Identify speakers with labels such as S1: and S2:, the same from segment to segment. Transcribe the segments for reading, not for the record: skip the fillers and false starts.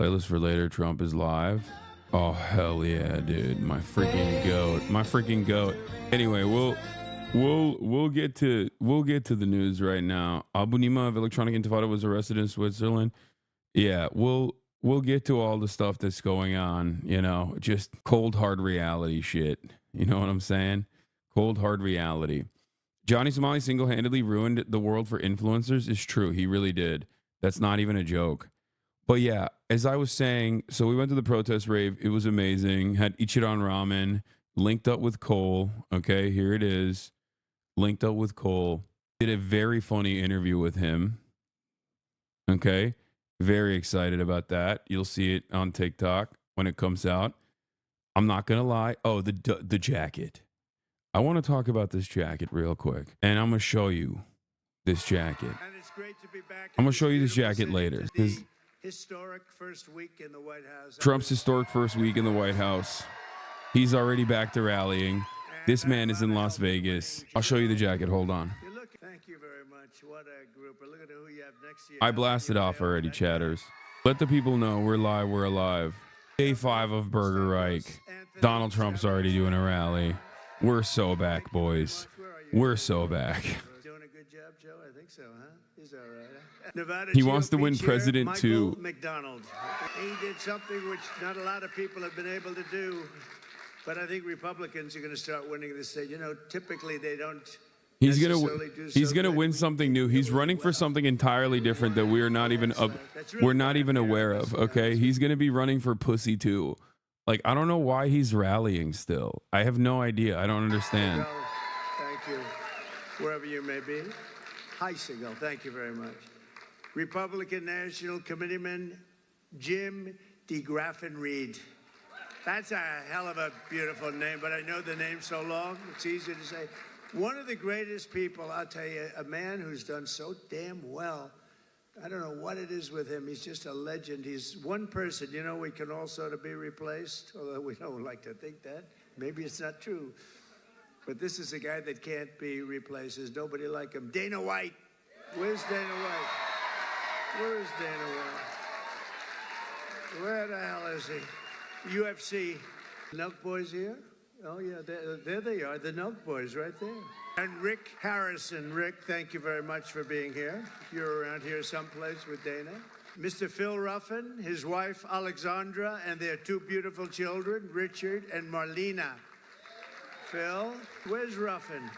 S1: Playlist for later. Trump is live. Oh hell yeah, dude! My freaking goat. My freaking goat. Anyway, we'll get to the news right now. Abu Nima of Electronic Intifada was arrested in Switzerland. Yeah, we'll get to all the stuff that's going on. You know, just cold hard reality shit. You know what I'm saying? Cold hard reality. Johnny Somali single-handedly ruined the world for influencers is true. He really did. That's not even a joke. But yeah, as I was saying, so we went to the protest rave. It was amazing. Had Ichiran Ramen, linked up with Cole. Okay, here it is. Linked up with Cole. Did a very funny interview with him. Okay, very excited about that. You'll see it on TikTok when it comes out. I'm not going to lie. Oh, the jacket. I want to talk about this jacket real quick. And I'm going to show you this jacket.
S2: And it's great to be back.
S1: I'm going to show you this jacket later.
S2: Historic first week in the White House.
S1: Trump's historic first week in the White House. He's already back to rallying. This man is in Las Vegas. I'll show you the jacket. Hold on.
S2: Thank you very much. What a group. Look at who you have next to you.
S1: I blasted off already, chatters. Let the people know we're live. We're alive. Day 5 of Burger Reich. Donald Trump's already doing a rally. We're so back, boys. We're so back.
S2: Doing a good job, Joe? I think so, huh? He's all right. Nevada
S1: he wants to win
S2: Chair
S1: president
S2: Michael
S1: too.
S2: McDonald. He did something which not a lot of people have been able to do, but I think Republicans are going to start winning this state. You know, typically they don't.
S1: He's gonna win something new. He's running for something entirely different that we're not even aware of. Okay, he's gonna be running for pussy too. Like, I don't know why he's rallying still. I have no idea. I don't understand.
S2: Thank you, wherever you may be. Hi, Seagull. Thank you very much. Republican National Committeeman Jim DeGraffenreid. That's a hell of a beautiful name, but I know the name so long, it's easy to say. One of the greatest people, I'll tell you, a man who's done so damn well. I don't know what it is with him. He's just a legend. He's one person, you know, we can all sort of be replaced, although we don't like to think that. Maybe it's not true. But this is a guy that can't be replaced. There's nobody like him. Dana White. Where's Dana White? Where's Dana White? Where the hell is he? UFC. Nelk Boys here? Oh, yeah, there they are, the Nelk Boys right there. And Rick Harrison. Rick, thank you very much for being here. You're around here someplace with Dana. Mr. Phil Ruffin, his wife Alexandra, and their 2 beautiful children, Richard and Marlena. Phil, where's Ruffin?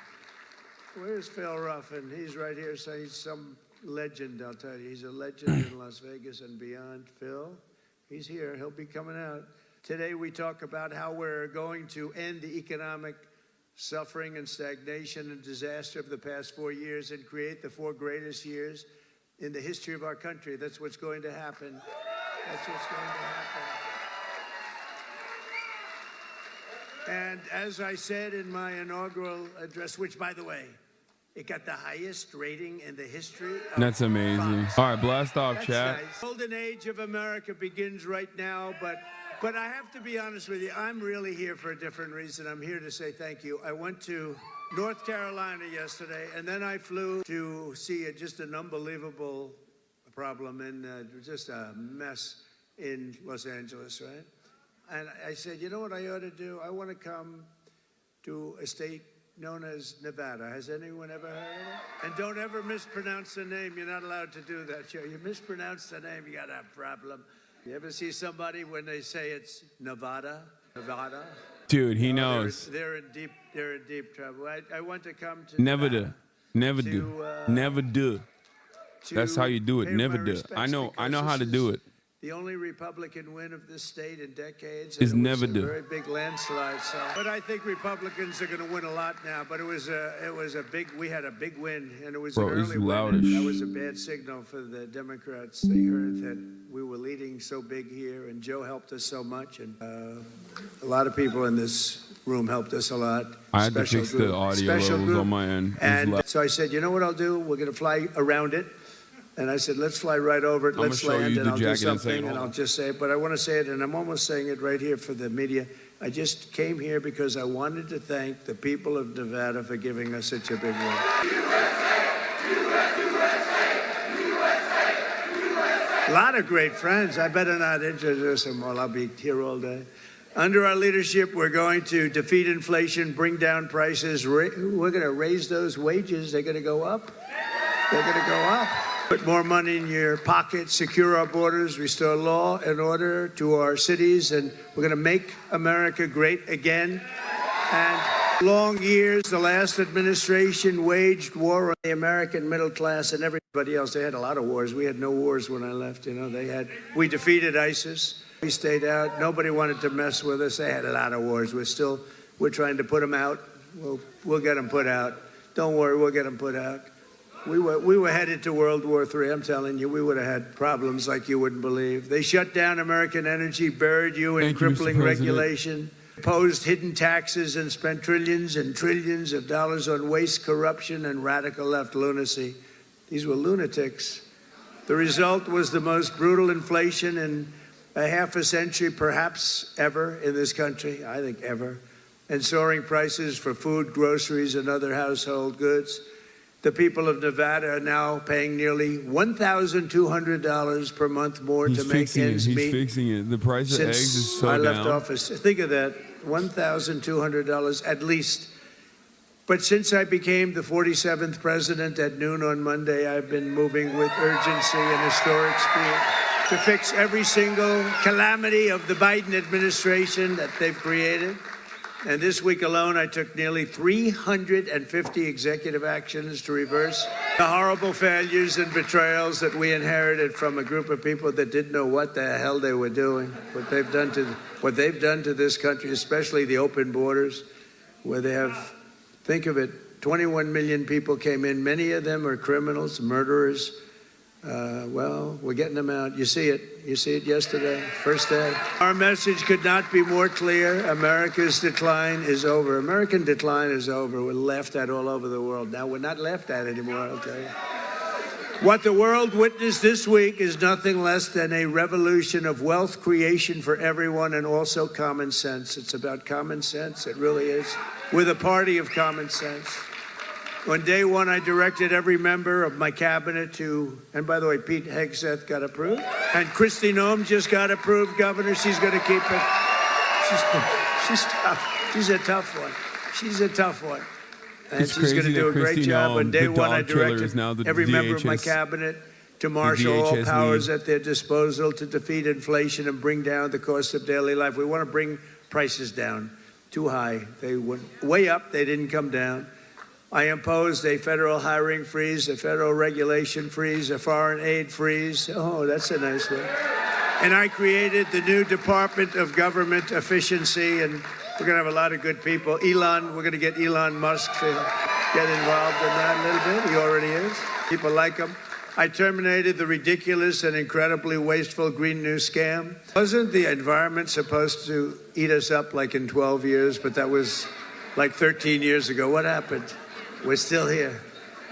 S2: Where's Phil Ruffin? He's right here, so he's some legend, I'll tell you. He's a legend in Las Vegas and beyond. Phil, he's here. He'll be coming out. Today we talk about how we're going to end the economic suffering and stagnation and disaster of the past 4 years and create the 4 greatest years in the history of our country. That's what's going to happen. That's what's going to happen. And as I said in my inaugural address, which, by the way, it got the highest rating in the history of
S1: That's amazing.
S2: Fox.
S1: All right, blast off,
S2: That's
S1: chat.
S2: nice. The golden age of America begins right now, but I have to be honest with you, I'm really here for a different reason. I'm here to say thank you. I went to North Carolina yesterday, and then I flew to see just an unbelievable problem and just a mess in Los Angeles, right? And I said, you know what I ought to do? I want to come to a state known as Nevada. Has anyone ever heard of it? And don't ever mispronounce the name. You're not allowed to do that. You mispronounce the name, you got a problem. You ever see somebody when they say it's Nevada? Nevada?
S1: Dude, he knows.
S2: They're in deep trouble. I want to come to
S1: Never do.
S2: Nevada
S1: Never do. Never do. That's how you do it. Never do. I know how to do it.
S2: The only Republican win of this state in decades
S1: is never do.
S2: A very big landslide. So, but I think Republicans are going to win a lot now. But we had a big win, and it was an early win. That was a bad signal for the Democrats. They heard that we were leading so big here, and Joe helped us so much, and a lot of people in this room helped us a lot.
S1: I had to fix the audio levels on my end.
S2: And so I said, you know what I'll do? We're going to fly around it. And I said, let's fly right over it. Let's land, and I'll do something, and I'll just say it. But I want to say it, and I'm almost saying it right here for the media. I just came here because I wanted to thank the people of Nevada for giving us such a big win. A lot of great friends. I better not introduce them all. I'll be here all day. Under our leadership, we're going to defeat inflation, bring down prices. We're going to raise those wages. They're going to go up. They're going to go up. Put more money in your pocket, secure our borders, restore law and order to our cities, and we're going to make America great again. And long years, the last administration waged war on the American middle class and everybody else. They had a lot of wars. We had no wars when I left. You know, we defeated ISIS. We stayed out. Nobody wanted to mess with us. They had a lot of wars. We're trying to put them out. We'll get them put out. Don't worry, we'll get them put out. We were headed to World War III. I'm telling you, we would have had problems like you wouldn't believe. They shut down American energy, buried you in crippling regulation, imposed hidden taxes, and spent trillions and trillions of dollars on waste, corruption, and radical left lunacy. These were lunatics. The result was the most brutal inflation in a half a century, perhaps ever, in this country, I think ever, and soaring prices for food, groceries, and other household goods. The people of Nevada are now paying nearly $1,200 per month more to make ends meet.
S1: He's fixing it. The price of eggs is so
S2: down. I
S1: down.
S2: left office. Think of that, $1,200 at least. But since I became the 47th president at noon on Monday, I've been moving with urgency and historic speed to fix every single calamity of the Biden administration that they've created. And this week alone, I took nearly 350 executive actions to reverse the horrible failures and betrayals that we inherited from a group of people that didn't know what the hell they were doing, what they've done to this country, especially the open borders, where they have, think of it, 21 million people came in. Many of them are criminals, murderers. Well, we're getting them out. You see it. You see it yesterday, first day. Our message could not be more clear. America's decline is over. American decline is over. We're laughed at all over the world. Now we're not laughed at anymore, I'll tell you. What the world witnessed this week is nothing less than a revolution of wealth creation for everyone and also common sense. It's about common sense. It really is. We're the party of common sense. On day one, I directed every member of my cabinet to, and by the way, Pete Hegseth got approved, and Kristi Noem just got approved, Governor. She's going to keep it. She's tough. She's a tough one. She's a tough one. And she's going to do a great job. On day one, I directed every member of my cabinet to marshal all powers at their disposal to defeat inflation and bring down the cost of daily life. We want to bring prices down. Too high. They went way up. They didn't come down. I imposed a federal hiring freeze, a federal regulation freeze, a foreign aid freeze. Oh, that's a nice one. And I created the new Department of Government Efficiency, and we're going to have a lot of good people. We're going to get Elon Musk to get involved in that a little bit. He already is. People like him. I terminated the ridiculous and incredibly wasteful Green New scam. Wasn't the environment supposed to eat us up like in 12 years? But that was like 13 years ago. What happened? We're still here.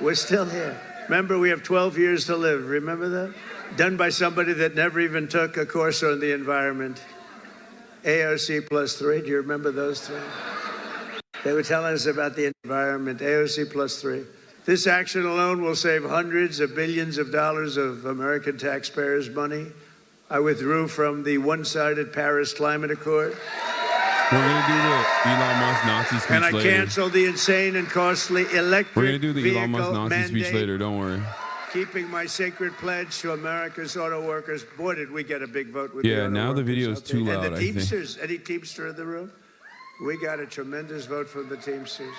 S2: We're still here. Remember, we have 12 years to live. Remember that? Done by somebody that never even took a course on the environment. AOC plus 3. Do you remember those three? They were telling us about the environment. AOC plus 3. This action alone will save hundreds of billions of dollars of American taxpayers' money. I withdrew from the one-sided Paris Climate Accord.
S1: We're going to do the Elon Musk Nazi speech later.
S2: And I canceled the insane and costly electric
S1: We're going to do the Elon Musk Nazi
S2: mandate,
S1: speech later, don't worry.
S2: Keeping my sacred pledge to America's auto workers. Boy, did we get a big vote with
S1: the auto now workers. The video is too loud,
S2: and the Teamsters, any Teamster in the room? We got a tremendous vote from the Teamsters.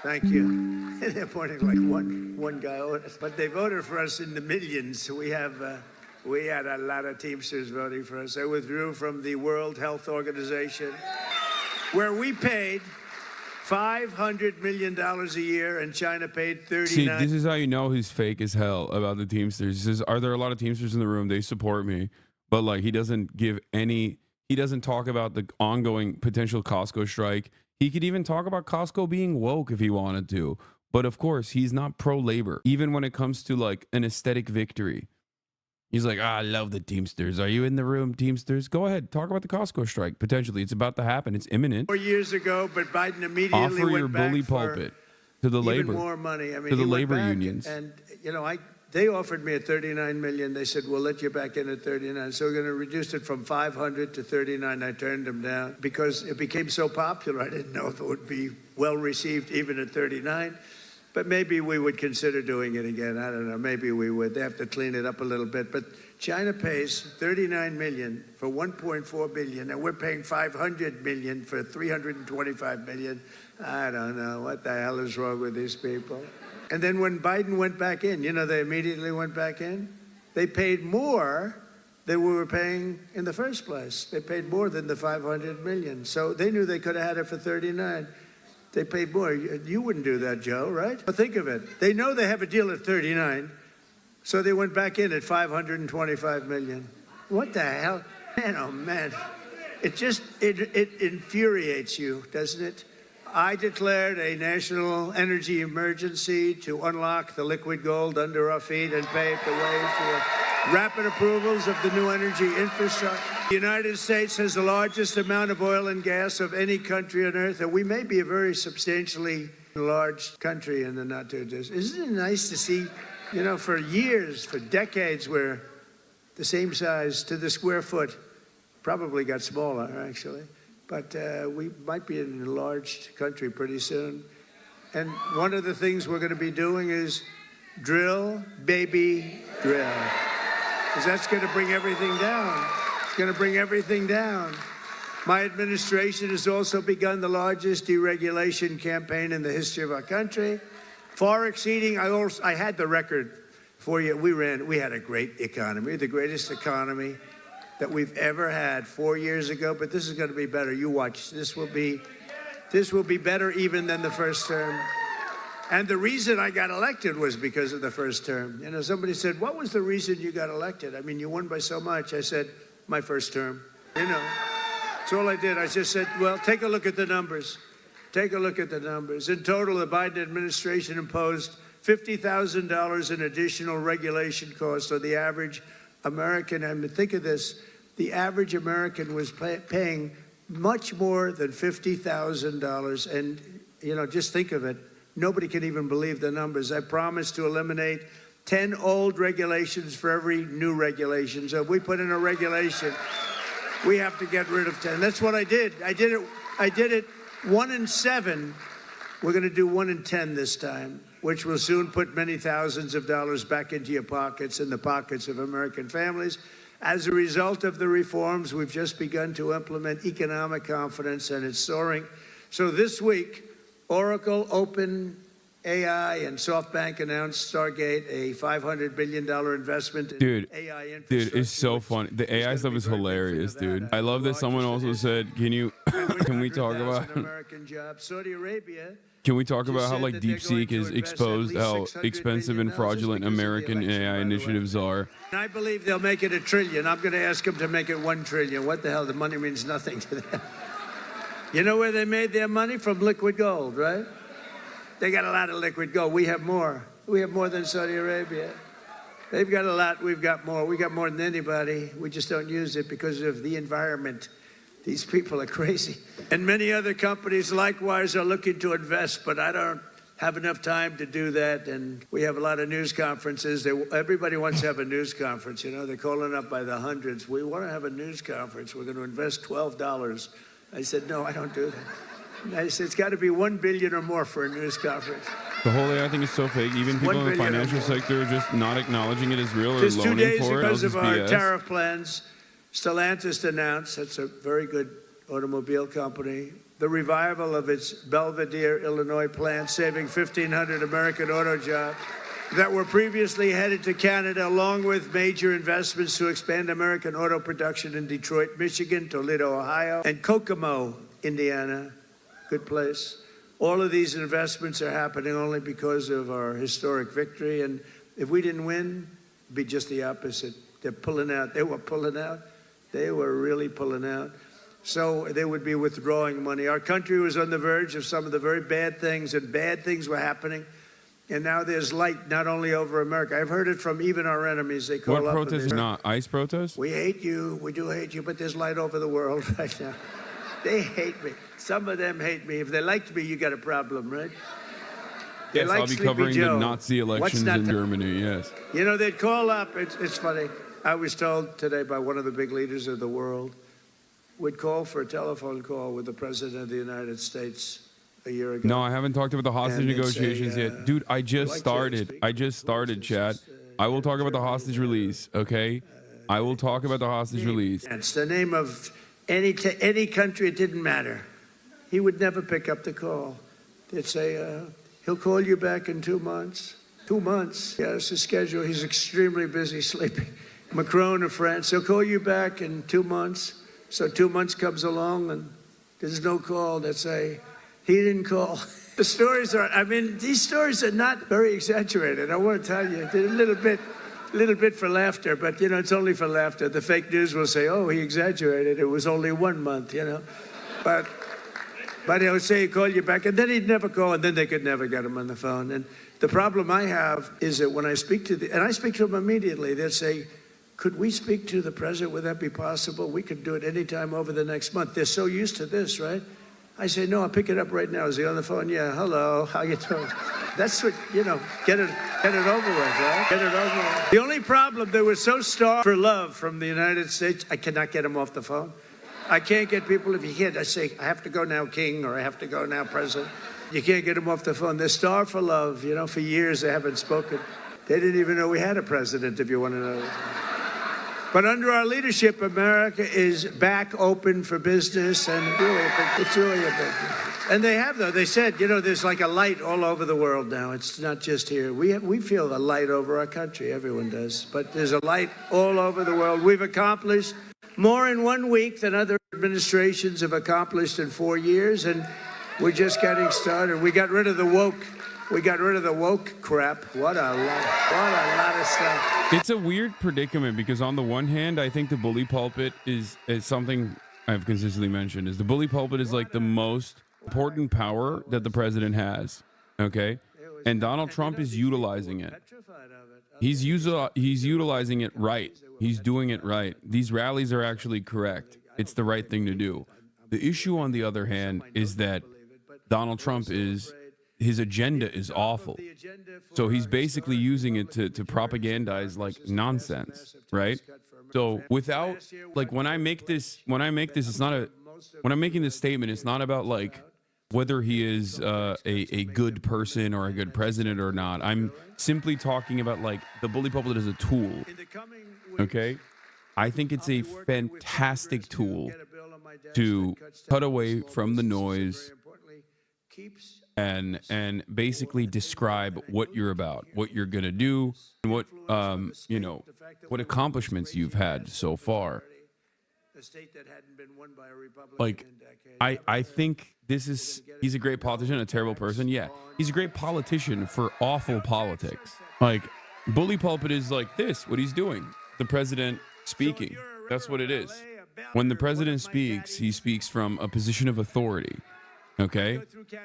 S2: Thank you. They're pointing like one guy on it. But they voted for us in the millions. We had a lot of Teamsters voting for us. I withdrew from the World Health Organization, where we paid $500 million a year and China paid $39.
S1: See, this is how you know he's fake as hell about the Teamsters. He says, are there a lot of Teamsters in the room? They support me. But like, he doesn't talk about the ongoing potential Costco strike. He could even talk about Costco being woke if he wanted to. But of course, he's not pro-labor, even when it comes to like an aesthetic victory. He's like, I love the Teamsters. Are you in the room, Teamsters? Go ahead. Talk about the Costco strike. Potentially, it's about to happen. It's imminent.
S2: 4 years ago, but Biden immediately
S1: offer
S2: went
S1: your
S2: back
S1: bully
S2: for
S1: pulpit to the labor,
S2: even more money. I mean,
S1: to the
S2: he went
S1: labor
S2: back
S1: unions.
S2: And you know, they offered me at 39 million. They said, we'll let you back in at 39. So we're going to reduce it from 500 to 39. I turned them down because it became so popular. I didn't know if it would be well received even at 39. But maybe we would consider doing it again. I don't know. Maybe we would. They have to clean it up a little bit. But China pays 39 million for 1.4 billion, and we're paying 500 million for 325 million. I don't know. What the hell is wrong with these people? And then when Biden went back in, they immediately went back in. They paid more than we were paying in the first place. They paid more than the 500 million. So they knew they could have had it for 39. They paid more. You wouldn't do that, Joe, right? But think of it. They know they have a deal at 39, so they went back in at 525 million. What the hell? Man, oh, man. It infuriates you, doesn't it? I declared a national energy emergency to unlock the liquid gold under our feet and pave the way for rapid approvals of the new energy infrastructure. The United States has the largest amount of oil and gas of any country on earth, and we may be a very substantially large country in the not too distant. Isn't it nice to see, for years, for decades, where the same size to the square foot probably got smaller, actually. But we might be an enlarged country pretty soon. And one of the things we're going to be doing is drill, baby, drill. Because that's going to bring everything down. It's going to bring everything down. My administration has also begun the largest deregulation campaign in the history of our country, far exceeding, I had the record for you. We had a great economy, the greatest economy that we've ever had 4 years ago, but this is going to be better. You watch. This will be better even than the first term. And the reason I got elected was because of the first term. Somebody said, what was the reason you got elected? I mean, you won by so much. I said, my first term. That's all I did. I just said, well, take a look at the numbers. Take a look at the numbers. In total, the Biden administration imposed $50,000 in additional regulation costs on the average American. I mean, think of this. The average American was paying much more than $50,000. And, just think of it. Nobody can even believe the numbers. I promised to eliminate 10 old regulations for every new regulation. So if we put in a regulation, we have to get rid of 10. That's what I did. I did it 1 in 7. We're going to do 1 in 10 this time, which will soon put many thousands of dollars back into your pockets and the pockets of American families. As a result of the reforms, we've just begun to implement economic confidence, and it's soaring. So this week, Oracle, OpenAI, and SoftBank announced Stargate, a $500 billion investment in AI infrastructure.
S1: Dude, it's so fun. The AI stuff is hilarious, dude. I love that someone also said, can we talk about
S2: American jobs? Saudi Arabia.
S1: Can we talk about how DeepSeek has exposed how expensive and fraudulent American AI initiatives are?
S2: And I believe they'll make it $1 trillion. I'm going to ask them to make it $1 trillion. What the hell? The money means nothing to them. You know where they made their money? From liquid gold, right? They got a lot of liquid gold. We have more. We have more than Saudi Arabia. They've got a lot. We've got more. We got more than anybody. We just don't use it because of the environment. These people are crazy. And many other companies likewise are looking to invest, but I don't have enough time to do that. And we have a lot of news conferences. Everybody wants to have a news conference. They're calling up by the hundreds. We want to have a news conference. We're going to invest $12. I said, no, I don't do that. I said, it's got to be $1 billion or more for a news conference.
S1: The whole AI thing is so fake. Even people in the financial sector are just not acknowledging it as real or
S2: Just 2
S1: loaning
S2: days
S1: for it.
S2: because of our
S1: BS.
S2: tariff plans, Stellantis announced, that's a very good automobile company, the revival of its Belvidere, Illinois plant, saving 1,500 American auto jobs that were previously headed to Canada, along with major investments to expand American auto production in Detroit, Michigan, Toledo, Ohio, and Kokomo, Indiana. Good place. All of these investments are happening only because of our historic victory. And if we didn't win, it'd be just the opposite. They're pulling out. They were pulling out. They were really pulling out. So they would be withdrawing money. Our country was on the verge of some of the very bad things, and bad things were happening. And now there's light not only over America. I've heard it from even our enemies. They call
S1: what
S2: up.
S1: What protest is not? ICE protests?
S2: We hate you. We do hate you, but there's light over the world right now. They hate me. Some of them hate me. If they liked me, you got a problem, right? They
S1: Yes,
S2: like
S1: I'll be
S2: Sleepy
S1: covering
S2: Joe.
S1: the Nazi elections in Germany, yes.
S2: You know, they'd call up. It's funny. I was told today by one of the big leaders of the world, would call for a telephone call with the President of the United States a year ago.
S1: No, I haven't talked about the hostage
S2: And they'd
S1: negotiations
S2: say,
S1: yet. Dude, I just
S2: like to
S1: started.
S2: speak
S1: I
S2: with
S1: just
S2: the
S1: started, Chad.
S2: closest,
S1: I will talk about the
S2: Germany
S1: hostage
S2: there.
S1: release, okay? I will talk about the hostage release.
S2: It's the name of any country, it didn't matter. He would never pick up the call. They'd say, he'll call you back in 2 months. 2 months. Yeah, it's his schedule. He's extremely busy sleeping. Macron of France, he'll call you back in 2 months. So 2 months comes along and there's no call. They'd say, he didn't call. The stories are, I mean, these stories are not very exaggerated. I want to tell you, they're a little bit for laughter, but, you know, it's only for laughter. The fake news will say, oh, he exaggerated. It was only 1 month, you know. But he'll say he'd call you back, and then he'd never call, and then they could never get him on the phone. And the problem I have is that when I speak to and I speak to them immediately, they'll say, could we speak to the president? Would that be possible? We could do it anytime over the next month. They're so used to this, right? I say, no, I'll pick it up right now. Is he on the phone? Yeah, hello, how you doing? That's what, you know, get it over with, right? Get it over with. The only problem, they were so starved for love from the United States, I cannot get them off the phone. I can't get people, if you can't, I say, I have to go now, King, or I have to go now, President. You can't get them off the phone. They're starved for love. You know, for years they haven't spoken. They didn't even know we had a president, if you want to know. But under our leadership, America is back open for business, and it's really a big. And they have, though. They said, you know, there's like a light all over the world now. It's not just here. We feel the light over our country. Everyone does. But there's a light all over the world. We've accomplished more in 1 week than other administrations have accomplished in 4 years, and we're just getting started. We got rid of the woke. We got rid of the woke crap. What a lot of stuff.
S1: It's a weird predicament because on the one hand, I think the bully pulpit is something I've consistently mentioned, is the bully pulpit is like the most important power that the president has, okay? And Donald Trump is utilizing it. He's utilizing it right. He's doing it right. These rallies are actually correct. It's the right thing to do. The issue, on the other hand, is that Donald Trump his agenda is awful. So he's basically using it to propagandize like nonsense, right? So without, like, when I make this, when I'm making this statement, it's not about like whether he is a good person or a good president or not. I'm simply talking about like the bully pulpit as a tool. Okay? I think it's a fantastic tool to cut away from the noise and basically describe what you're about, what you're gonna do, and what what accomplishments you've had so far. Like, I think he's a great politician, a terrible person. Yeah, he's a great politician for awful politics. Like, bully pulpit is like this, what he's doing. The president speaking. That's what it is. When the president speaks, he speaks from a position of authority. Okay,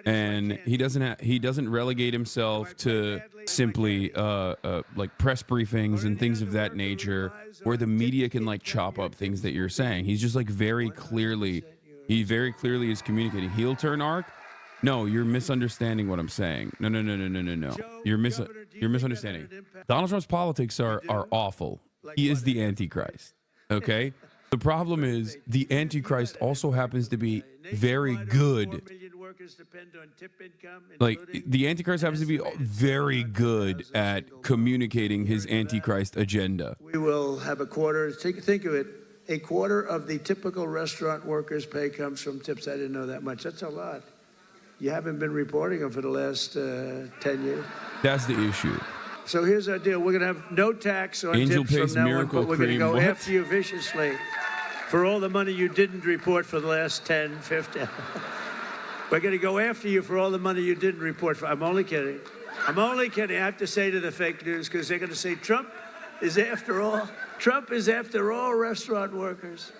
S1: and he doesn't relegate himself to simply like press briefings and things of that nature, where the media can like chop up things that you're saying. He's just like he very clearly is communicating. Heel turn arc? No, you're misunderstanding what I'm saying. No. You're misunderstanding. Donald Trump's politics are awful. He is the Antichrist. Okay. The problem is the Antichrist also happens to be very good. Like, the Antichrist happens to be very good at communicating his Antichrist agenda.
S2: We will have a quarter. Think of it. A quarter of the typical restaurant workers' pay comes from tips. I didn't know that much. That's a lot. You haven't been reporting them for the last 10 years.
S1: That's the issue.
S2: So here's our deal. We're going to have no tax on
S1: Angel
S2: tips
S1: Pace
S2: from now on,
S1: Miracle
S2: but we're going to go
S1: Cream, what?
S2: after you viciously for all the money you didn't report for the last 10, 15. We're going to go after you for all the money you didn't report for. I'm only kidding. I have to say to the fake news, because they're going to say Trump is after all restaurant workers.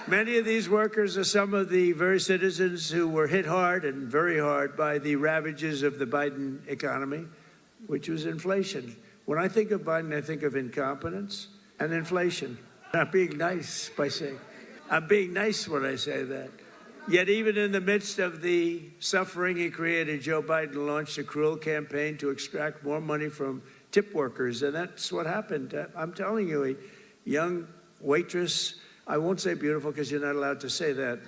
S2: Many of these workers are some of the very citizens who were hit hard and very hard by the ravages of the Biden economy, which was inflation. When I think of Biden, I think of incompetence and inflation. I'm being nice by saying, I'm being nice when I say that. Yet even in the midst of the suffering he created, Joe Biden launched a cruel campaign to extract more money from tip workers. And that's what happened. I'm telling you, a young waitress, I won't say beautiful because you're not allowed to say that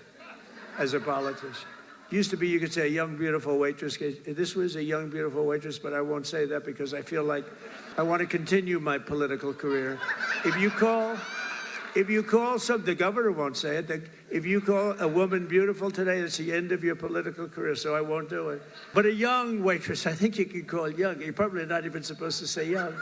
S2: as a politician. Used to be you could say a young, beautiful waitress. This was a young, beautiful waitress, but I won't say that because I feel like I want to continue my political career. If you call the governor won't say it. If you call a woman beautiful today, it's the end of your political career, so I won't do it. But a young waitress, I think you can call young. You're probably not even supposed to say young.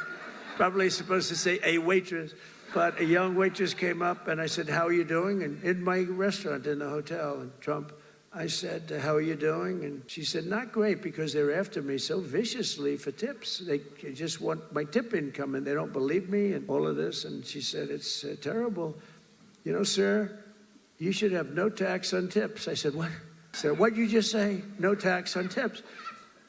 S2: Probably supposed to say a waitress. But a young waitress came up, and I said, how are you doing? And in my restaurant in the hotel in Trump, I said, how are you doing? And she said, not great, because they're after me so viciously for tips. They just want my tip income, and they don't believe me and all of this. And she said, it's terrible. You know, sir, you should have no tax on tips. I said, what? I said, what'd you just say? No tax on tips.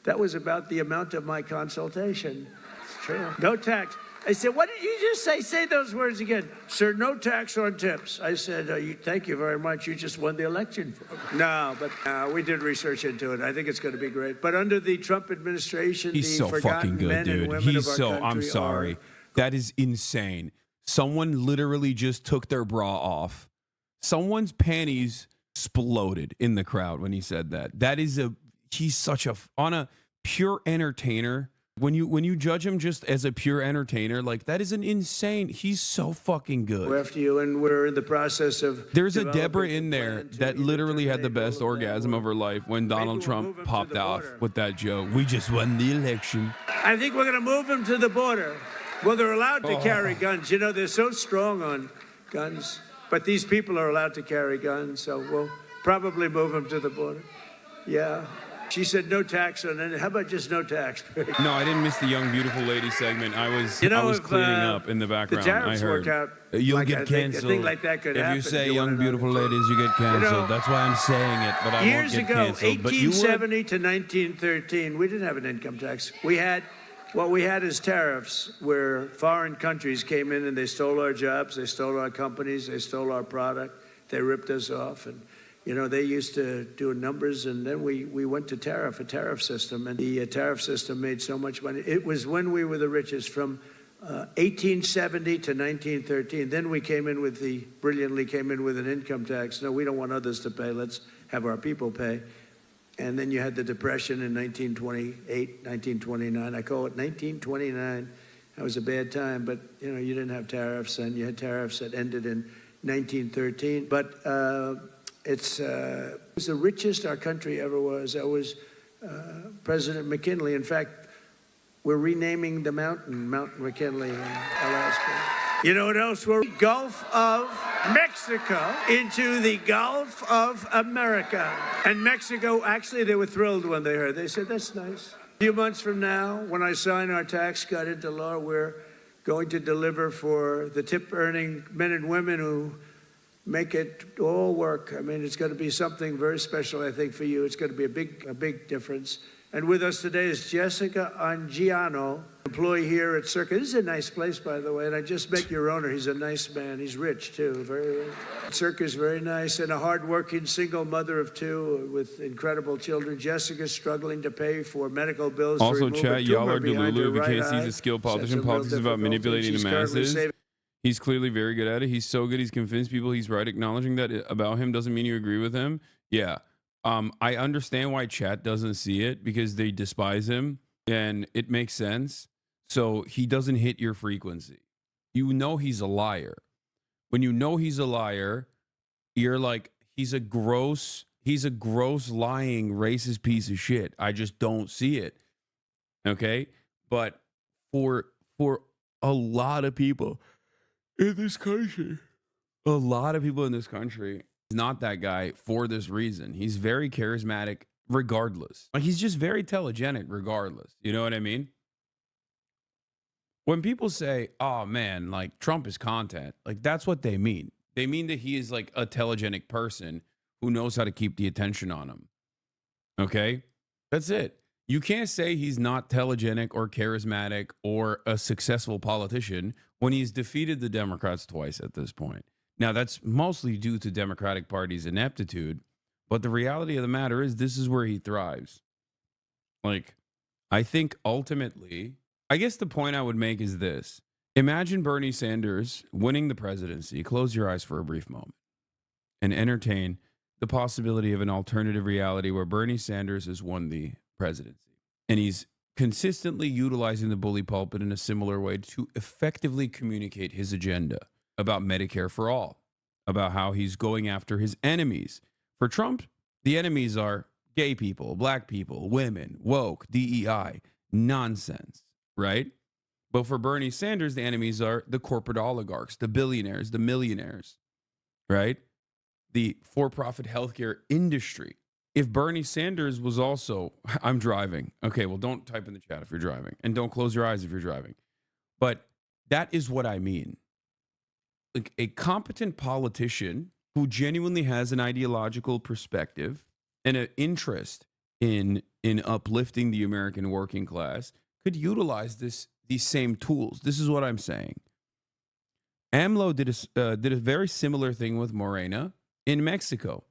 S2: That was about the amount of my consultation. It's true. No tax. I said, what did you just say? Say those words again. Sir, no tax on tips. I said, thank you very much. You just won the election. No, but we did research into it. I think it's going to be great. But under the Trump administration,
S1: he's so fucking good, dude. He's so, I'm sorry. That is insane. Someone literally just took their bra off. Someone's panties exploded in the crowd when he said that. He's such on a pure entertainer. When you judge him just as a pure entertainer, like that is an insane. He's so fucking good.
S2: We're after you, and we're in the process of.
S1: There's a Deborah in there that literally had the best orgasm of her life when Donald Trump popped off with that joke. We just won the election.
S2: I think we're going to move him to the border. Well, they're allowed to carry guns. You know, they're so strong on guns, but these people are allowed to carry guns, so we'll probably move them to the border. Yeah. She said no tax on it. How about just no tax?
S1: No, I didn't miss the young, beautiful lady segment. I was cleaning up in the background.
S2: The tariffs
S1: I heard.
S2: Work out,
S1: You'll get canceled.
S2: A thing like that could happen.
S1: If you say young, beautiful ladies, you get canceled. You know, that's why I'm saying it, but I won't get canceled.
S2: Years ago, 1870 to 1913, we didn't have an income tax. What we had is tariffs, where foreign countries came in and they stole our jobs, they stole our companies, they stole our product, they ripped us off, and you know, they used to do numbers, and then we went to a tariff system, and the tariff system made so much money. It was when we were the richest, from 1870 to 1913. Then we brilliantly came in with an income tax. No, we don't want others to pay. Let's have our people pay. And then you had the Depression in 1928, 1929. I call it 1929. That was a bad time, but, you know, you didn't have tariffs, and you had tariffs that ended in 1913. But it was the richest our country ever was. That was President McKinley. In fact, we're renaming the mountain Mount McKinley in Alaska. You know what else? We're Gulf of Mexico into the Gulf of America. And Mexico, actually, they were thrilled when they heard. They said, that's nice. A few months from now, when I sign our tax cut into law, we're going to deliver for the tip-earning men and women who make it all work. I mean, it's going to be something very special, I think, for you. It's going to be a big difference. And with us today is Jessica Angiano, employee here at Circa. This is a nice place, by the way, and I just met your owner. He's a nice man. He's rich, too, very rich. Circa is very nice, and a hardworking single mother of two with incredible children. Jessica's struggling to pay for medical bills.
S1: Also, chat, y'all are delulu. If you can't see he's a skilled politician. Politics is about manipulating the masses. He's clearly very good at it. He's so good. He's convinced people he's right. Acknowledging that about him doesn't mean you agree with him. Yeah. I understand why chat doesn't see it, because they despise him, and it makes sense. So he doesn't hit your frequency. You know he's a liar. When you know he's a liar, you're like, he's a gross lying racist piece of shit. I just don't see it. Okay? But for a lot of people in this country, he's not that guy for this reason. He's very charismatic regardless. Like, he's just very telegenic regardless. You know what I mean? When people say, oh man, like Trump is content, like that's what they mean. They mean that he is like a telegenic person who knows how to keep the attention on him. Okay? That's it. You can't say he's not telegenic or charismatic or a successful politician when he's defeated the Democrats twice at this point. Now, that's mostly due to Democratic Party's ineptitude, But the reality of the matter is this is where he thrives. Like, I think ultimately, I guess the point I would make is this. Imagine Bernie Sanders winning the presidency. Close your eyes for a brief moment and entertain the possibility of an alternative reality where Bernie Sanders has won the presidency. And he's consistently utilizing the bully pulpit in a similar way to effectively communicate his agenda about Medicare for all, about how he's going after his enemies. For Trump, the enemies are gay people, black people, women, woke, DEI, nonsense, right? But for Bernie Sanders, the enemies are the corporate oligarchs, the billionaires, the millionaires, right? The for-profit healthcare industry. If Bernie Sanders was also, I'm driving. Okay, well, don't type in the chat if you're driving. And don't close your eyes if you're driving. But that is what I mean. Like a competent politician who genuinely has an ideological perspective and an interest in uplifting the American working class could utilize these same tools. This is what I'm saying. AMLO did a very similar thing with Morena in Mexico.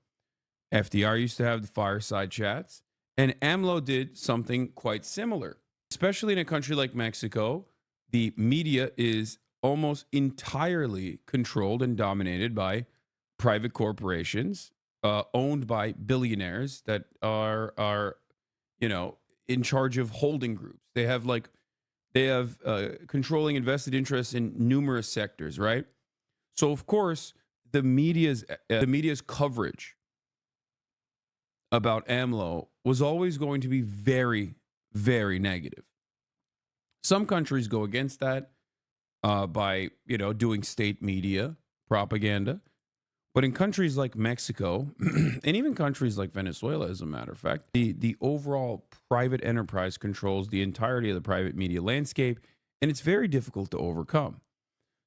S1: FDR used to have the fireside chats, and AMLO did something quite similar. Especially in a country like Mexico, the media is almost entirely controlled and dominated by private corporations owned by billionaires that are in charge of holding groups. They have controlling invested interests in numerous sectors, right? So of course the media's coverage about AMLO was always going to be very, very negative. Some countries go against that by doing state media propaganda. But in countries like Mexico, and even countries like Venezuela, as a matter of fact, the overall private enterprise controls the entirety of the private media landscape, and it's very difficult to overcome.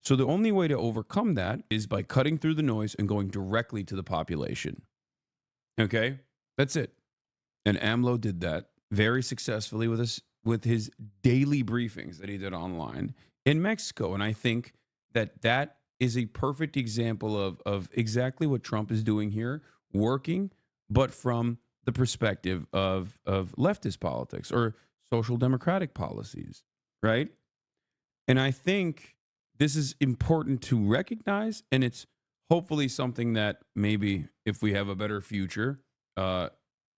S1: So the only way to overcome that is by cutting through the noise and going directly to the population. Okay? That's it. And AMLO did that very successfully with his daily briefings that he did online in Mexico. And I think that is a perfect example of exactly what Trump is doing here, working, but from the perspective of leftist politics or social democratic policies, right? And I think this is important to recognize, and it's hopefully something that maybe if we have a better future,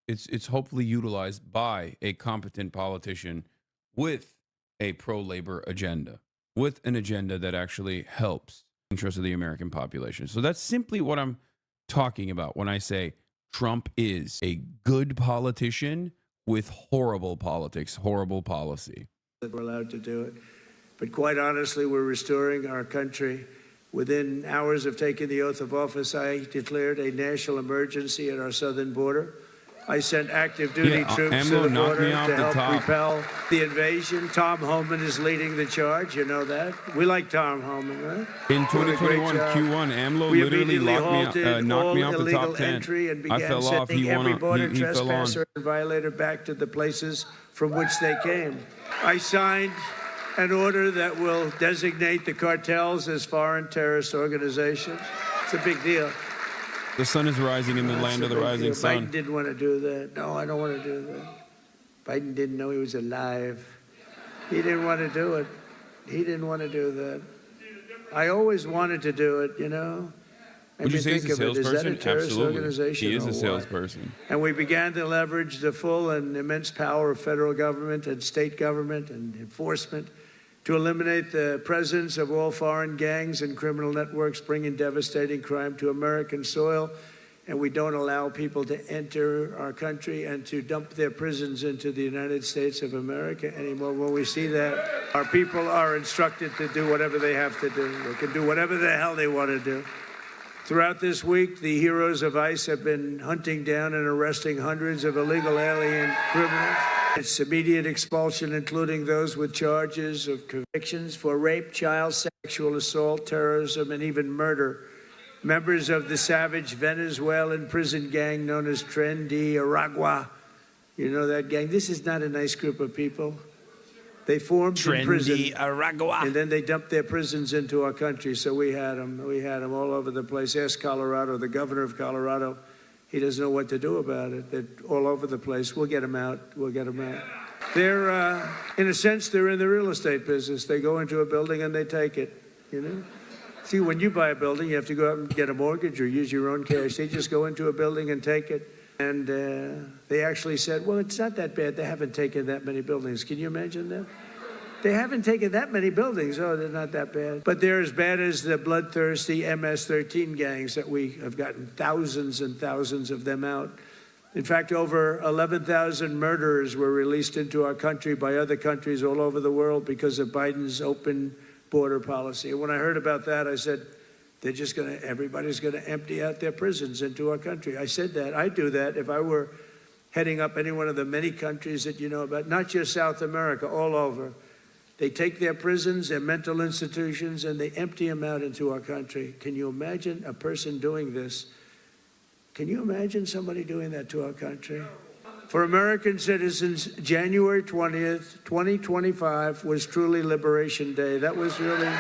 S1: it's hopefully utilized by a competent politician with a pro-labor agenda, with an agenda that actually helps the interests of the American population. So that's simply what I'm talking about when I say Trump is a good politician with horrible politics, horrible policy.
S2: That we're allowed to do it. But quite honestly, we're restoring our country. Within hours of taking the oath of office, I declared a national emergency at our southern border. I sent active duty troops to the border to help repel the invasion. Tom Homan is leading the charge. You know that. We like Tom Homan, right?
S1: In 2021 Q1, AMLO literally knocked me off the top 10. I fell off. He fell on.
S2: And violator back to the places from which they came. I signed an order that will designate the cartels as foreign terrorist organizations. It's a big deal.
S1: The sun is rising in the land of the rising sun.
S2: Biden didn't want to do that. No, I don't want to do that. Biden didn't know he was alive. He didn't want to do it. He didn't want to do that. I always wanted to do it, you know.
S1: Would you say he's a salesperson? Absolutely. He is a salesperson.
S2: And we began to leverage the full and immense power of federal government and state government and enforcement to eliminate the presence of all foreign gangs and criminal networks bringing devastating crime to American soil. And we don't allow people to enter our country and to dump their prisons into the United States of America anymore. When we see that, our people are instructed to do whatever they have to do. They can do whatever the hell they want to do. Throughout this week, the heroes of ICE have been hunting down and arresting hundreds of illegal alien criminals. It's immediate expulsion, including those with charges of convictions for rape, child sexual assault, terrorism, and even murder. Members of the savage Venezuelan prison gang known as Tren de Aragua. You know that gang? This is not a nice group of people. They formed in prison, and then they dumped their prisons into our country. So we had them all over the place. Ask Colorado, the governor of Colorado He doesn't know what to do about it. They're all over the place. We'll get them out. We'll get them out. They're, in a sense, they're in the real estate business. They go into a building and they take it, you know? See, when you buy a building, you have to go out and get a mortgage or use your own cash. They just go into a building and take it. And they actually said, well, it's not that bad. They haven't taken that many buildings. Can you imagine that? They haven't taken that many buildings. Oh, they're not that bad. But they're as bad as the bloodthirsty MS-13 gangs that we have gotten thousands and thousands of them out. In fact, over 11,000 murderers were released into our country by other countries all over the world because of Biden's open border policy. And when I heard about that, I said, everybody's going to empty out their prisons into our country. I said that. I'd do that if I were heading up any one of the many countries that you know about, not just South America, all over. They take their prisons, their mental institutions, and they empty them out into our country. Can you imagine a person doing this? Can you imagine somebody doing that to our country? For American citizens, January 20th, 2025 was truly Liberation Day. That was really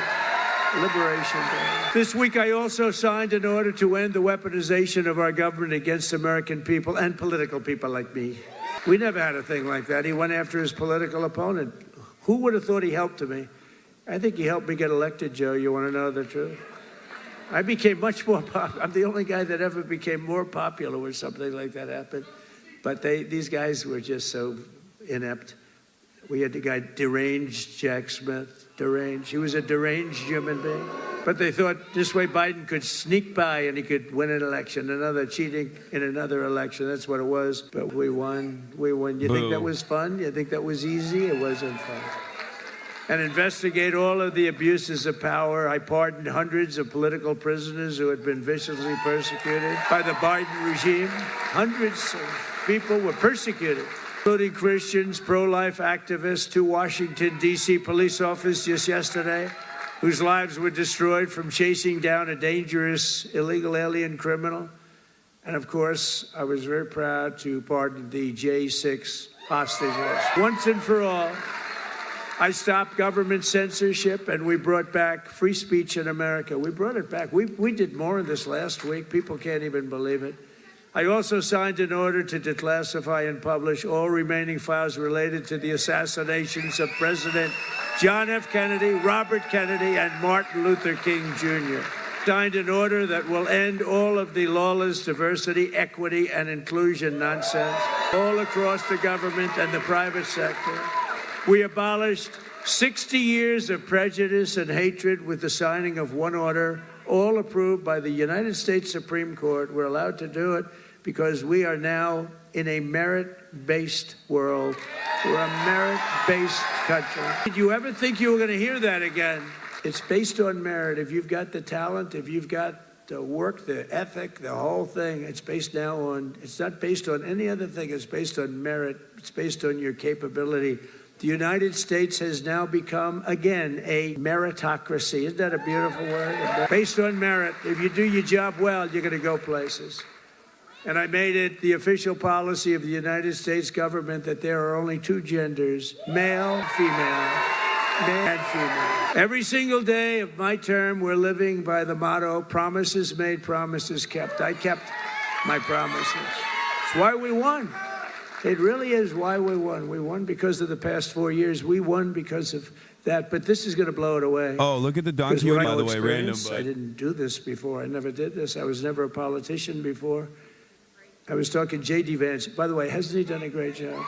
S2: Liberation Day. This week, I also signed an order to end the weaponization of our government against American people and political people like me. We never had a thing like that. He went after his political opponent. Who would have thought he helped me? I think he helped me get elected, Joe. You want to know the truth? I became much more popular. I'm the only guy that ever became more popular when something like that happened. But these guys were just so inept. We had the guy deranged, Jack Smith, deranged. He was a deranged human being. But they thought this way Biden could sneak by and he could win an election, another cheating in another election. That's what it was. But we won. We won. You think that was fun? You think that was easy? It wasn't fun. And investigate all of the abuses of power. I pardoned hundreds of political prisoners who had been viciously persecuted by the Biden regime. Hundreds of people were persecuted, including Christians, pro-life activists, 2 Washington, D.C. police officers just yesterday, whose lives were destroyed from chasing down a dangerous illegal alien criminal. And of course, I was very proud to pardon the J6 hostages. Once and for all, I stopped government censorship and we brought back free speech in America. We brought it back. We did more in this last week. People can't even believe it. I also signed an order to declassify and publish all remaining files related to the assassinations of President John F. Kennedy, Robert Kennedy, and Martin Luther King, Jr. Signed an order that will end all of the lawless diversity, equity, and inclusion nonsense all across the government and the private sector. We abolished 60 years of prejudice and hatred with the signing of one order, all approved by the United States Supreme Court. We're allowed to do it because we are now in a merit-based world. We're a merit-based country. Did you ever think you were going to hear that again? It's based on merit. If you've got the talent, if you've got the work, the ethic, the whole thing, it's based now on, it's not based on any other thing. It's based on merit. It's based on your capability. The United States has now become, again, a meritocracy. Isn't that a beautiful word? Based on merit. If you do your job well, you're going to go places. And I made it the official policy of the United States government that there are only 2 genders, male, female, male and female. Every single day of my term, we're living by the motto, promises made, promises kept. I kept my promises. It's why we won. It really is why we won. We won because of the past 4 years. We won because of that. But this is going to blow it away.
S1: Oh, look at the donkey, by the way, random.
S2: I didn't do this before. I never did this. I was never a politician before. I was talking J.D. Vance. By the way, hasn't he done a great job?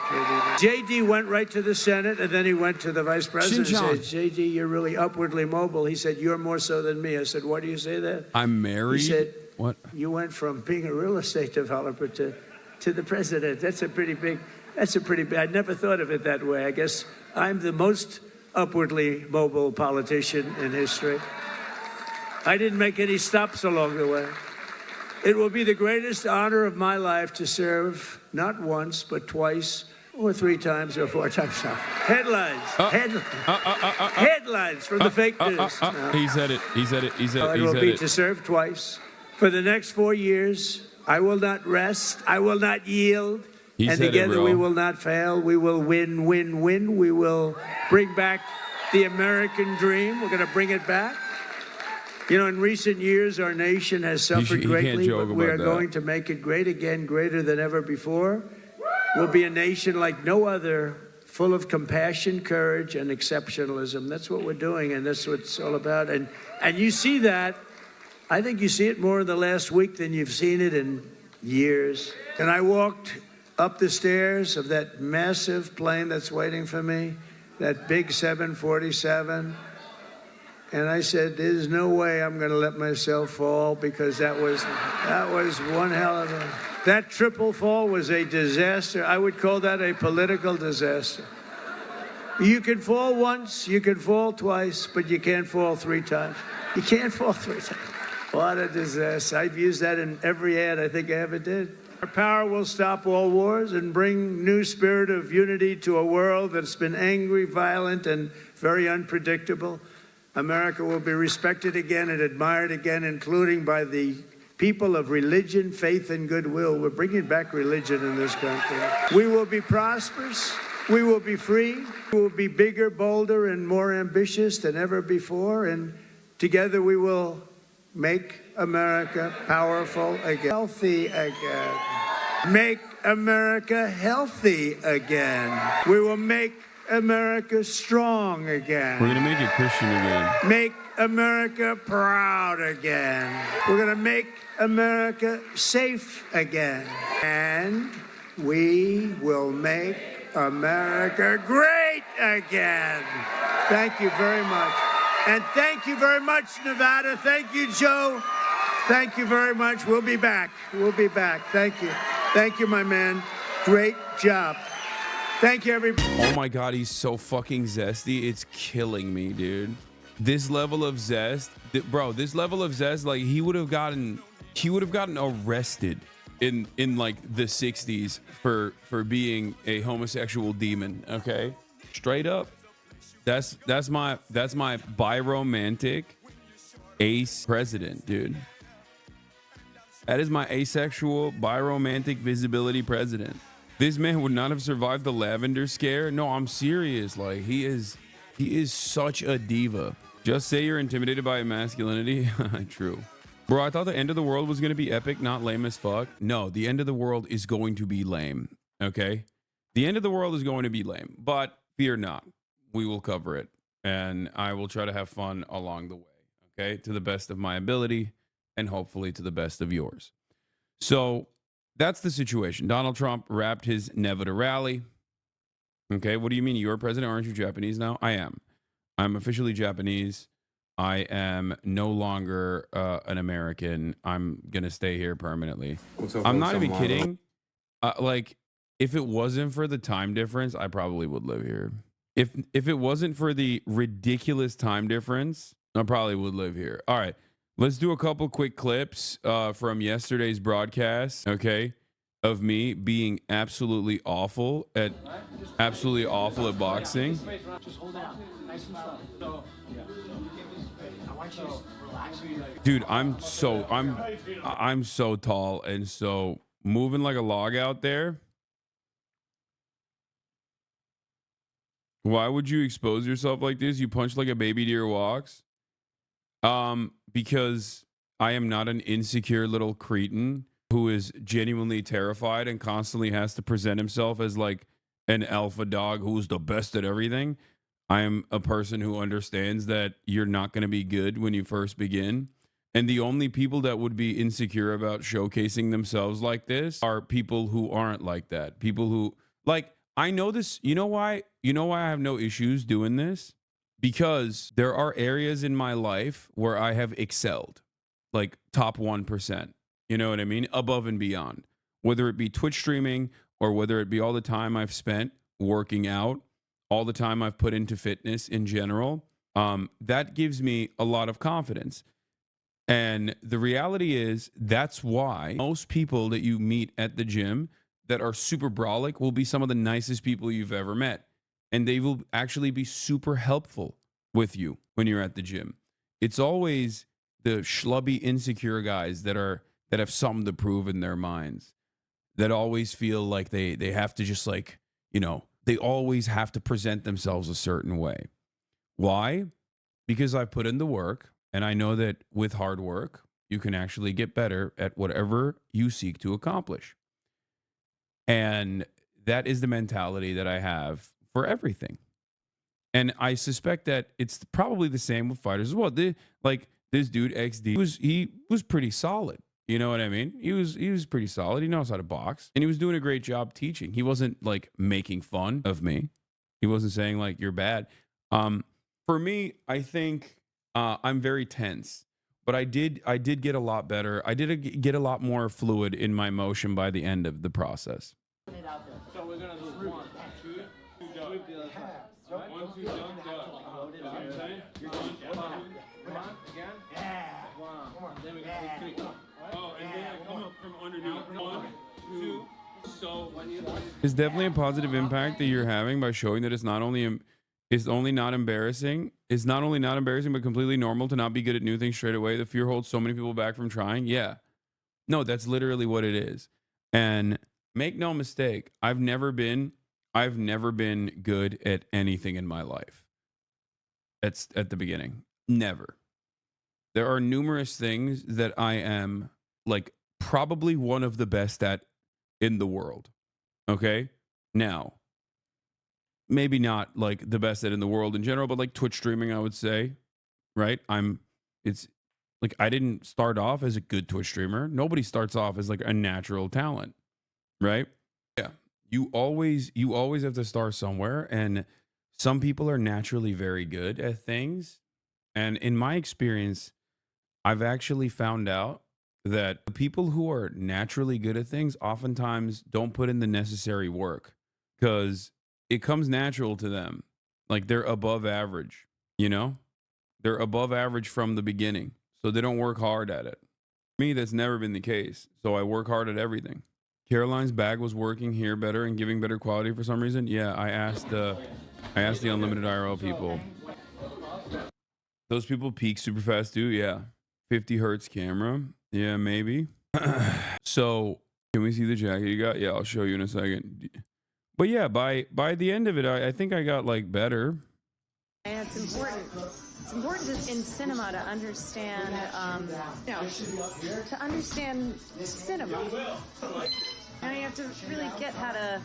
S2: J.D. went right to the Senate, and then he went to the vice president and said, J.D., you're really upwardly mobile. He said, you're more so than me. I said, why do you say that?
S1: I'm married?
S2: He said,
S1: what?
S2: You went from being a real estate developer to the president. That's a pretty big, I never thought of it that way. I guess I'm the most upwardly mobile politician in history. I didn't make any stops along the way. It will be the greatest honor of my life to serve not once, but twice, or 3 times, or 4 times. Headlines. Headlines from the fake news.
S1: He said it.
S2: It will be to serve twice. For the next 4 years, I will not rest. I will not yield. And together we will not fail. We will win, win, win. We will bring back the American dream. We're going to bring it back. You know, in recent years, our nation has suffered greatly, but we are going to make it great again, greater than ever before. We'll be a nation like no other, full of compassion, courage, and exceptionalism. That's what we're doing, and that's what it's all about. And you see that. I think you see it more in the last week than you've seen it in years. And I walked up the stairs of that massive plane that's waiting for me, that big 747. And I said, there's no way I'm going to let myself fall, because that was one hell of a... That triple fall was a disaster. I would call that a political disaster. You can fall once, you can fall twice, but you can't fall 3 times. You can't fall 3 times. What a disaster. I've used that in every ad I think I ever did. Our power will stop all wars and bring new spirit of unity to a world that's been angry, violent, and very unpredictable. America will be respected again and admired again, including by the people of religion, faith, and goodwill. We're bringing back religion in this country. We will be prosperous. We will be free. We will be bigger, bolder, and more ambitious than ever before. And together we will make America powerful again, healthy again. Make America healthy again. We will make America strong again.
S1: We're going to make it Christian again.
S2: Make America proud again. We're going to make America safe again. And we will make America great again. Thank you very much. And thank you very much, Nevada. Thank you, Joe. Thank you very much. We'll be back. We'll be back. Thank you. Thank you, my man. Great job. Thank you, everybody.
S1: Oh my God, he's so fucking zesty. It's killing me, dude. This level of zest, bro, this level of zest, like he would have gotten arrested in like the 60s for being a homosexual demon, okay? Straight up. That's my biromantic ace president, dude. That is my asexual biromantic visibility president. This man would not have survived the lavender scare. No, I'm serious. Like he is such a diva. Just say you're intimidated by masculinity. True. Bro, I thought the end of the world was going to be epic, not lame as fuck. No, the end of the world is going to be lame. Okay? The end of the world is going to be lame, but fear not. We will cover it, and I will try to have fun along the way. Okay? To the best of my ability, and hopefully to the best of yours. So that's the situation. Donald Trump wrapped his Nevada rally. Okay, what do you mean you're president? Aren't you Japanese now? I am. I'm officially Japanese. I am no longer an American. I'm going to stay here permanently. I'm not even kidding. Like, if it wasn't for the time difference, I probably would live here. If it wasn't for the ridiculous time difference, I probably would live here. All right. Let's do a couple quick clips from yesterday's broadcast, okay, of me being absolutely awful at boxing.
S3: Just hold it out. Nice and slow. I want you to relax.
S1: Dude, I'm so tall and so moving like a log out there. Why would you expose yourself like this? You punch like a baby deer walks. Because I am not an insecure little cretin who is genuinely terrified and constantly has to present himself as like an alpha dog who's the best at everything. I am a person who understands that you're not going to be good when you first begin. And the only people that would be insecure about showcasing themselves like this are people who aren't like that. People who, like, I know this. You know why I have no issues doing this? Because there are areas in my life where I have excelled, like top 1%. You know what I mean? Above and beyond. Whether it be Twitch streaming or whether it be all the time I've spent working out, all the time I've put into fitness in general, that gives me a lot of confidence. And the reality is that's why most people that you meet at the gym that are super brolic will be some of the nicest people you've ever met. And they will actually be super helpful with you when you're at the gym. It's always the schlubby, insecure guys that have something to prove in their minds, that always feel like they have to just, like, you know, they always have to present themselves a certain way. Why? Because I've put in the work. And I know that with hard work, you can actually get better at whatever you seek to accomplish. And that is the mentality that I have for everything. And I suspect that it's probably the same with fighters as well. Like this dude XD he was pretty solid. You know what I mean? He was pretty solid. He knows how to box, and he was doing a great job teaching. He wasn't like making fun of me. He wasn't saying like you're bad. For me, I think I'm very tense, but I did get a lot better. I did get a lot more fluid in my motion by the end of the process.
S3: So we're gonna do 1, 2, 2 done. Alright? 1, 2 done, done. You know what I'm saying? You're going down. Come on, again. Yeah. 1. Then we got 3. Oh, and then I come up from underneath. 1, 2. So when you
S1: It's definitely a positive impact that you're having by showing that it's not only it's only not embarrassing. It's not only not embarrassing, but completely normal to not be good at new things straight away. The fear holds so many people back from trying. Yeah. No, that's literally what it is. And make no mistake, I've never been good at anything in my life. That's at the beginning. Never. There are numerous things that I am like probably one of the best at in the world. Okay? Now, maybe not like the best at in the world in general, but like Twitch streaming, I would say, right? It's like I didn't start off as a good Twitch streamer. Nobody starts off as like a natural talent, right? Yeah. You always have to start somewhere, and some people are naturally very good at things. And in my experience, I've actually found out that the people who are naturally good at things oftentimes don't put in the necessary work because it comes natural to them. Like they're above average, you know? They're above average from the beginning. So they don't work hard at it. Me, that's never been the case. So I work hard at everything. Caroline's bag was working here better and giving better quality for some reason. Yeah, I asked the unlimited IRL people. Those people peak super fast too. Yeah. 50 hertz camera. Yeah, maybe. So can we see the jacket you got? Yeah, I'll show you in a second. But yeah, by the end of it, I think I got like better.
S4: And it's important. It's important in cinema to understand, to understand cinema. Now you have to really get how to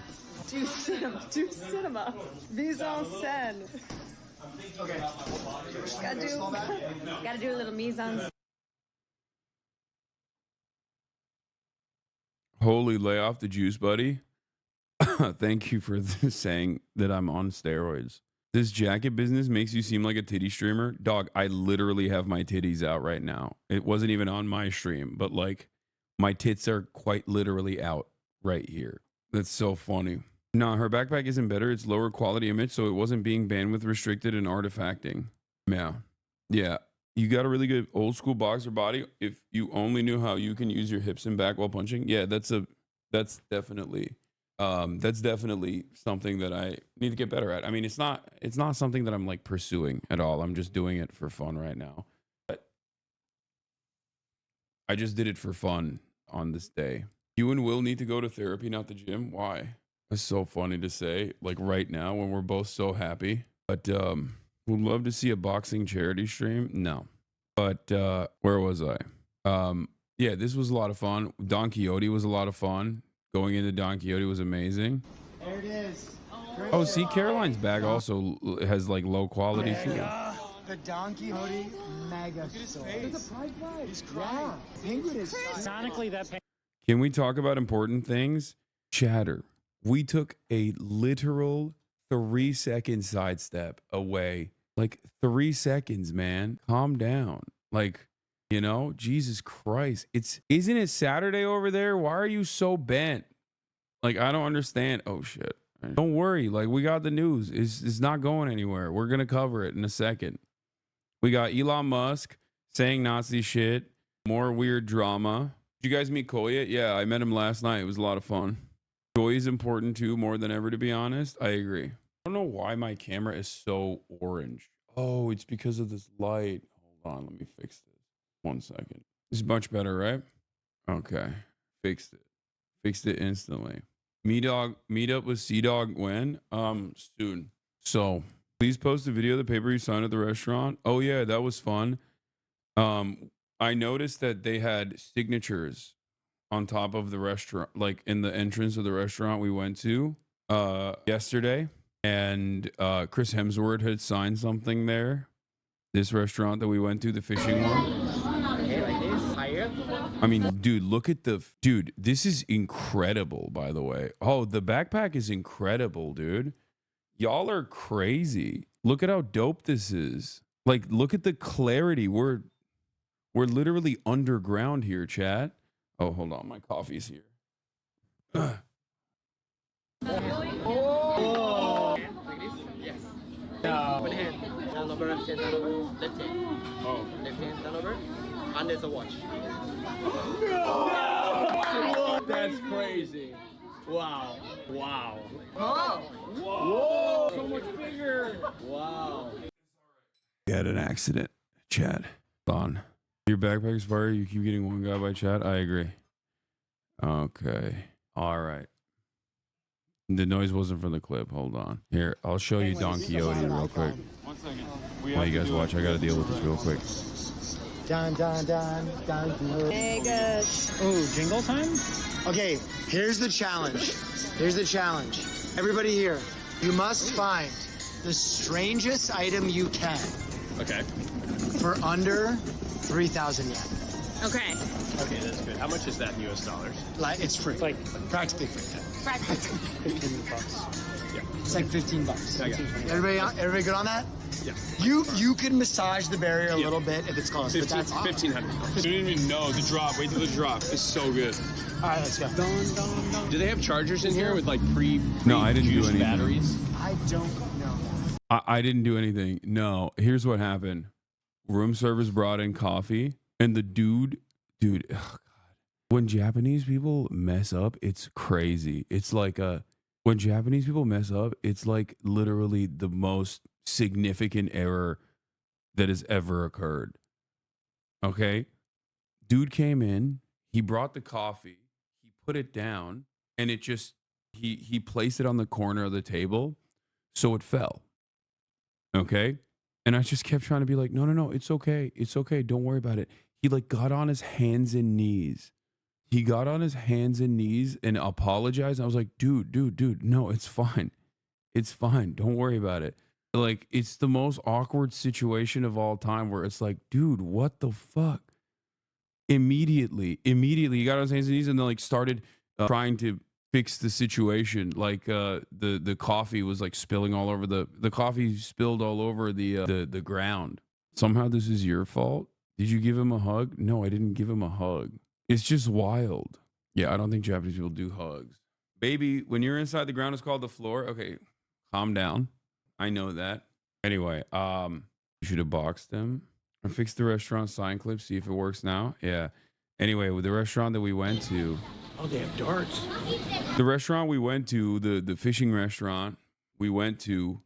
S4: do cinema. Mise en scène. Gotta do a little mise en scène.
S1: Holy, lay off the juice, buddy. Thank you for saying that I'm on steroids. This jacket business makes you seem like a titty streamer. Dog, I literally have my titties out right now. It wasn't even on my stream, but like my tits are quite literally out right here. That's so funny. No, her backpack isn't better. It's lower quality image, so it wasn't being bandwidth restricted and artifacting. Yeah. Yeah. You got a really good old school boxer body. If you only knew how you can use your hips and back while punching. Yeah, that's definitely something that I need to get better at. I mean, it's not something that I'm like pursuing at all. I'm just doing it for fun right now. But I just did it for fun on this day. You and Will need to go to therapy, not the gym. Why? That's so funny to say, like right now when we're both so happy. But would love to see a boxing charity stream. No. But where was I? Yeah, this was a lot of fun. Don Quixote was a lot of fun. Going into Don Quixote was amazing.
S3: There it is.
S1: Oh, see, Caroline's bag also has like low quality too.
S3: The Don Quixote mega soul. There's a pride flag. He's crying. Penguin is sonically that.
S1: Can we talk about important things? Chatter. We took a literal 3-second sidestep away. Like 3 seconds, man. Calm down. Like, you know, Jesus Christ. Isn't it Saturday over there? Why are you so bent? Like, I don't understand. Oh shit. Don't worry. Like, we got the news. It's not going anywhere. We're gonna cover it in a second. We got Elon Musk saying Nazi shit. More weird drama. Did you guys meet Cole yet? Yeah, I met him last night. It was a lot of fun. Joy is important too, more than ever, to be honest. I agree. I don't know why my camera is so orange. Oh, it's because of this light. Hold on, let me fix this. 1 second. It's much better, right? Okay. Fixed it. Fixed it instantly. Meet up with C-Dog when? Soon. So please post a video of the paper you signed at the restaurant. Oh yeah, that was fun. I noticed that they had signatures on top of the restaurant, like in the entrance of the restaurant we went to yesterday. And Chris Hemsworth had signed something there. This restaurant that we went to, the fishing one. I mean, dude, look at dude, this is incredible, by the way. Oh, the backpack is incredible, dude. Y'all are crazy. Look at how dope this is. Like, look at the clarity. We're literally underground here, chat. Oh, hold on. My coffee's here.
S5: Oh. Yes. Open hand. Turn over, left hand, turn over. Left hand. Oh. Left hand, turn over. And there's a watch.
S3: No! That's crazy. Wow. Wow.
S5: Oh.
S3: Whoa. So much bigger. Wow.
S1: You had an accident, chat. On. Your backpack's fire. You keep getting one guy by chat. I agree. Okay. All right. The noise wasn't from the clip. Hold on. Here, I'll show you Don Quixote real quick.
S3: 1 second.
S1: While you guys watch, I gotta deal with this real quick.
S6: Don.
S4: Hey, good.
S6: Oh, jingle time? Okay, here's the challenge. Everybody here, you must find the strangest item you can.
S3: Okay.
S6: For under 3,000 yen.
S4: Okay.
S3: Okay, that's good. How much is that in US dollars?
S6: Like, it's free. It's like practically free.
S4: Practice.
S6: 15 bucks.
S3: Yeah.
S6: It's like 15 bucks.
S3: I got it.
S6: Everybody good on that?
S3: Yeah.
S6: You can massage the barrier a little bit if it's close, but that's
S3: 1,500. You didn't even know the drop. Wait till the drop. It's so good.
S6: all right. Let's go.
S3: Do they have chargers in here with like
S1: No, I didn't do
S3: pre-fused
S1: anything.
S3: batteries?
S6: I don't know.
S1: I didn't do anything. No. Here's what happened. Room service brought in coffee, and the dude, oh God. When Japanese people mess up, it's crazy. It's like when Japanese people mess up, it's like literally the most significant error that has ever occurred. Okay? Dude came in, he brought the coffee, he put it down, and it just he placed it on the corner of the table, so it fell. Okay? And I just kept trying to be like, no, it's okay. It's okay. Don't worry about it. He like got on his hands and knees. He got on his hands and knees and apologized. I was like, dude, no, it's fine. It's fine. Don't worry about it. Like, it's the most awkward situation of all time where it's like, dude, what the fuck? Immediately, he got on his hands and knees and then like started trying to fix the situation. Like the coffee was like spilling all over the coffee spilled all over the ground. Somehow this is your fault. Did you give him a hug? No, I didn't give him a hug. It's just wild. Yeah, I don't think Japanese people do hugs. Baby, when you're inside the ground, it's called the floor. Okay, calm down. I know that. Anyway, you should have boxed them. I fixed the restaurant sign clip, see if it works now. Yeah. Anyway, with the restaurant that we went to.
S3: Oh, they have darts.
S1: The restaurant we went to, the fishing restaurant we went to,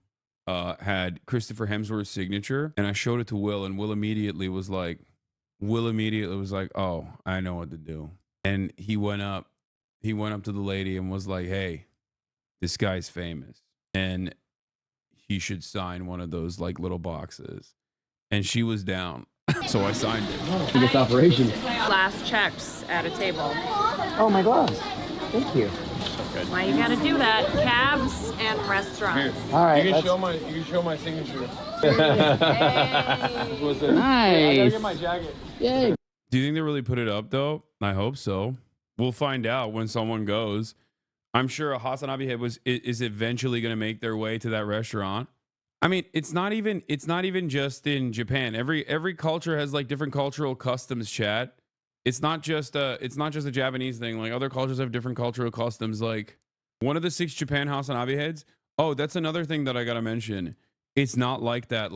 S1: had Christopher Hemsworth's signature, and I showed it to Will, and Will immediately was like, oh, I know what to do. And he went up to the lady and was like, hey, this guy's famous, and he should sign one of those like little boxes. And she was down. So I signed it.
S5: This operation.
S4: Last checks at a table.
S5: Oh my God. Thank you.
S4: Why you gotta do that? Cabs and restaurants.
S5: All right.
S3: You can show my signature.
S4: Hey.
S3: What's it?
S5: Nice.
S3: I gotta get my jacket.
S5: Yay.
S1: Do you think they really put it up though? I hope so. We'll find out when someone goes. I'm sure a Hasanabi head is eventually going to make their way to that restaurant. I mean, it's not even just in Japan. Every culture has like different cultural customs, chat. It's not just a Japanese thing. Like other cultures have different cultural customs. Like one of the 6 Japan Hasanabi heads. Oh, that's another thing that I got to mention. It's not like that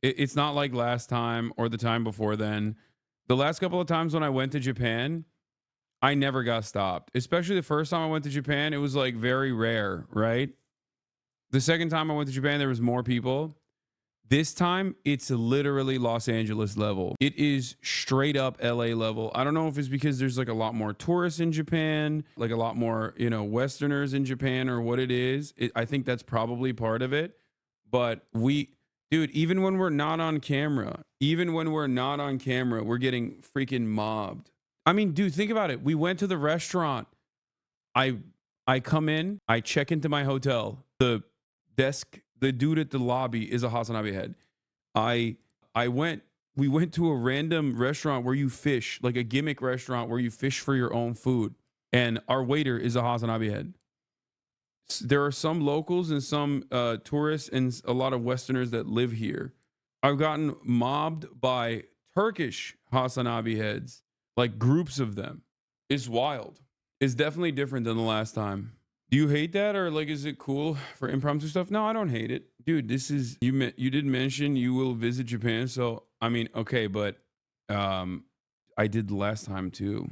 S1: it's not like last time or the time before then. The last couple of times when I went to Japan, I never got stopped. Especially the first time I went to Japan, it was like very rare, right? The second time I went to Japan, there was more people. This time, it's literally Los Angeles level. It is straight up LA level. I don't know if it's because there's like a lot more tourists in Japan, like a lot more, Westerners in Japan, or what it is. I think that's probably part of it. But Dude, even when we're not on camera, we're getting freaking mobbed. I mean, dude, think about it. We went to the restaurant. I come in, I check into my hotel. The dude at the lobby is a Hasanabi head. We went to a random restaurant where you fish, like a gimmick restaurant where you fish for your own food. And our waiter is a Hasanabi head. There are some locals and some tourists and a lot of Westerners that live here. I've gotten mobbed by Turkish Hasanabi heads, like groups of them. It's wild. It's definitely different than the last time. Do you hate that, or like, is it cool for impromptu stuff? No, I don't hate it, dude. This is you did mention you will visit Japan, so I mean, okay, but I did the last time too.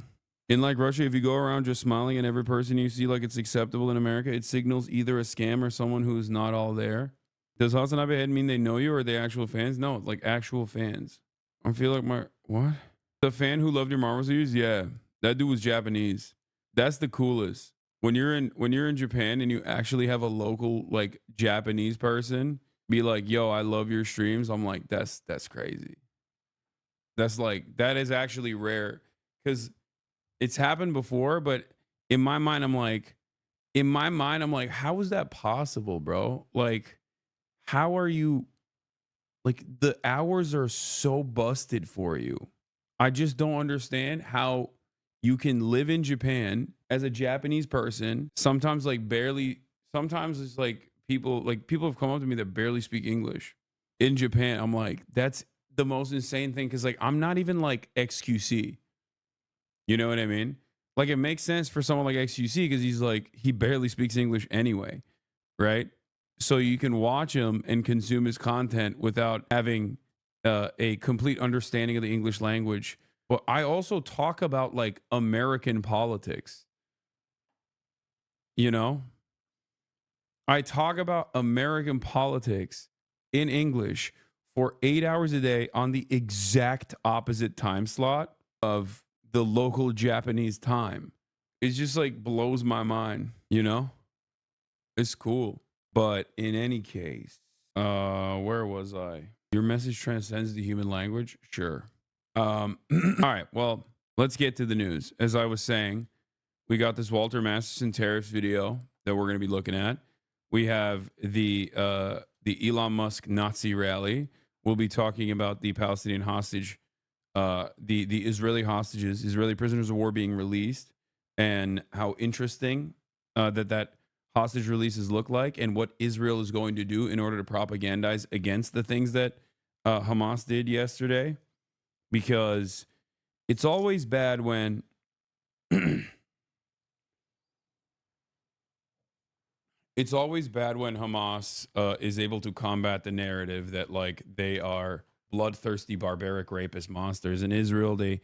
S1: In like Russia, if you go around just smiling at every person you see like it's acceptable in America, it signals either a scam or someone who's not all there. Does Hasanabi head mean they know you or are they actual fans? No, like actual fans. I feel like what? The fan who loved your Marvel series? Yeah, that dude was Japanese. That's the coolest. When you're in Japan and you actually have a local like Japanese person be like, "Yo, I love your streams." I'm like, that's crazy. That is actually rare, because it's happened before, but in my mind, I'm like, how is that possible, bro? Like, how are you, like, the hours are so busted for you. I just don't understand how you can live in Japan as a Japanese person. Sometimes it's like people have come up to me that barely speak English in Japan. I'm like, that's the most insane thing. Cause like, I'm not even like XQC. You know what I mean? Like, it makes sense for someone like XQC because he barely speaks English anyway, right? So you can watch him and consume his content without having a complete understanding of the English language. But I also talk about like American politics. You know? I talk about American politics in English for 8 hours a day on the exact opposite time slot of the local Japanese time. It just like blows my mind, you know? It's cool. But in any case, where was I? Your message transcends the human language? Sure. All right, well, let's get to the news. As I was saying, we got this Walter Masterson tariffs video that we're going to be looking at. We have the Elon Musk Nazi rally. We'll be talking about the Palestinian hostage, the Israeli hostages, Israeli prisoners of war being released, and how interesting that hostage releases look like, and what Israel is going to do in order to propagandize against the things that Hamas did yesterday. Because it's always bad when Hamas is able to combat the narrative that like they are bloodthirsty, barbaric rapist monsters. In Israel, they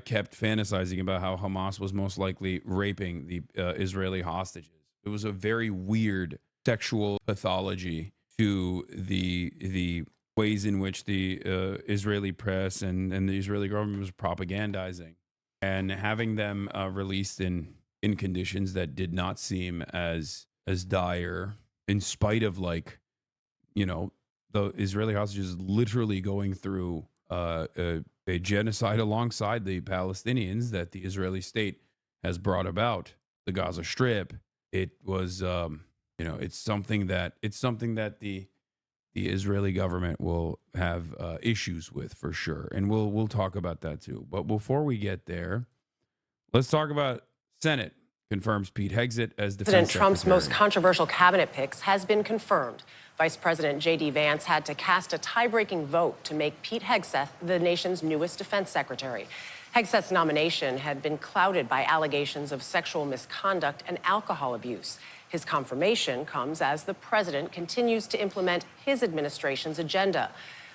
S1: kept fantasizing about how Hamas was most likely raping the Israeli hostages. It was a very weird sexual pathology to the ways in which the Israeli press and the Israeli government was propagandizing, and having them released in conditions that did not seem as dire, in spite of like, you know, the Israeli hostages literally going through a genocide alongside the Palestinians that the Israeli state has brought about, the Gaza Strip. It was, it's something that the Israeli government will have issues with for sure, and we'll talk about that too. But before we get there, let's talk about Senate confirms Pete Hegseth as defense
S7: President Trump's
S1: secretary.
S7: most controversial cabinet picks has been confirmed. Vice President J.D. Vance had to cast a tie-breaking vote to make Pete Hegseth the nation's newest defense secretary. Hegseth's nomination had been clouded by allegations of sexual misconduct and alcohol abuse. His confirmation comes as the president continues to implement his administration's agenda.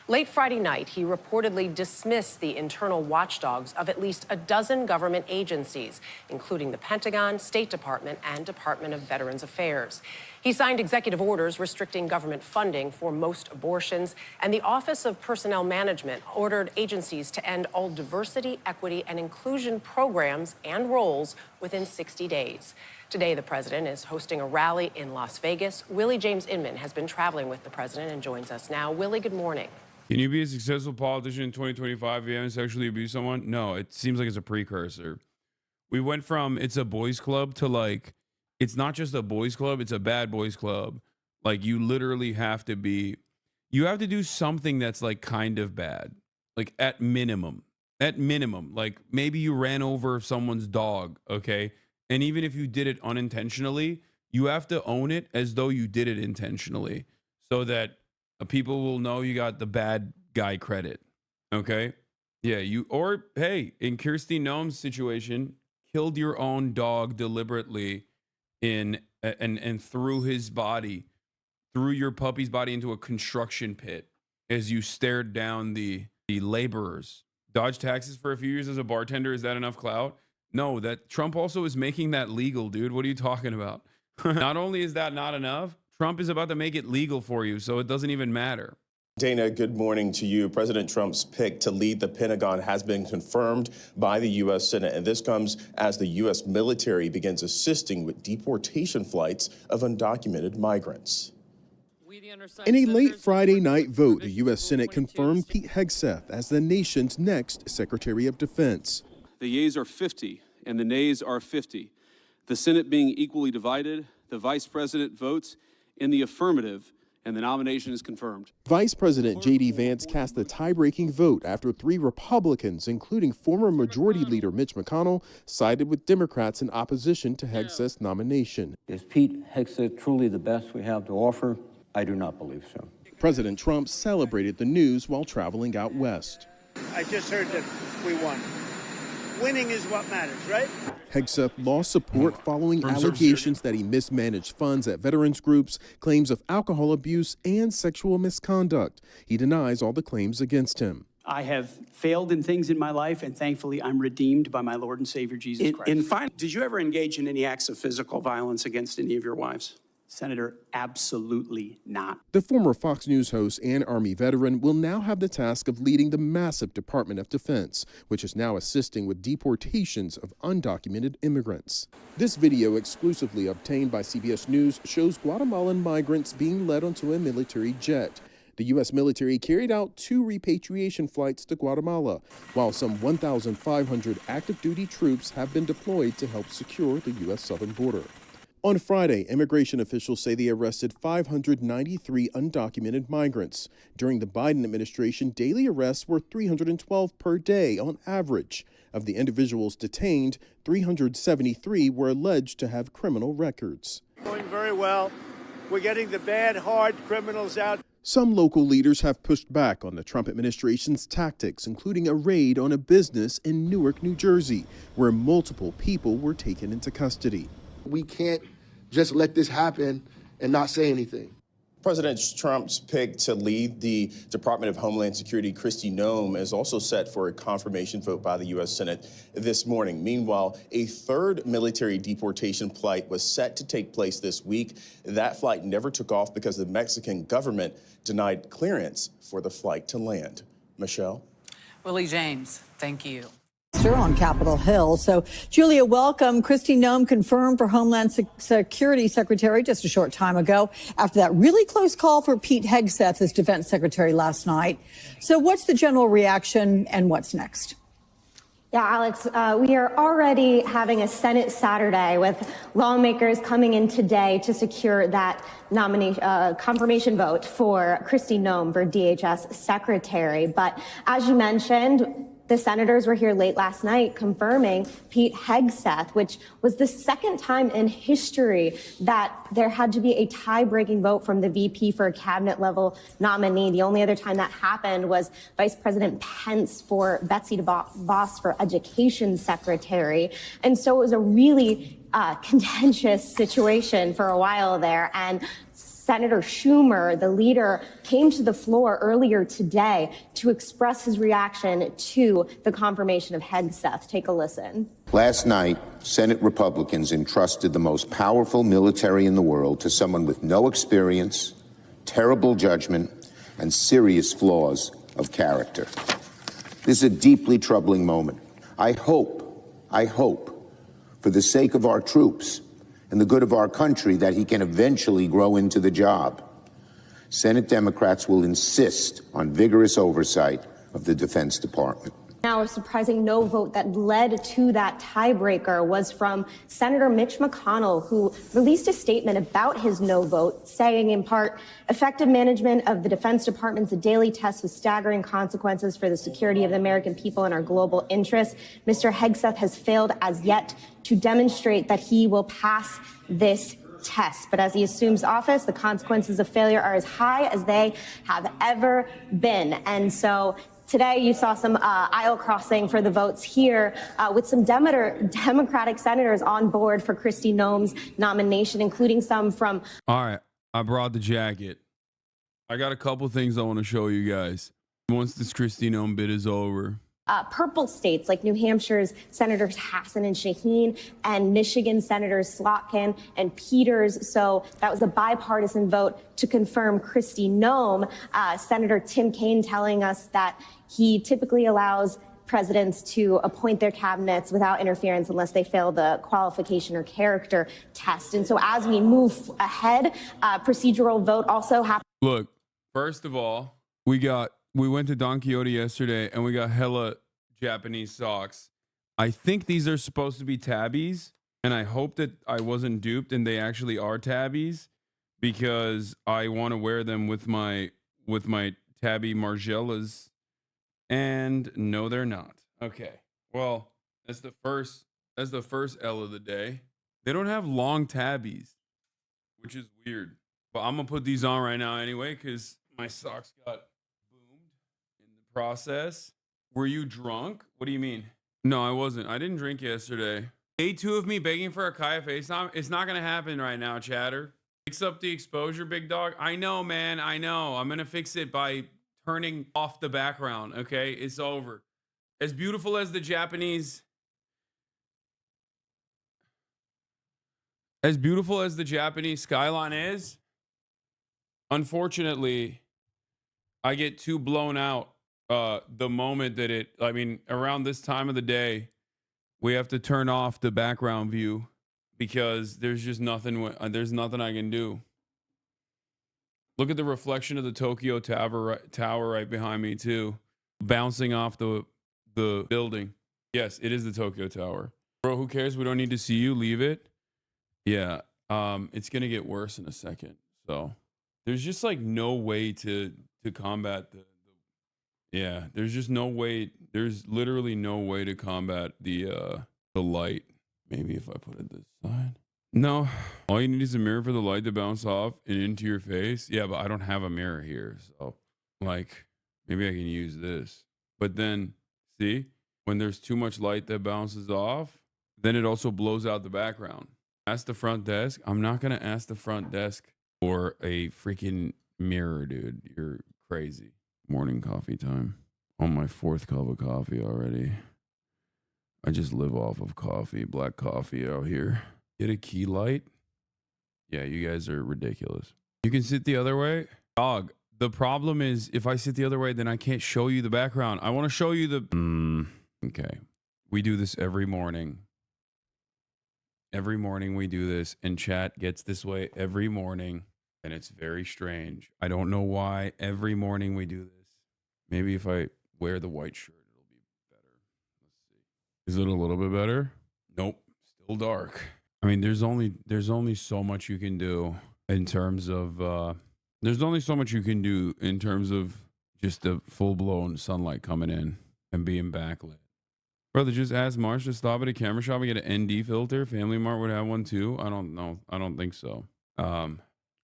S7: Late Friday night, he reportedly dismissed the internal watchdogs of at least a dozen government agencies, including the Pentagon, State Department, and Department of Veterans Affairs. He signed executive orders restricting government funding for most abortions, and the Office of Personnel Management ordered agencies to end all diversity, equity, and inclusion programs and roles within 60 days. Today, the president is hosting a rally in Las Vegas. Willie James Inman has been traveling with the president and joins us now. Willie, good morning.
S1: Can you be a successful politician in 2025 if you haven't sexually abused someone? No, it seems like it's a precursor. We went from it's a boys club to like, it's not just a boys club, it's a bad boys club. Like you literally have to do something that's like kind of bad. Like at minimum, like maybe you ran over someone's dog. Okay. And even if you did it unintentionally, you have to own it as though you did it intentionally so that people will know you got the bad guy credit. Okay. Yeah. Hey, in Kristi Noem's situation, killed your own dog deliberately and threw your puppy's body into a construction pit as you stared down the laborers. Dodged taxes for a few years as a bartender. Is that enough clout? No, that Trump also is making that legal, dude. What are you talking about? Not only is that not enough, Trump is about to make it legal for you, so it doesn't even matter.
S8: Dana, good morning to you. President Trump's pick to lead the Pentagon has been confirmed by the U.S. Senate, and this comes as the U.S. military begins assisting with deportation flights of undocumented migrants.
S9: In a late Friday night vote, the U.S. Senate confirmed Pete Hegseth as the nation's next Secretary of Defense.
S10: The yeas are 50 and the nays are 50. The Senate being equally divided, the Vice President votes in the affirmative, and the nomination is confirmed. Vice President
S9: J.D. Vance cast the tie-breaking vote after 3 Republicans, including former Majority Leader Mitch McConnell, sided with Democrats in opposition to Hegseth's nomination.
S11: Is Pete Hegseth truly the best we have to offer? I do not believe so.
S9: President Trump celebrated the news while traveling out west.
S2: I just heard that we won. Winning is what matters, right?
S9: Hegseth lost support following allegations that he mismanaged funds at veterans groups, claims of alcohol abuse, and sexual misconduct. He denies all the claims against him.
S12: I have failed in things in my life, and thankfully I'm redeemed by my Lord and Savior Jesus Christ. Did you ever engage in any acts of physical violence against any of your wives? Senator, absolutely not.
S9: The former Fox News host and Army veteran will now have the task of leading the massive Department of Defense, which is now assisting with deportations of undocumented immigrants. This video, exclusively obtained by CBS News, shows Guatemalan migrants being led onto a military jet. The U.S. military carried out 2 repatriation flights to Guatemala, while some 1,500 active duty troops have been deployed to help secure the U.S. southern border. On Friday, immigration officials say they arrested 593 undocumented migrants. During the Biden administration, daily arrests were 312 per day on average. Of the individuals detained, 373 were alleged to have criminal records.
S2: Going very well. We're getting the bad, hard criminals out.
S9: Some local leaders have pushed back on the Trump administration's tactics, including a raid on a business in Newark, New Jersey, where multiple people were taken into custody.
S13: We can't just let this happen and not say anything.
S8: President Trump's pick to lead the Department of Homeland Security, Kristi Noem, is also set for a confirmation vote by the U.S. Senate this morning. Meanwhile, a 3rd military deportation flight was set to take place this week. That flight never took off because the Mexican government denied clearance for the flight to land. Michelle?
S14: Willie James, thank you.
S15: On Capitol Hill. So, Julia, welcome. Kristi Noem confirmed for Homeland Security Secretary just a short time ago after that really close call for Pete Hegseth as Defense Secretary last night. So what's the general reaction and what's next?
S16: Yeah, Alex, we are already having a Senate Saturday with lawmakers coming in today to secure that nomination, confirmation vote for Kristi Noem for DHS Secretary. But as you mentioned, the senators were here late last night confirming Pete Hegseth, which was the second time in history that there had to be a tie-breaking vote from the VP for a cabinet-level nominee. The only other time that happened was Vice President Pence for Betsy DeVos for Education Secretary. And so it was a really contentious situation for a while there. And Senator Schumer, the leader, came to the floor earlier today to express his reaction to the confirmation of Hegseth. Take a listen.
S17: Last night, Senate Republicans entrusted the most powerful military in the world to someone with no experience, terrible judgment, and serious flaws of character. This is a deeply troubling moment. I hope, for the sake of our troops and the good of our country, that he can eventually grow into the job. Senate Democrats will insist on vigorous oversight of the Defense Department.
S16: Now, a surprising no vote that led to that tiebreaker was from Senator Mitch McConnell, who released a statement about his no vote, saying in part, effective management of the Defense Department's a daily test with staggering consequences for the security of the American people and our global interests. Mr. Hegseth has failed as yet to demonstrate that he will pass this test. But as he assumes office, the consequences of failure are as high as they have ever been. And so today, you saw some aisle crossing for the votes here with some Democratic senators on board for Kristi Noem's nomination, including some from.
S1: All right, I brought the jacket. I got a couple things I want to show you guys once this Kristi Noem bit is over.
S16: Purple states like New Hampshire's Senators Hassan and Shaheen and Michigan Senators Slotkin and Peters. So that was a bipartisan vote to confirm Kristi Noem. Senator Tim Kaine telling us that he typically allows presidents to appoint their cabinets without interference unless they fail the qualification or character test. And so as we move ahead, procedural vote also happened.
S1: Look, first of all, we went to Don Quixote yesterday and we got hella Japanese socks. I think these are supposed to be tabbies, and I hope that I wasn't duped and they actually are tabbies, because I want to wear them with my tabby Margielas. And no, they're not. Okay. Well, that's the first L of the day. They don't have long tabbies, which is weird. But I'm gonna put these on right now anyway, because my socks got process. Were you drunk? What do you mean? No, I wasn't. I didn't drink yesterday. Day 2 of me begging for a Kaya FaceTime. It's not gonna happen right now, chatter. Fix up the exposure, big dog. I know, man. I know. I'm gonna fix it by turning off the background. Okay, it's over. As beautiful as the Japanese skyline is, unfortunately, I get too blown out the moment that around this time of the day, we have to turn off the background view because there's just nothing I can do. Look at the reflection of the Tokyo Tower right behind me too, bouncing off the building. Yes, it is the Tokyo Tower. Bro, who cares? We don't need to see you. Leave it. Yeah, it's gonna get worse in a second. So there's just like no way to combat there's just no way. There's literally no way to combat the light. Maybe if I put it this side. No, all you need is a mirror for the light to bounce off and into your face. Yeah, but I don't have a mirror here, so like maybe I can use this. But then see, when there's too much light that bounces off, then it also blows out the background. Ask the front desk. I'm not gonna ask the front desk for a freaking mirror, dude. You're crazy. Morning coffee time. On my 4th cup of coffee already. I just live off of coffee, black coffee out here. Get a key light. Yeah, you guys are ridiculous. You can sit the other way. Dog, the problem is if I sit the other way, then I can't show you the background. I want to show you the... Okay. We do this every morning. Every morning we do this, and chat gets this way every morning. And it's very strange. I don't know why every morning we do this. Maybe if I wear the white shirt, it'll be better. Let's see. Is it a little bit better? Nope. Still dark. I mean, there's only so much you can do in terms of just the full-blown sunlight coming in and being backlit. Brother, just ask Marsh to stop at a camera shop and get an ND filter. Family Mart would have one too. I don't know. I don't think so.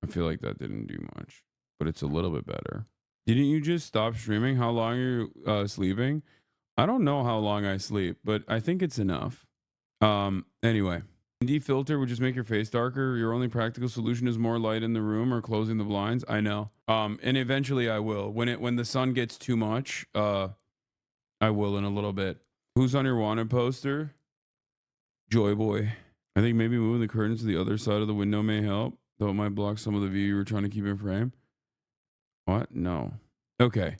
S1: I feel like that didn't do much, but it's a little bit better. Didn't you just stop streaming? How long are you sleeping? I don't know how long I sleep, but I think it's enough. Anyway, Filter would just make your face darker. Your only practical solution is more light in the room or closing the blinds. I know. And eventually I will. When the sun gets too much, I will in a little bit. Who's on your wanted poster? Joy Boy. I think maybe moving the curtains to the other side of the window may help, though it might block some of the view you were trying to keep in frame. What? No. Okay.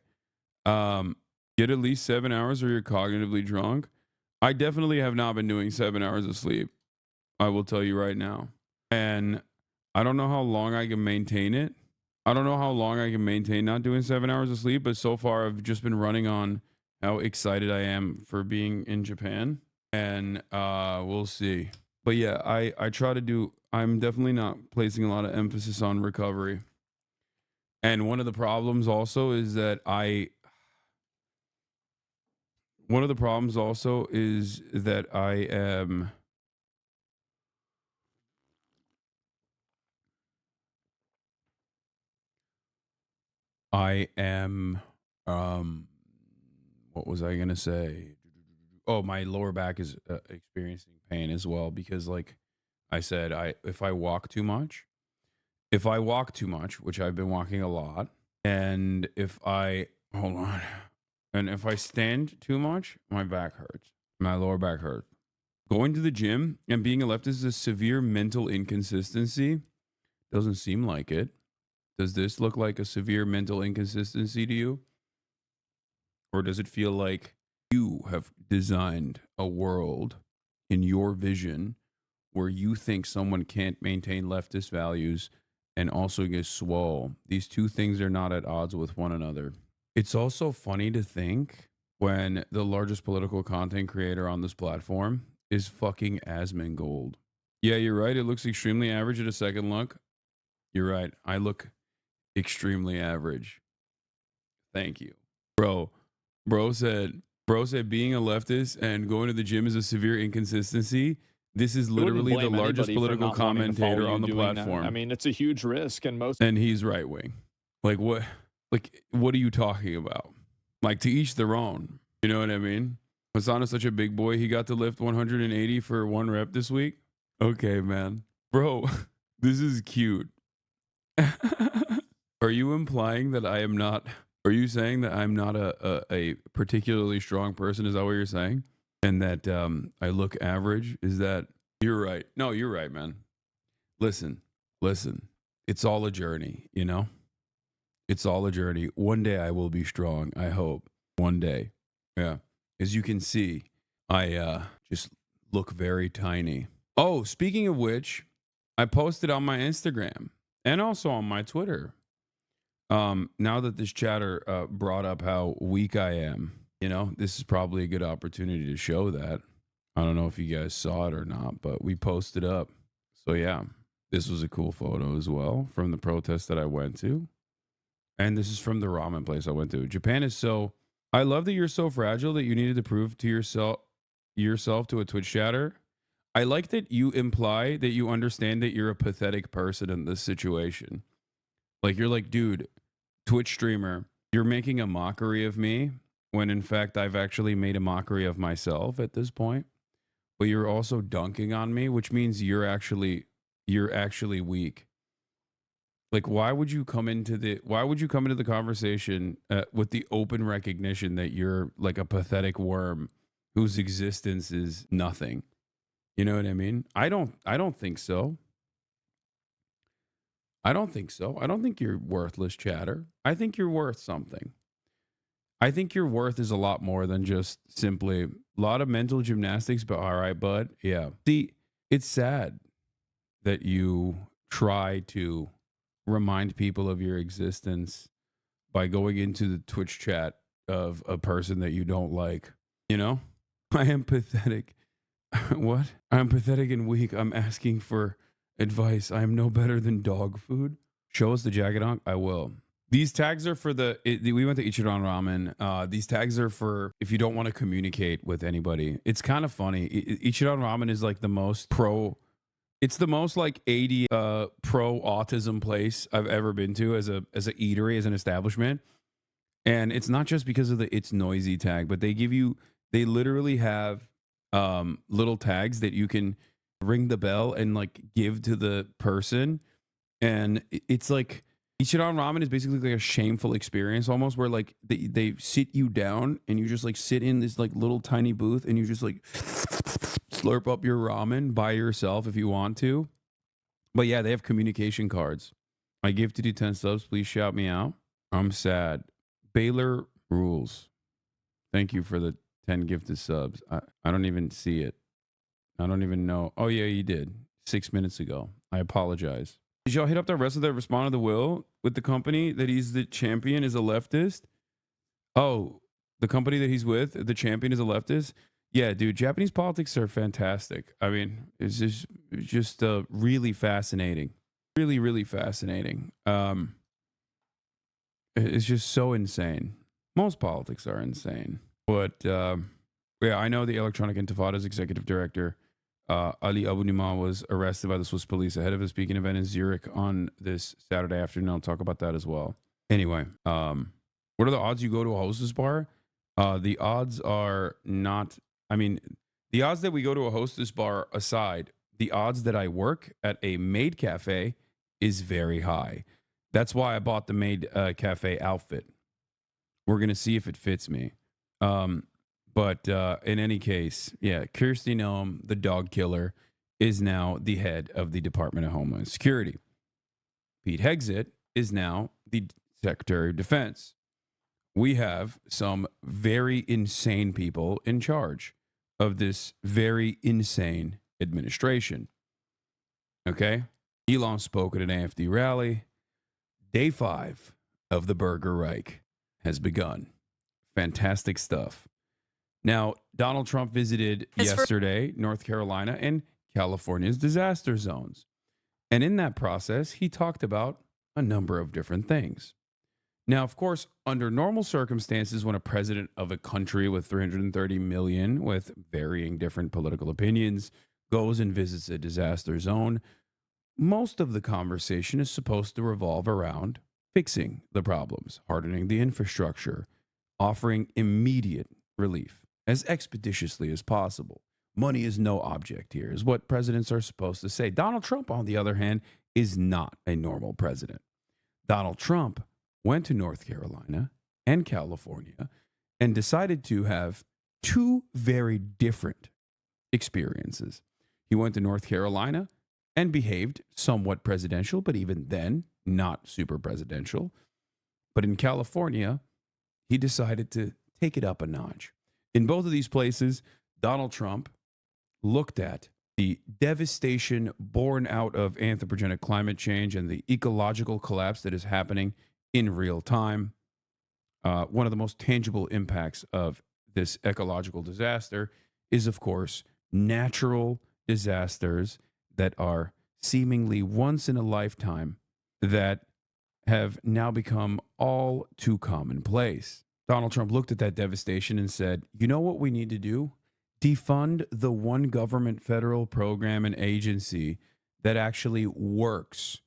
S1: Get at least 7 hours or you're cognitively drunk. I definitely have not been doing 7 hours of sleep. I will tell you right now. And I don't know how long I can maintain it. I don't know how long I can maintain not doing 7 hours of sleep, but so far I've just been running on how excited I am for being in Japan. And we'll see. But yeah, I try to do, I'm definitely not placing a lot of emphasis on recovery. And one of the problems also is that I am what was I gonna say? Oh, my lower back is experiencing pain as well because, like I said, if I walk too much, which I've been walking a lot, and if I stand too much, my back hurts. My lower back hurts. Going to the gym and being a leftist is a severe mental inconsistency. Doesn't seem like it. Does this look like a severe mental inconsistency to you? Or does it feel like you have designed a world in your vision where you think someone can't maintain leftist values and also get swole? These two things are not at odds with one another. It's also funny to think when the largest political content creator on this platform is fucking Asmongold. Yeah, you're right. It looks extremely average at a second look. You're right. I look extremely average. Thank you. Bro said being a leftist and going to the gym is a severe inconsistency. This is literally the largest political commentator on the platform.
S18: I mean, it's a huge risk,
S1: and he's right wing. Like what are you talking about? Like, to each their own. You know what I mean? Hassan is such a big boy. He got to lift 180 for 1 rep this week. Okay, man. Bro, this is cute. Are you implying that I am not? Are you saying that I'm not a particularly strong person? Is that what you're saying? And that I look average? Is that? You're right. No, you're right, man. Listen. It's all a journey, you know? It's all a journey. One day I will be strong, I hope. One day. Yeah. As you can see, I just look very tiny. Oh, speaking of which, I posted on my Instagram and also on my Twitter. Now that this chatter brought up how weak I am, you know, this is probably a good opportunity to show that. I don't know if you guys saw it or not, but we posted up. So yeah, this was a cool photo as well from the protest that I went to. And this is from the ramen place I went to. Japan is so... I love that you're so fragile that you needed to prove to yourself to a Twitch chatter. I like that you imply that you understand that you're a pathetic person in this situation. Like, you're like, dude, Twitch streamer, you're making a mockery of me when in fact I've actually made a mockery of myself at this point. But you're also dunking on me, which means you're actually weak. Like, why would you come into the conversation with the open recognition that you're like a pathetic worm whose existence is nothing? You know what I mean? I don't think so. I don't think so. I don't think you're worthless, chatter. I think you're worth something. I think your worth is a lot more than just simply a lot of mental gymnastics, but all right, bud. Yeah. See, it's sad that you try to remind people of your existence by going into the Twitch chat of a person that you don't like. You know? I am pathetic. What? I'm pathetic and weak. I'm asking for advice. I am no better than dog food. Show us the jacket on. I will. These tags are for we went to Ichiran Ramen. These tags are for if you don't want to communicate with anybody. It's kind of funny. Ichiran Ramen is like the most it's the most like 80 pro autism place I've ever been to as a eatery, as an establishment. And it's not just because of it's noisy tag, but they literally have little tags that you can ring the bell and like give to the person. And it's like Ichiran ramen is basically like a shameful experience almost, where like they sit you down and you just like sit in this like little tiny booth and you just like slurp up your ramen by yourself if you want to. But yeah, they have communication cards. I gifted you 10 subs. Please shout me out. I'm sad. Baylor rules. Thank you for the 10 gifted subs. I don't even see it. I don't even know. Oh, yeah, you did. 6 minutes ago. I apologize. Did y'all hit up the rest of that responded to Will with the company that he's the champion is a leftist? Oh, the company that he's with, the champion is a leftist? Yeah, dude, Japanese politics are fantastic. I mean, it's just really fascinating. Really, really fascinating. It's just so insane. Most politics are insane. But yeah, I know the Electronic Intifada's executive director, Ali Abunimah, was arrested by the Swiss police ahead of a speaking event in Zurich on this Saturday afternoon. I'll talk about that as well. Anyway, what are the odds you go to a hostess bar? The odds are not, I mean, the odds that we go to a hostess bar aside, the odds that I work at a maid cafe is very high. That's why I bought the maid cafe outfit. We're going to see if it fits me. But in any case, yeah, Kristi Noem, the dog killer, is now the head of the Department of Homeland Security. Pete Hegseth is now the Secretary of Defense. We have some very insane people in charge of this very insane administration. Okay? Elon spoke at an AFD rally. Day 5 of the Burger Reich has begun. Fantastic stuff. Now, Donald Trump visited yesterday North Carolina and California's disaster zones. And in that process, he talked about a number of different things. Now, of course, under normal circumstances, when a president of a country with 330 million with varying different political opinions goes and visits a disaster zone, most of the conversation is supposed to revolve around fixing the problems, hardening the infrastructure, offering immediate relief as expeditiously as possible. Money is no object here, is what presidents are supposed to say. Donald Trump, on the other hand, is not a normal president. Donald Trump went to North Carolina and California and decided to have two very different experiences. He went to North Carolina and behaved somewhat presidential, but even then, not super presidential. But in California, he decided to take it up a notch. In both of these places, Donald Trump looked at the devastation born out of anthropogenic climate change and the ecological collapse that is happening in real time. One of the most tangible impacts of this ecological disaster is, of course, natural disasters that are seemingly once in a lifetime that have now become all too commonplace. Donald Trump looked at that devastation and said, you know what we need to do? Defund the one government federal program and agency that actually works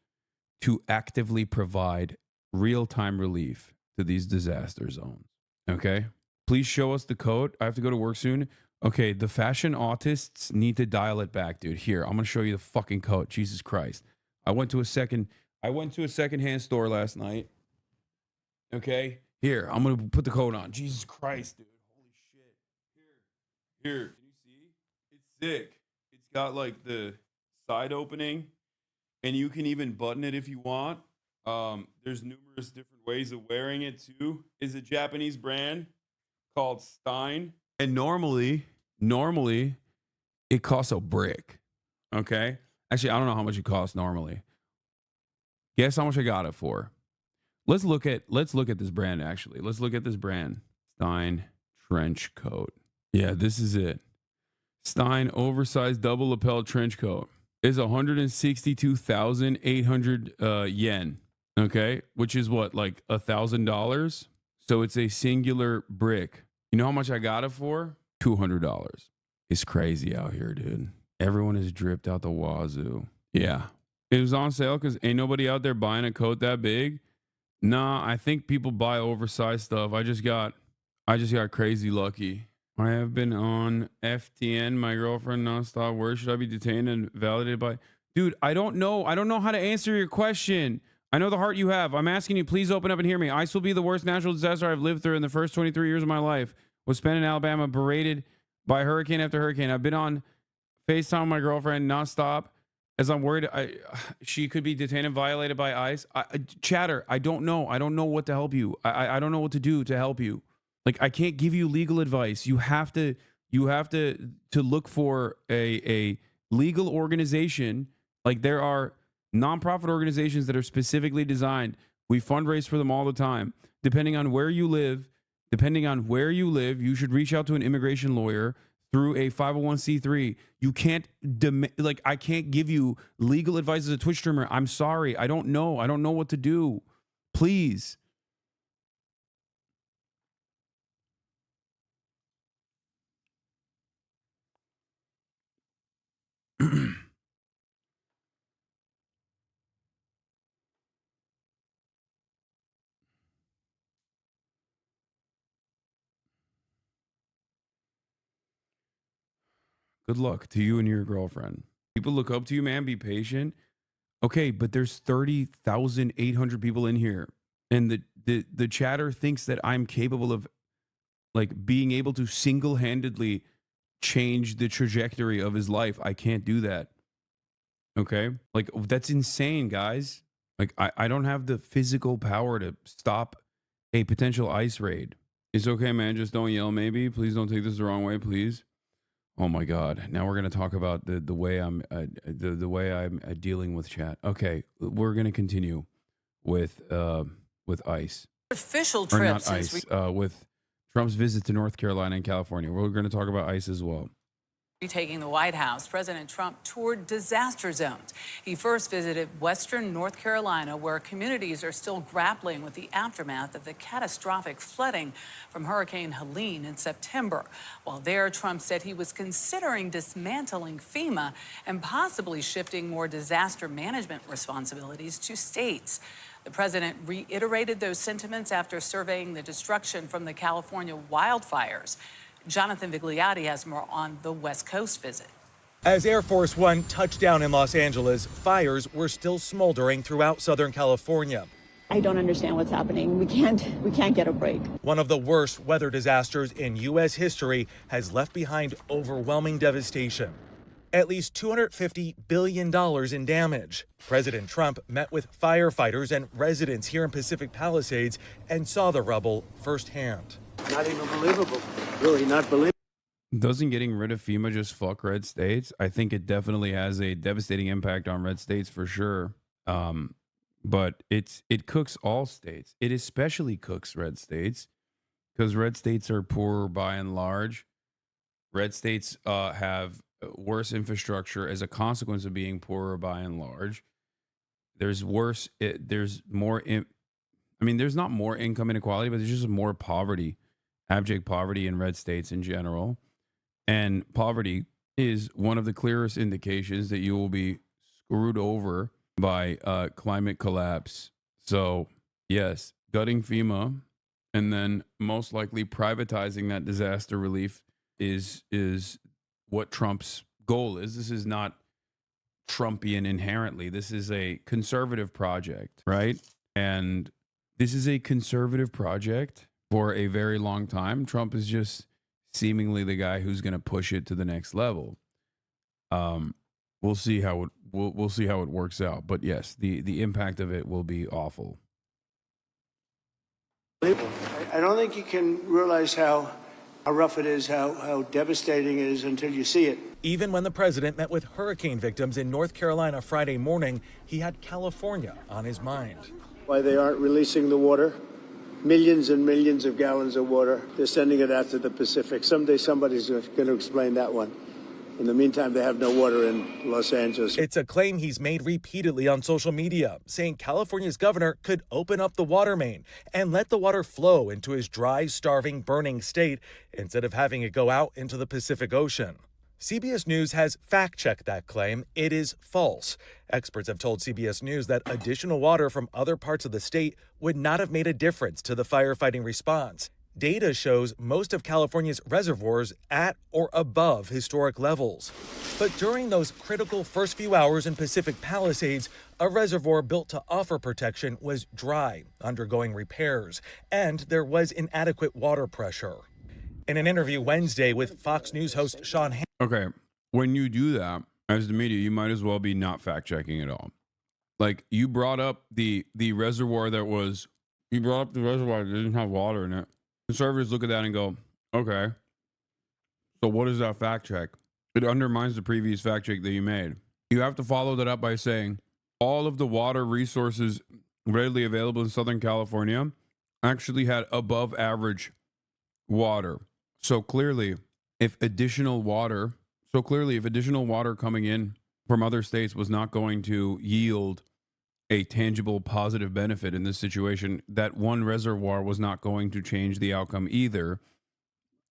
S1: to actively provide real-time relief to these disaster zones. Okay? Please show us the code. I have to go to work soon. Okay, the fashion autists need to dial it back, dude. Here, I'm going to show you the fucking code. Jesus Christ. I went to a secondhand store last night. Okay? Here, I'm going to put the code on. Jesus Christ, dude. Holy shit. Here. Can you see? It's sick. It's got like the side opening, and you can even button it if you want. There's numerous different ways of wearing it too. It's a Japanese brand called Stein. And normally it costs a brick. Okay? Actually, I don't know how much it costs normally. Guess how much I got it for? Let's look at this brand actually. Let's look at this brand. Stein trench coat. Yeah, this is it. Stein oversized double lapel trench coat is 162,800 yen. Okay, which is what, like $1,000? So it's a singular brick. You know how much I got it for? $200. It's crazy out here, dude. Everyone is dripped out the wazoo. Yeah, it was on sale because ain't nobody out there buying a coat that big. Nah, I think people buy oversized stuff. I just got crazy lucky. I have been on FTN, my girlfriend nonstop. Where should I be detained and validated by? Dude, I don't know. I don't know how to answer your question. I know the heart you have. I'm asking you, please open up and hear me. ICE will be the worst natural disaster I've lived through in the first 23 years of my life. Was spent in Alabama, berated by hurricane after hurricane. I've been on FaceTime with my girlfriend nonstop as I'm worried she could be detained and violated by ICE. Chatter, I don't know. I don't know what to help you. I don't know what to do to help you. Like, I can't give you legal advice. You have to look for a legal organization. Like, there are nonprofit organizations that are specifically designed. We fundraise for them all the time. Depending on where you live, you should reach out to an immigration lawyer through a 501c3. You can't I can't give you legal advice as a Twitch streamer. I'm sorry. I don't know. I don't know what to do. Please. Good luck to you and your girlfriend. People look up to you, man. Be patient. Okay, but there's 30,800 people in here. And the chatter thinks that I'm capable of like being able to single-handedly change the trajectory of his life. I can't do that. Okay? Like, that's insane, guys. Like, I don't have the physical power to stop a potential ICE raid. It's okay, man. Just don't yell, maybe. Please don't take this the wrong way, please. Oh my God! Now we're gonna talk about the way I'm dealing with chat. Okay, we're gonna continue with ICE.
S14: Official
S1: Or
S14: trip
S1: not ICE. With Trump's visit to North Carolina and California. We're gonna talk about ICE as well.
S14: Retaking the White House, President Trump toured disaster zones. He first visited western North Carolina, where communities are still grappling with the aftermath of the catastrophic flooding from Hurricane Helene in September. While there, Trump said he was considering dismantling FEMA and possibly shifting more disaster management responsibilities to states. The president reiterated those sentiments after surveying the destruction from the California wildfires. Jonathan Vigliotti has more on the West Coast visit.
S18: As Air Force One touched down in Los Angeles, fires were still smoldering throughout Southern California.
S19: I don't understand what's happening. We can't get a break.
S18: One of the worst weather disasters in U.S. history has left behind overwhelming devastation. At least $250 billion in damage. President Trump met with firefighters and residents here in Pacific Palisades and saw the rubble firsthand.
S2: Not even believable. Really not believable.
S1: Doesn't getting rid of FEMA just fuck red states? I think it definitely has a devastating impact on red states for sure. But it cooks all states. It especially cooks red states because red states are poorer by and large. Red states have worse infrastructure as a consequence of being poorer by and large. There's worse. There's more. There's not more income inequality, but there's just more poverty, abject poverty in red states in general. And poverty is one of the clearest indications that you will be screwed over by climate collapse. So, yes, gutting FEMA and then most likely privatizing that disaster relief is what Trump's goal is. This is not Trumpian inherently. This is a conservative project, right? And this is a conservative project for a very long time. Trump is just seemingly the guy who's going to push it to the next level. We'll see how we'll see how it works out. But yes, the impact of it will be awful.
S2: I don't think you can realize how rough it is, how devastating it is until you see it.
S18: Even when the president met with hurricane victims in North Carolina Friday morning, he had California on his mind.
S2: Why they aren't releasing the water? Millions and millions of gallons of water. They're sending it out to the Pacific. Someday somebody's going to explain that one. In the meantime, they have no water in Los Angeles.
S18: It's a claim he's made repeatedly on social media, saying California's governor could open up the water main and let the water flow into his dry, starving, burning state instead of having it go out into the Pacific Ocean. CBS News has fact-checked that claim. It is false. Experts have told CBS News that additional water from other parts of the state would not have made a difference to the firefighting response. Data shows most of California's reservoirs at or above historic levels. But during those critical first few hours in Pacific Palisades, a reservoir built to offer protection was dry, undergoing repairs, and there was inadequate water pressure. In an interview Wednesday with Fox News host Sean
S1: Okay, when you do that, as the media, you might as well be not fact-checking at all. Like, you brought up the reservoir that didn't have water in it. Conservatives look at that and go, okay, so what is that fact check? It undermines the previous fact check that you made. You have to follow that up by saying all of the water resources readily available in Southern California actually had above average water. So clearly, if additional water coming in from other states was not going to yield a tangible positive benefit in this situation, that one reservoir was not going to change the outcome either,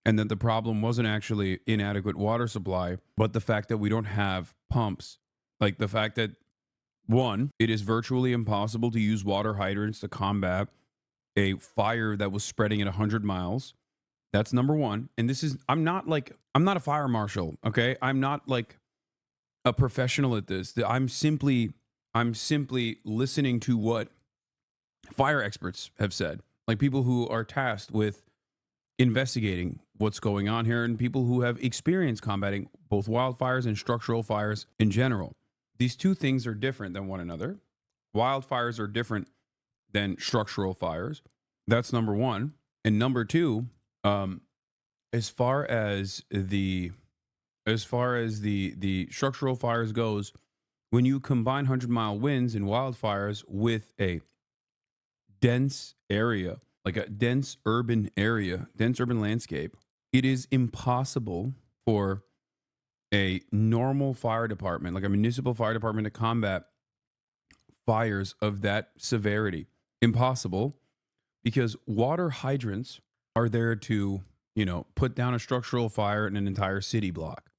S1: and that the problem wasn't actually inadequate water supply, but the fact that we don't have pumps. Like the fact that, one, it is virtually impossible to use water hydrants to combat a fire that was spreading at 100 miles. That's number one. And this is, I'm not a fire marshal, okay? I'm not like a professional at this. I'm simply listening to what fire experts have said, like people who are tasked with investigating what's going on here and people who have experience combating both wildfires and structural fires in general. These two things are different than one another. Wildfires are different than structural fires. That's number one. And number two, as far as the structural fires goes, when you combine 100-mile winds and wildfires with a dense area, like a dense urban landscape, it is impossible for a normal fire department, like a municipal fire department, to combat fires of that severity. Impossible, because water hydrants are there to, put down a structural fire in an entire city block.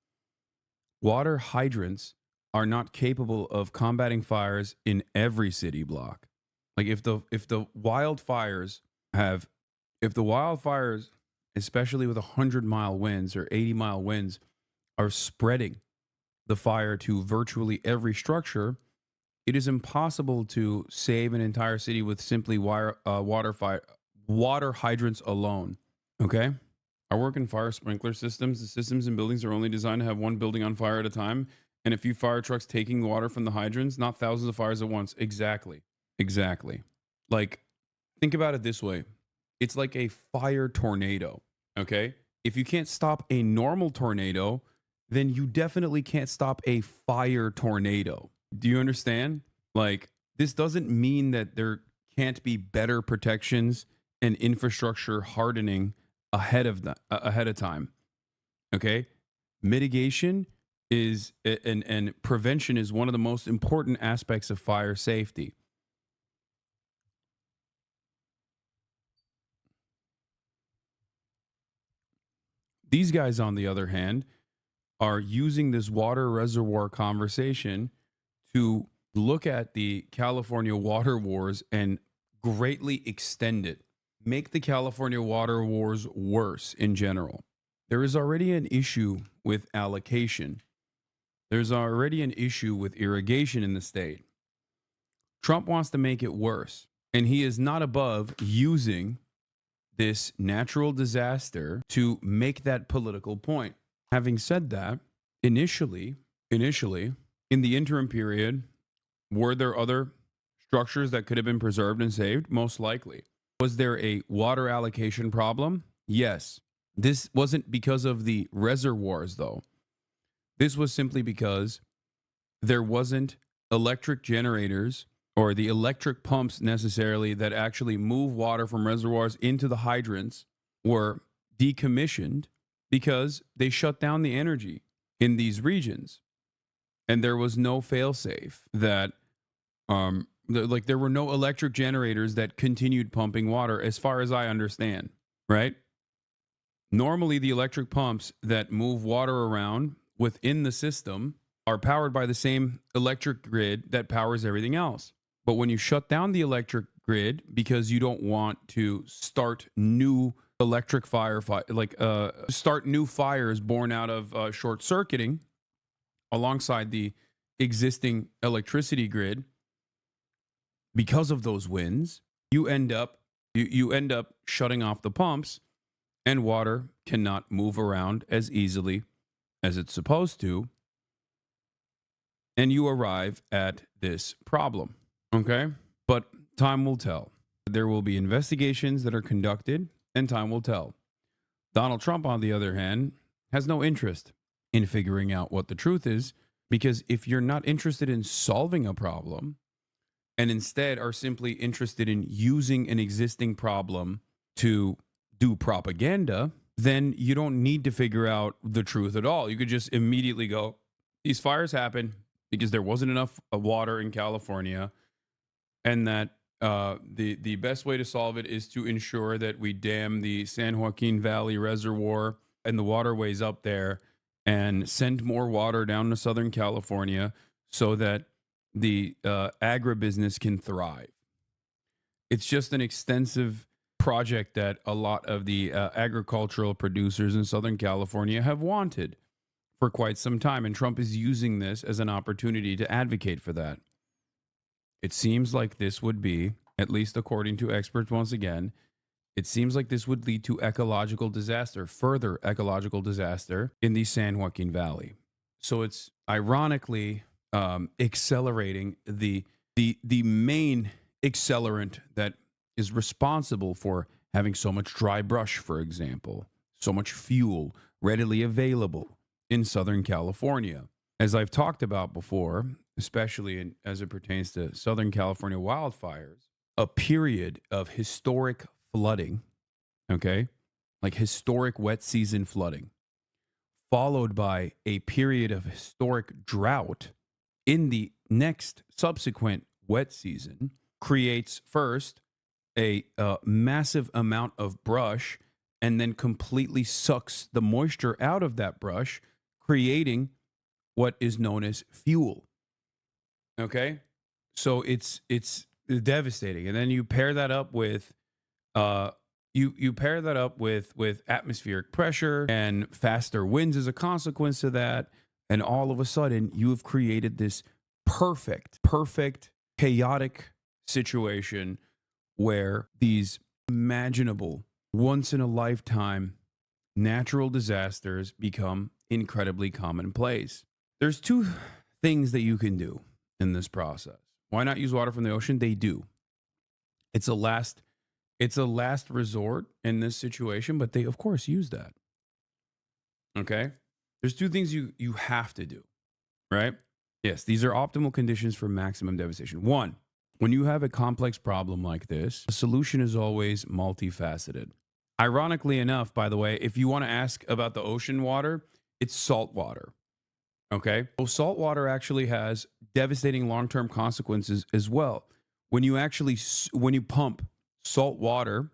S1: Water hydrants are not capable of combating fires in every city block. Like if the wildfires, especially with 100-mile winds or 80-mile winds, are spreading the fire to virtually every structure, it is impossible to save an entire city with simply water hydrants alone. Okay? I work in fire sprinkler systems. The systems in buildings are only designed to have one building on fire at a time, and a few fire trucks taking water from the hydrants, not thousands of fires at once. Exactly. Like, think about it this way. It's like a fire tornado, okay? If you can't stop a normal tornado, then you definitely can't stop a fire tornado. Do you understand? Like, this doesn't mean that there can't be better protections and infrastructure hardening ahead of time. Okay? Mitigation is and prevention is one of the most important aspects of fire safety. These guys, on the other hand, are using this water reservoir conversation to look at the California water wars and greatly extend it, make the California water wars worse in general. There is already an issue with allocation. There's already an issue with irrigation in the state. Trump wants to make it worse, and he is not above using this natural disaster to make that political point. Having said that, initially, in the interim period, were there other structures that could have been preserved and saved? Most likely. Was there a water allocation problem? Yes. This wasn't because of the reservoirs, though. This was simply because there wasn't electric generators or the electric pumps necessarily that actually move water from reservoirs into the hydrants were decommissioned because they shut down the energy in these regions. And there was no fail-safe that, there were no electric generators that continued pumping water, as far as I understand, right? Normally, the electric pumps that move water around within the system are powered by the same electric grid that powers everything else. But when you shut down the electric grid because you don't want to start new electric start new fires born out of short circuiting alongside the existing electricity grid. Because of those winds, you end up shutting off the pumps, and water cannot move around as easily as it's supposed to, and you arrive at this problem. Okay? But time will tell. There will be investigations that are conducted, and time will tell. Donald Trump, on the other hand, has no interest in figuring out what the truth is, because if you're not interested in solving a problem and instead are simply interested in using an existing problem to do propaganda, then you don't need to figure out the truth at all. You could just immediately go, these fires happen because there wasn't enough water in California, and that the best way to solve it is to ensure that we dam the San Joaquin Valley Reservoir and the waterways up there and send more water down to Southern California so that the agribusiness can thrive. It's just an extensive project that a lot of the agricultural producers in Southern California have wanted for quite some time, and Trump is using this as an opportunity to advocate for that. It seems like this would be, at least according to experts once again, it seems like this would lead to ecological disaster, further ecological disaster in the San Joaquin Valley. So it's ironically accelerating the main accelerant that is responsible for having so much dry brush, for example, so much fuel readily available in Southern California. As I've talked about before, especially as it pertains to Southern California wildfires, a period of historic flooding, okay, like historic wet season flooding, followed by a period of historic drought in the next subsequent wet season, creates first a massive amount of brush and then completely sucks the moisture out of that brush, creating what is known as fuel. Okay? So it's devastating. And then you pair that up with you pair that up with atmospheric pressure and faster winds as a consequence of that, and all of a sudden you have created this perfect chaotic situation where these imaginable once in a lifetime natural disasters become incredibly commonplace. There's two things that you can do in this process. Why not use water from the ocean? They do. It's a last resort in this situation, but they of course use that. Okay? There's two things you have to do, right? Yes, these are optimal conditions for maximum devastation. One, when you have a complex problem like this, the solution is always multifaceted. Ironically enough, by the way, if you want to ask about the ocean water, it's salt water. Okay? So salt water actually has devastating long-term consequences as well. When you pump salt water,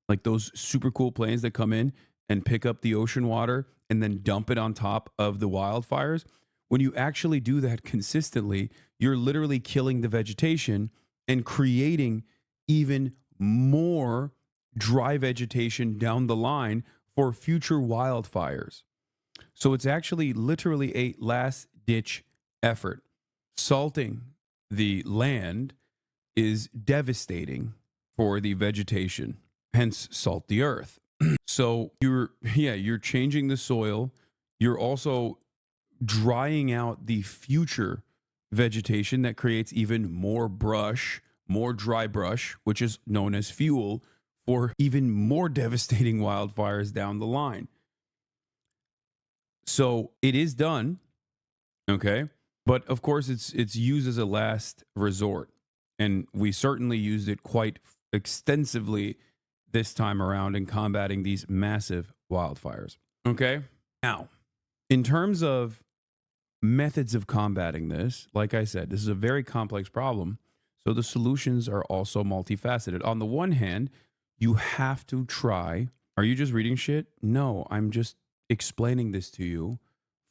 S1: like those super cool planes that come in and pick up the ocean water and then dump it on top of the wildfires, when you actually do that consistently, you're literally killing the vegetation and creating even more dry vegetation down the line for future wildfires. So it's actually literally a last-ditch effort. Salting the land is devastating for the vegetation, hence salt the earth. So you're changing the soil. You're also drying out the future vegetation that creates even more brush, more dry brush, which is known as fuel for even more devastating wildfires down the line. So it is done, okay? But of course it's used as a last resort, and we certainly used it quite extensively this time around in combating these massive wildfires. Okay? Now, in terms of methods of combating this, like I said, this is a very complex problem, so the solutions are also multifaceted. On the one hand, you have to try. Are you just reading shit? No, I'm just explaining this to you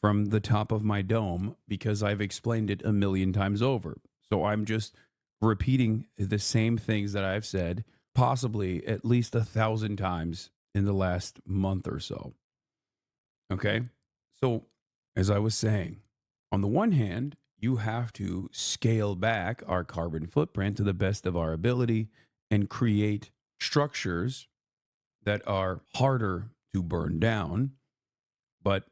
S1: from the top of my dome because I've explained it a million times over. So I'm just repeating the same things that I've said possibly at least 1,000 times in the last month or so. Okay? So, as I was saying, on the one hand, you have to scale back our carbon footprint to the best of our ability and create structures that are harder to burn down. But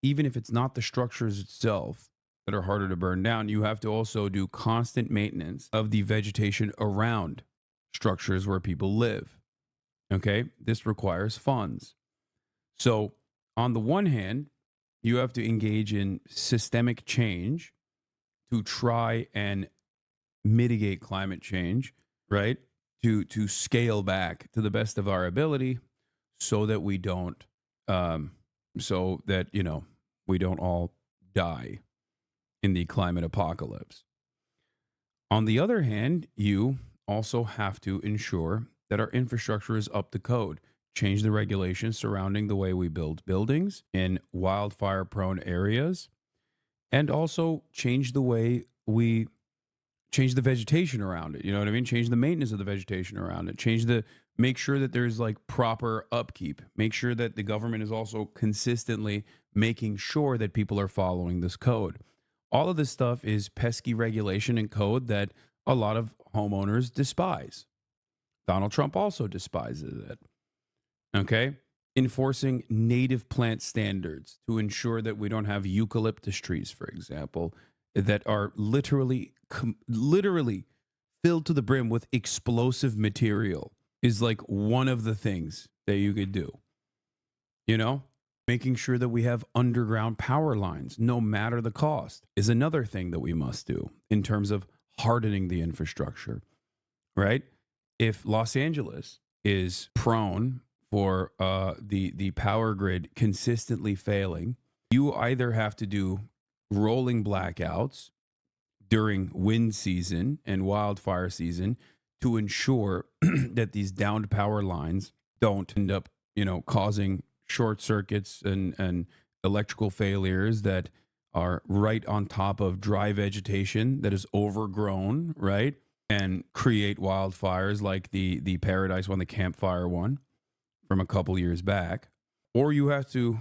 S1: even if it's not the structures itself that are harder to burn down, you have to also do constant maintenance of the vegetation around structures where people live. Okay? This requires funds. So, on the one hand, you have to engage in systemic change to try and mitigate climate change, right? To scale back to the best of our ability so that we don't we don't all die in the climate apocalypse. On the other hand, you also have to ensure that our infrastructure is up to code. Change the regulations surrounding the way we build buildings in wildfire-prone areas, and also change the way we change the vegetation around it. You know what I mean? Change the maintenance of the vegetation around it. Make sure that there's like proper upkeep. Make sure that the government is also consistently making sure that people are following this code. All of this stuff is pesky regulation and code that a lot of homeowners despise. Donald Trump also despises it. Okay? Enforcing native plant standards to ensure that we don't have eucalyptus trees, for example, that are literally filled to the brim with explosive material is like one of the things that you could do. You know, making sure that we have underground power lines, no matter the cost, is another thing that we must do in terms of hardening the infrastructure, right? If Los Angeles is prone for the power grid consistently failing, you either have to do rolling blackouts during wind season and wildfire season to ensure that these downed power lines don't end up, causing short circuits and electrical failures that are right on top of dry vegetation that is overgrown, right? And create wildfires like the Paradise one, the Campfire one from a couple years back. Or you have to,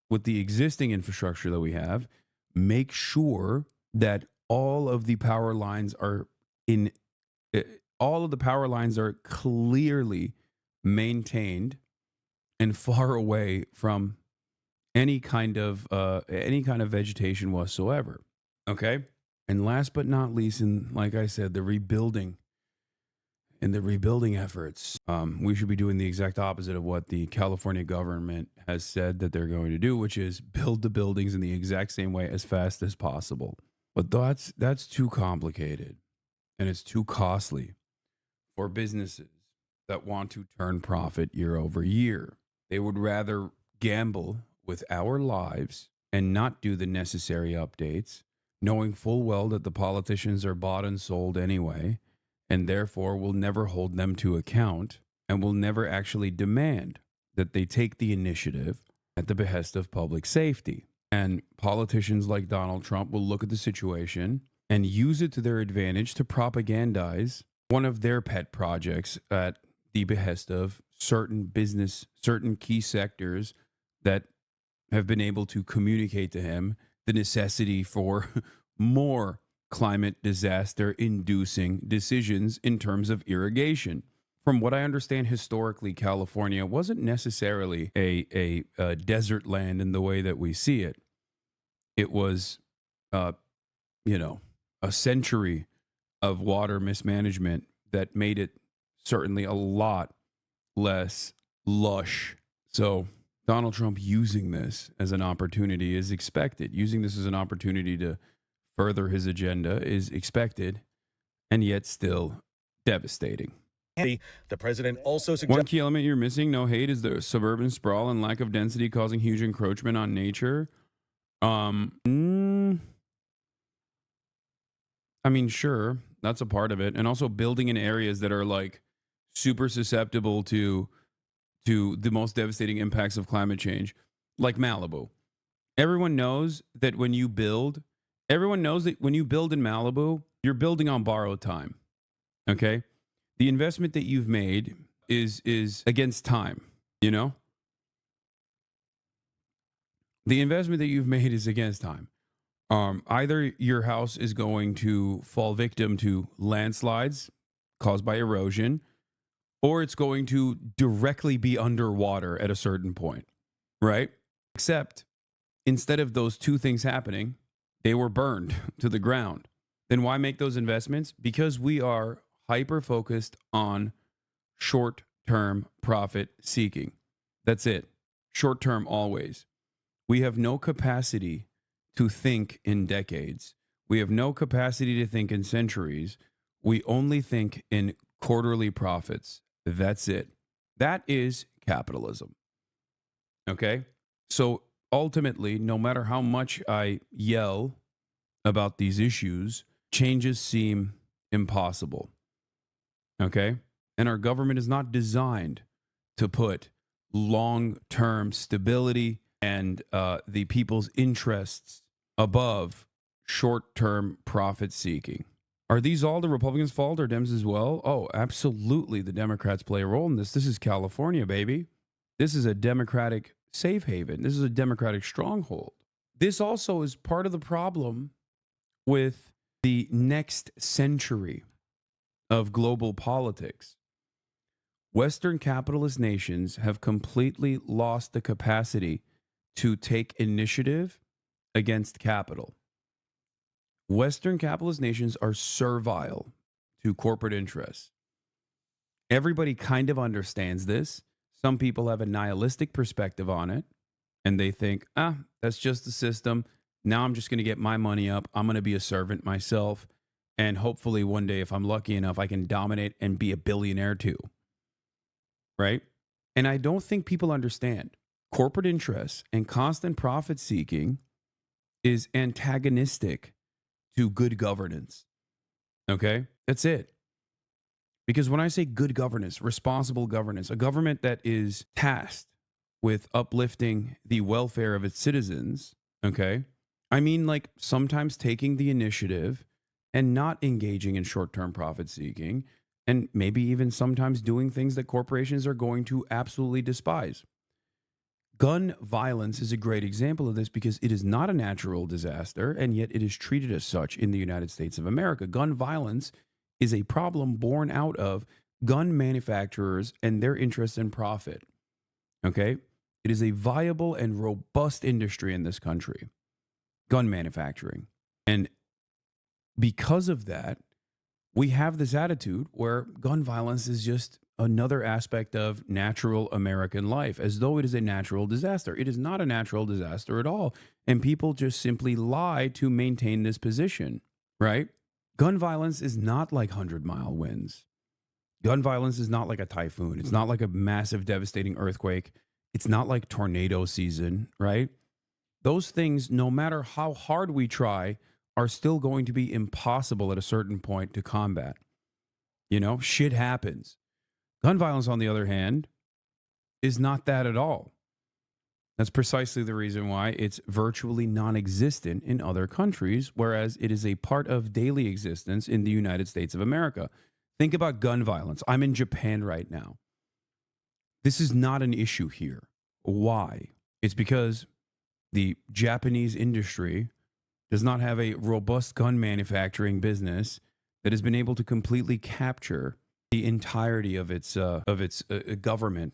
S1: with the existing infrastructure that we have, make sure that all of the power lines are clearly maintained and far away from any kind of vegetation whatsoever. Okay? And last but not least, and like I said, the rebuilding efforts, we should be doing the exact opposite of what the California government has said that they're going to do, which is build the buildings in the exact same way as fast as possible. But that's too complicated, and it's too costly for businesses that want to turn profit year over year. They would rather gamble with our lives and not do the necessary updates, knowing full well that the politicians are bought and sold anyway, and therefore will never hold them to account and will never actually demand that they take the initiative at the behest of public safety. And politicians like Donald Trump will look at the situation and use it to their advantage to propagandize one of their pet projects at the behest of certain key sectors that have been able to communicate to him the necessity for more climate disaster inducing decisions in terms of irrigation. From what I understand, historically, California wasn't necessarily a desert land in the way that we see it. It was, a century of water mismanagement that made it certainly a lot less lush. So Donald Trump using this as an opportunity is expected. Using this as an opportunity to further his agenda is expected, and yet still devastating.
S18: The president also suggested
S1: one key element you're missing, no hate, is the suburban sprawl and lack of density causing huge encroachment on nature. I mean, sure, that's a part of it. And also building in areas that are like super susceptible to the most devastating impacts of climate change, like Malibu. Everyone knows that when you build in Malibu, you're building on borrowed time. Okay? The investment that you've made is against time. You know? The investment that you've made is against time. Either your house is going to fall victim to landslides caused by erosion, or it's going to directly be underwater at a certain point, right? Except instead of those two things happening, they were burned to the ground. Then why make those investments? Because we are hyper-focused on short-term profit seeking. That's it. Short-term always. We have no capacity to think in decades. We have no capacity to think in centuries. We only think in quarterly profits. That's it. That is capitalism. Okay? So ultimately, no matter how much I yell about these issues, changes seem impossible. Okay? And our government is not designed to put long-term stability and the people's interests above short-term profit seeking. Are these all the Republicans' fault or Dems as well? Oh, absolutely. The Democrats play a role in this. This is California, baby. This is a Democratic safe haven. This is a Democratic stronghold. This also is part of the problem with the next century of global politics. Western capitalist nations have completely lost the capacity to take initiative against capital. Western capitalist nations are servile to corporate interests. Everybody kind of understands this. Some people have a nihilistic perspective on it, and they think, that's just the system. Now I'm just going to get my money up. I'm going to be a servant myself, and hopefully one day, if I'm lucky enough, I can dominate and be a billionaire too. Right? And I don't think people understand. Corporate interests and constant profit seeking is antagonistic to good governance. Okay? That's it. Because when I say good governance, responsible governance, a government that is tasked with uplifting the welfare of its citizens, okay? I mean, like sometimes taking the initiative and not engaging in short-term profit seeking, and maybe even sometimes doing things that corporations are going to absolutely despise. Gun violence is a great example of this because it is not a natural disaster, and yet it is treated as such in the United States of America. Gun violence is a problem born out of gun manufacturers and their interest in profit. Okay? It is a viable and robust industry in this country, gun manufacturing. And because of that, we have this attitude where gun violence is just another aspect of natural American life, as though it is a natural disaster. It is not a natural disaster at all. And people just simply lie to maintain this position, right? Gun violence is not like 100-mile winds. Gun violence is not like a typhoon. It's not like a massive, devastating earthquake. It's not like tornado season, right? Those things, no matter how hard we try, are still going to be impossible at a certain point to combat. You know, shit happens. Gun violence, on the other hand, is not that at all. That's precisely the reason why it's virtually non-existent in other countries, whereas it is a part of daily existence in the United States of America. Think about gun violence. I'm in Japan right now. This is not an issue here. Why? It's because the Japanese industry does not have a robust gun manufacturing business that has been able to completely capture the entirety of its government,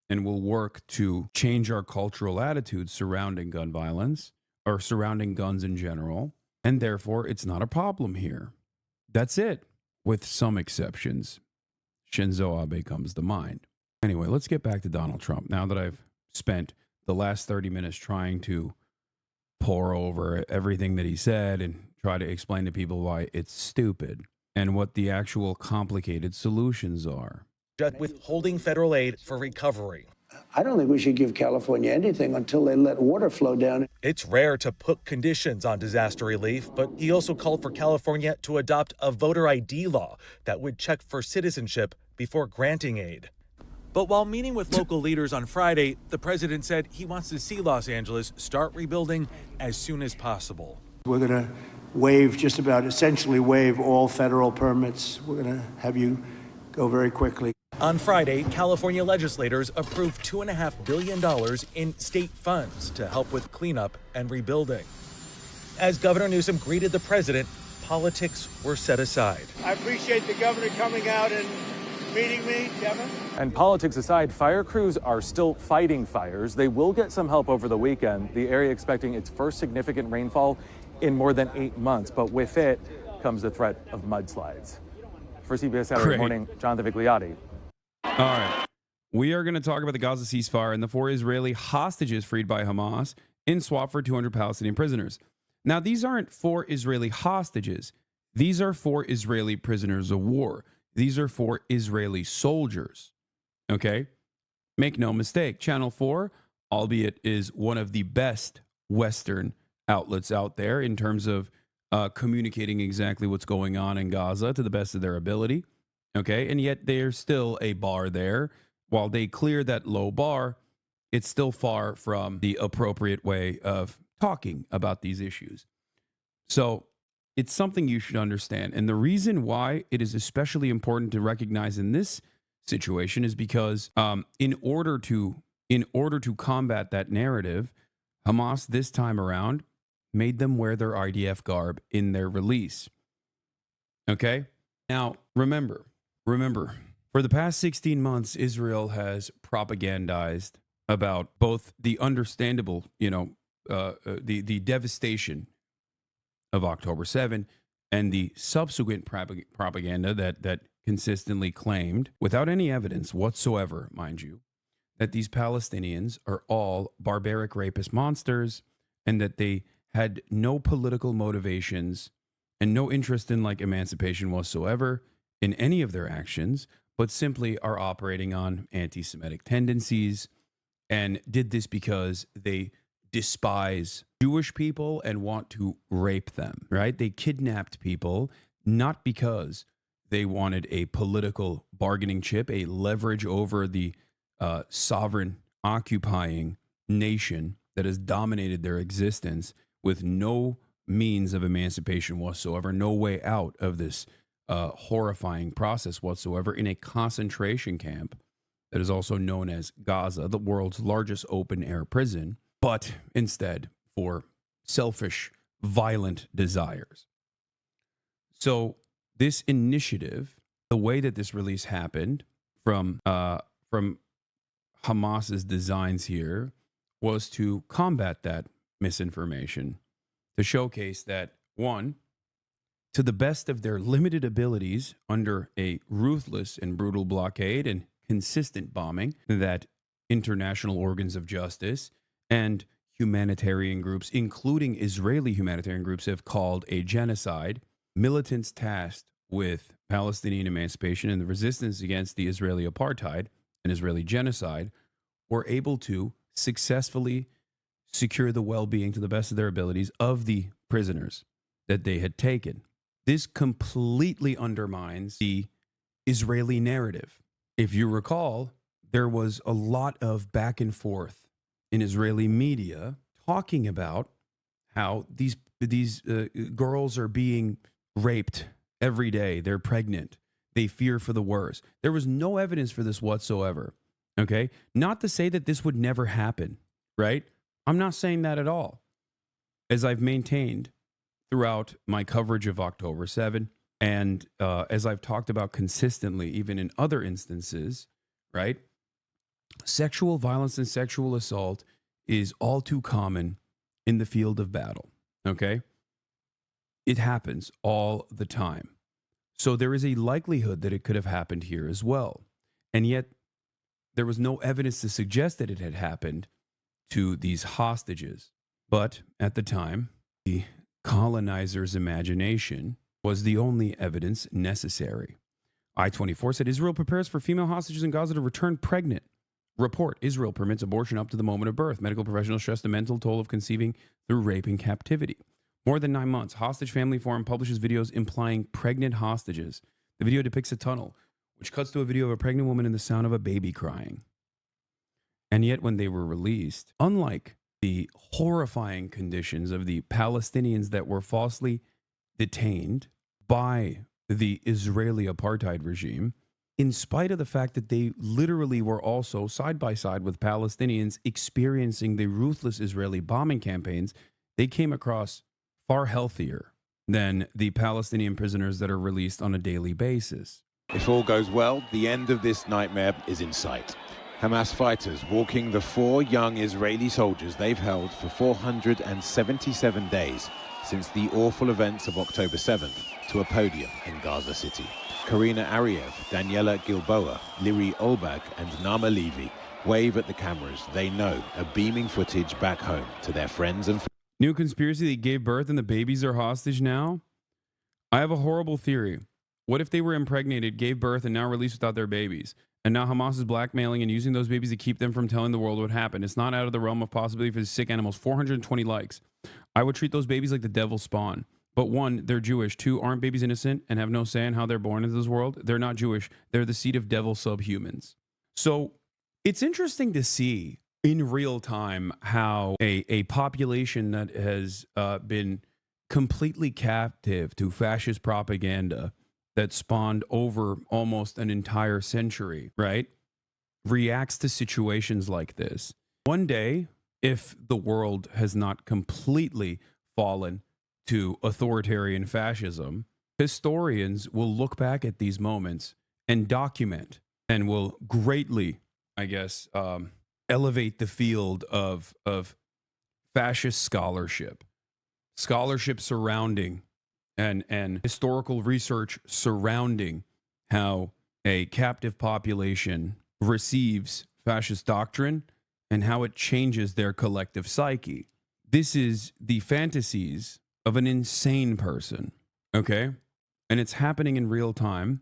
S1: and will work to change our cultural attitudes surrounding gun violence or surrounding guns in general, and therefore it's not a problem here. That's it, with some exceptions. Shinzo Abe comes to mind. Anyway, let's get back to Donald Trump. Now that I've spent the last 30 minutes trying to pour over everything that he said and try to explain to people why it's stupid and what the actual complicated solutions are.
S18: Withholding federal aid for recovery.
S20: I don't think we should give California anything until they let water flow down.
S18: It's rare to put conditions on disaster relief, but he also called for California to adopt a voter ID law that would check for citizenship before granting aid. But while meeting with local leaders on Friday, the president said he wants to see Los Angeles start rebuilding as soon as possible.
S20: We're going to essentially waive all federal permits. We're going to have you go very quickly.
S18: On Friday, California legislators approved $2.5 billion in state funds to help with cleanup and rebuilding. As Governor Newsom greeted the president, politics were set aside.
S2: I appreciate the governor coming out and meeting me, Kevin.
S21: And politics aside, fire crews are still fighting fires. They will get some help over the weekend. The area expecting its first significant rainfall in more than 8 months, but with it comes the threat of mudslides. For CBS Saturday Morning, Jonathan Vigliotti.
S1: All right. We are going to talk about the Gaza ceasefire and the 4 Israeli hostages freed by Hamas in swap for 200 Palestinian prisoners. Now, these aren't 4 Israeli hostages. These are 4 Israeli prisoners of war. These are 4 Israeli soldiers. Okay? Make no mistake. Channel 4, albeit is one of the best Western outlets out there in terms of communicating exactly what's going on in Gaza to the best of their ability. Okay? And yet there's still a bar there. While they clear that low bar, it's still far from the appropriate way of talking about these issues. So it's something you should understand. And the reason why it is especially important to recognize in this situation is because in order to combat that narrative, Hamas this time around made them wear their IDF garb in their release. Okay? Now, remember, for the past 16 months, Israel has propagandized about both the understandable, the devastation of October 7 and the subsequent propaganda that consistently claimed, without any evidence whatsoever, mind you, that these Palestinians are all barbaric rapist monsters and that they had no political motivations and no interest in emancipation whatsoever in any of their actions, but simply are operating on anti-Semitic tendencies and did this because they despise Jewish people and want to rape them, right? They kidnapped people not because they wanted a political bargaining chip, a leverage over the sovereign occupying nation that has dominated their existence with no means of emancipation whatsoever, no way out of this horrifying process whatsoever in a concentration camp that is also known as Gaza, the world's largest open-air prison, but instead for selfish, violent desires. So this initiative, the way that this release happened from Hamas's designs here, was to combat that misinformation, to showcase that, one, to the best of their limited abilities under a ruthless and brutal blockade and consistent bombing, that international organs of justice and humanitarian groups, including Israeli humanitarian groups, have called a genocide, militants tasked with Palestinian emancipation and the resistance against the Israeli apartheid and Israeli genocide, were able to successfully secure the well-being to the best of their abilities of the prisoners that they had taken. This completely undermines the Israeli narrative. If you recall, there was a lot of back and forth in Israeli media talking about how these girls are being raped every day. They're pregnant. They fear for the worst. There was no evidence for this whatsoever. Okay? Not to say that this would never happen, right? I'm not saying that at all. As I've maintained throughout my coverage of October 7, and as I've talked about consistently, even in other instances, right? Sexual violence and sexual assault is all too common in the field of battle, okay? It happens all the time. So there is a likelihood that it could have happened here as well. And yet there was no evidence to suggest that it had happened to these hostages. But at the time, the colonizers' imagination was the only evidence necessary. I-24 said Israel prepares for female hostages in Gaza to return pregnant. Report, Israel permits abortion up to the moment of birth. Medical professionals stress the mental toll of conceiving through rape in captivity. More than 9 months, Hostage Family Forum publishes videos implying pregnant hostages. The video depicts a tunnel, which cuts to a video of a pregnant woman and the sound of a baby crying. And yet when they were released, unlike the horrifying conditions of the Palestinians that were falsely detained by the Israeli apartheid regime in spite of the fact that they literally were also side by side with Palestinians experiencing the ruthless Israeli bombing campaigns, they came across far healthier than the Palestinian prisoners that are released on a daily basis.
S6: If all goes well, the end of this nightmare is in sight. Hamas fighters walking the 4 young Israeli soldiers they've held for 477 days since the awful events of October 7th to a podium in Gaza City. Karina Ariev, Daniela Gilboa, Liri Olbag and Nama Levy wave at the cameras they know are beaming footage back home to their friends and
S1: New conspiracy, they gave birth and the babies are hostage now? I have a horrible theory. What if they were impregnated, gave birth, and now released without their babies? And now Hamas is blackmailing and using those babies to keep them from telling the world what happened. It's not out of the realm of possibility for the sick animals. 420 likes. I would treat those babies like the devil's spawn. But 1, they're Jewish. 2, aren't babies innocent and have no say in how they're born into this world? They're not Jewish. They're the seed of devil subhumans. So it's interesting to see in real time how a population that has been completely captive to fascist propaganda that spawned over almost an entire century, right, reacts to situations like this. One day, if the world has not completely fallen to authoritarian fascism, historians will look back at these moments and document and will greatly, I guess, elevate the field of fascist scholarship surrounding and historical research surrounding how a captive population receives fascist doctrine and how it changes their collective psyche. This is the fantasies of an insane person, okay? And it's happening in real time,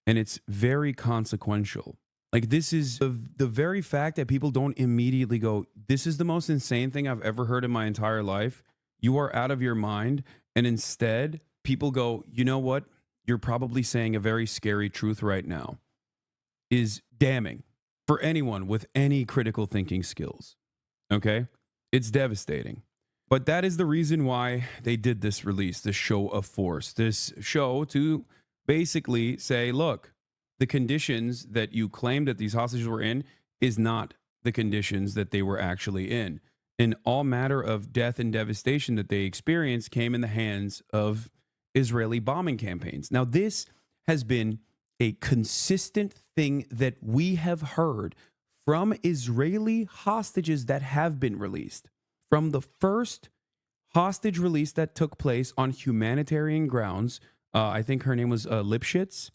S1: and it's very consequential. Like, this is the very fact that people don't immediately go, this is the most insane thing I've ever heard in my entire life. You are out of your mind. And instead, people go, you know what? You're probably saying a very scary truth right now, is damning for anyone with any critical thinking skills. Okay? It's devastating. But that is the reason why they did this release, this show of force, this show to basically say, look, the conditions that you claim that these hostages were in is not the conditions that they were actually in. And all matter of death and devastation that they experienced came in the hands of Israeli bombing campaigns. Now, this has been a consistent thing that we have heard from Israeli hostages that have been released. From the first hostage release that took place on humanitarian grounds, I think her name was Lipschitz,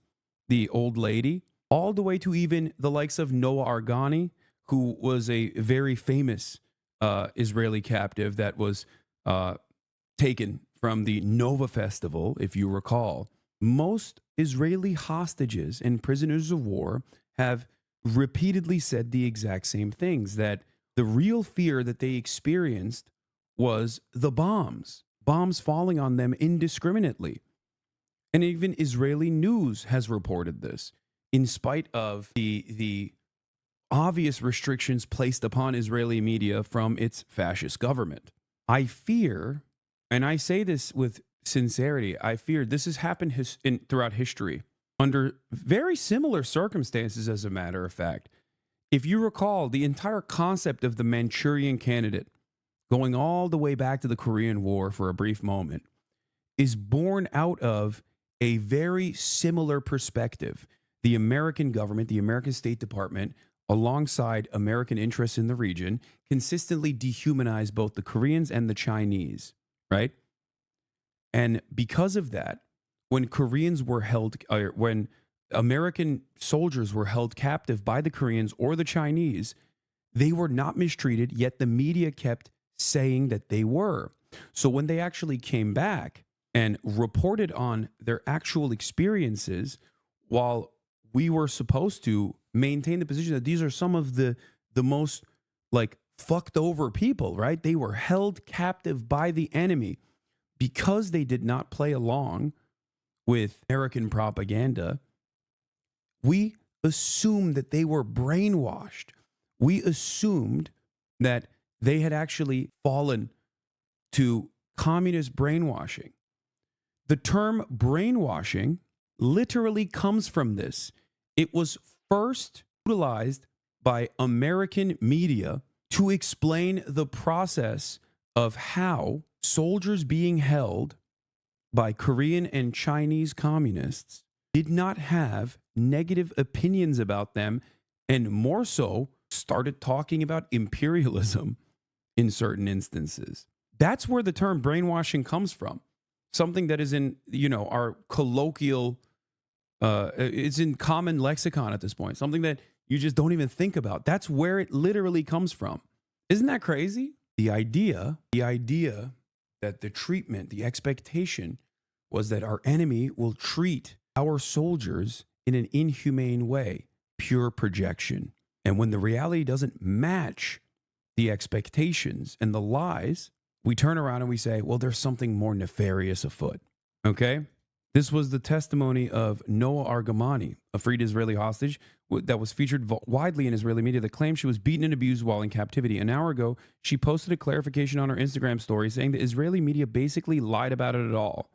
S1: the old lady, all the way to even the likes of Noah Argani, who was a very famous Israeli captive that was taken from the Nova Festival, if you recall. Most Israeli hostages and prisoners of war have repeatedly said the exact same things, that the real fear that they experienced was the bombs falling on them indiscriminately. And even Israeli news has reported this, in spite of the obvious restrictions placed upon Israeli media from its fascist government. I fear, and I say this with sincerity, I fear this has happened throughout history under very similar circumstances, as a matter of fact. If you recall, the entire concept of the Manchurian Candidate, going all the way back to the Korean War for a brief moment, is born out of a very similar perspective. The American government, the American State Department, alongside American interests in the region, consistently dehumanized both the Koreans and the Chinese, right? And because of that, when Koreans were held, when American soldiers were held captive by the Koreans or the Chinese, they were not mistreated, yet the media kept saying that they were. So when they actually came back and reported on their actual experiences, while we were supposed to maintain the position that these are some of the most like fucked over people, right? They were held captive by the enemy because they did not play along with American propaganda. We assumed that they were brainwashed. We assumed that they had actually fallen to communist brainwashing. The term brainwashing literally comes from this. It was first utilized by American media to explain the process of how soldiers being held by Korean and Chinese communists did not have negative opinions about them, and more so started talking about imperialism in certain instances. That's where the term brainwashing comes from. Something that is in, our colloquial, it's in common lexicon at this point. Something that you just don't even think about. That's where it literally comes from. Isn't that crazy? The idea that the treatment, the expectation was that our enemy will treat our soldiers in an inhumane way, pure projection. And when the reality doesn't match the expectations and the lies, we turn around and we say, well, there's something more nefarious afoot. Okay? This was the testimony of Noah Argamani, a freed Israeli hostage that was featured widely in Israeli media that claimed she was beaten and abused while in captivity. An hour ago, she posted a clarification on her Instagram story saying the Israeli media basically lied about it at all.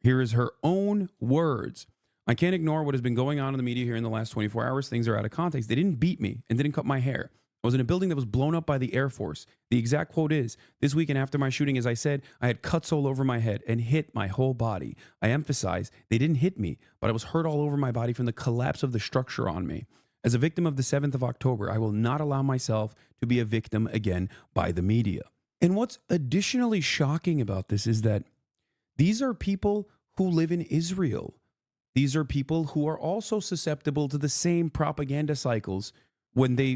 S1: Here is her own words. I can't ignore what has been going on in the media here in the last 24 hours. Things are out of context. They didn't beat me and didn't cut my hair. I was in a building that was blown up by the Air Force. The exact quote is, this weekend after my shooting, as I said, I had cuts all over my head and hit my whole body. I emphasize, they didn't hit me, but I was hurt all over my body from the collapse of the structure on me. As a victim of the 7th of October, I will not allow myself to be a victim again by the media. And what's additionally shocking about this is that these are people who live in Israel. These are people who are also susceptible to the same propaganda cycles when they,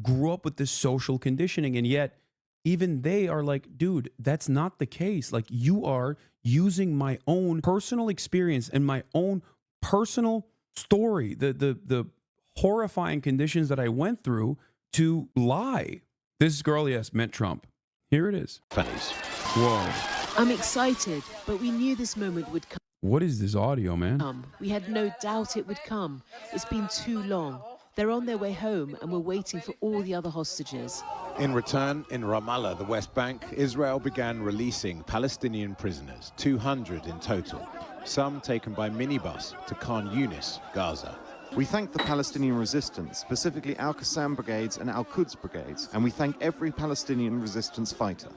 S1: grew up with this social conditioning. And yet, even they are like, dude, that's not the case. Like, you are using my own personal experience and my own personal story, the horrifying conditions that I went through to lie. This girl, yes, meant Trump. Here it is. Whoa.
S4: I'm excited, but we knew this moment would come.
S1: What is this audio, man?
S4: We had no doubt it would come. It's been too long. They're on their way home, and we're waiting for all the other hostages.
S6: In return, in Ramallah, the West Bank, Israel began releasing Palestinian prisoners, 200 in total, some taken by minibus to Khan Yunis, Gaza.
S22: We thank the Palestinian resistance, specifically Al-Qassam brigades and Al-Quds brigades, and we thank every Palestinian resistance fighter.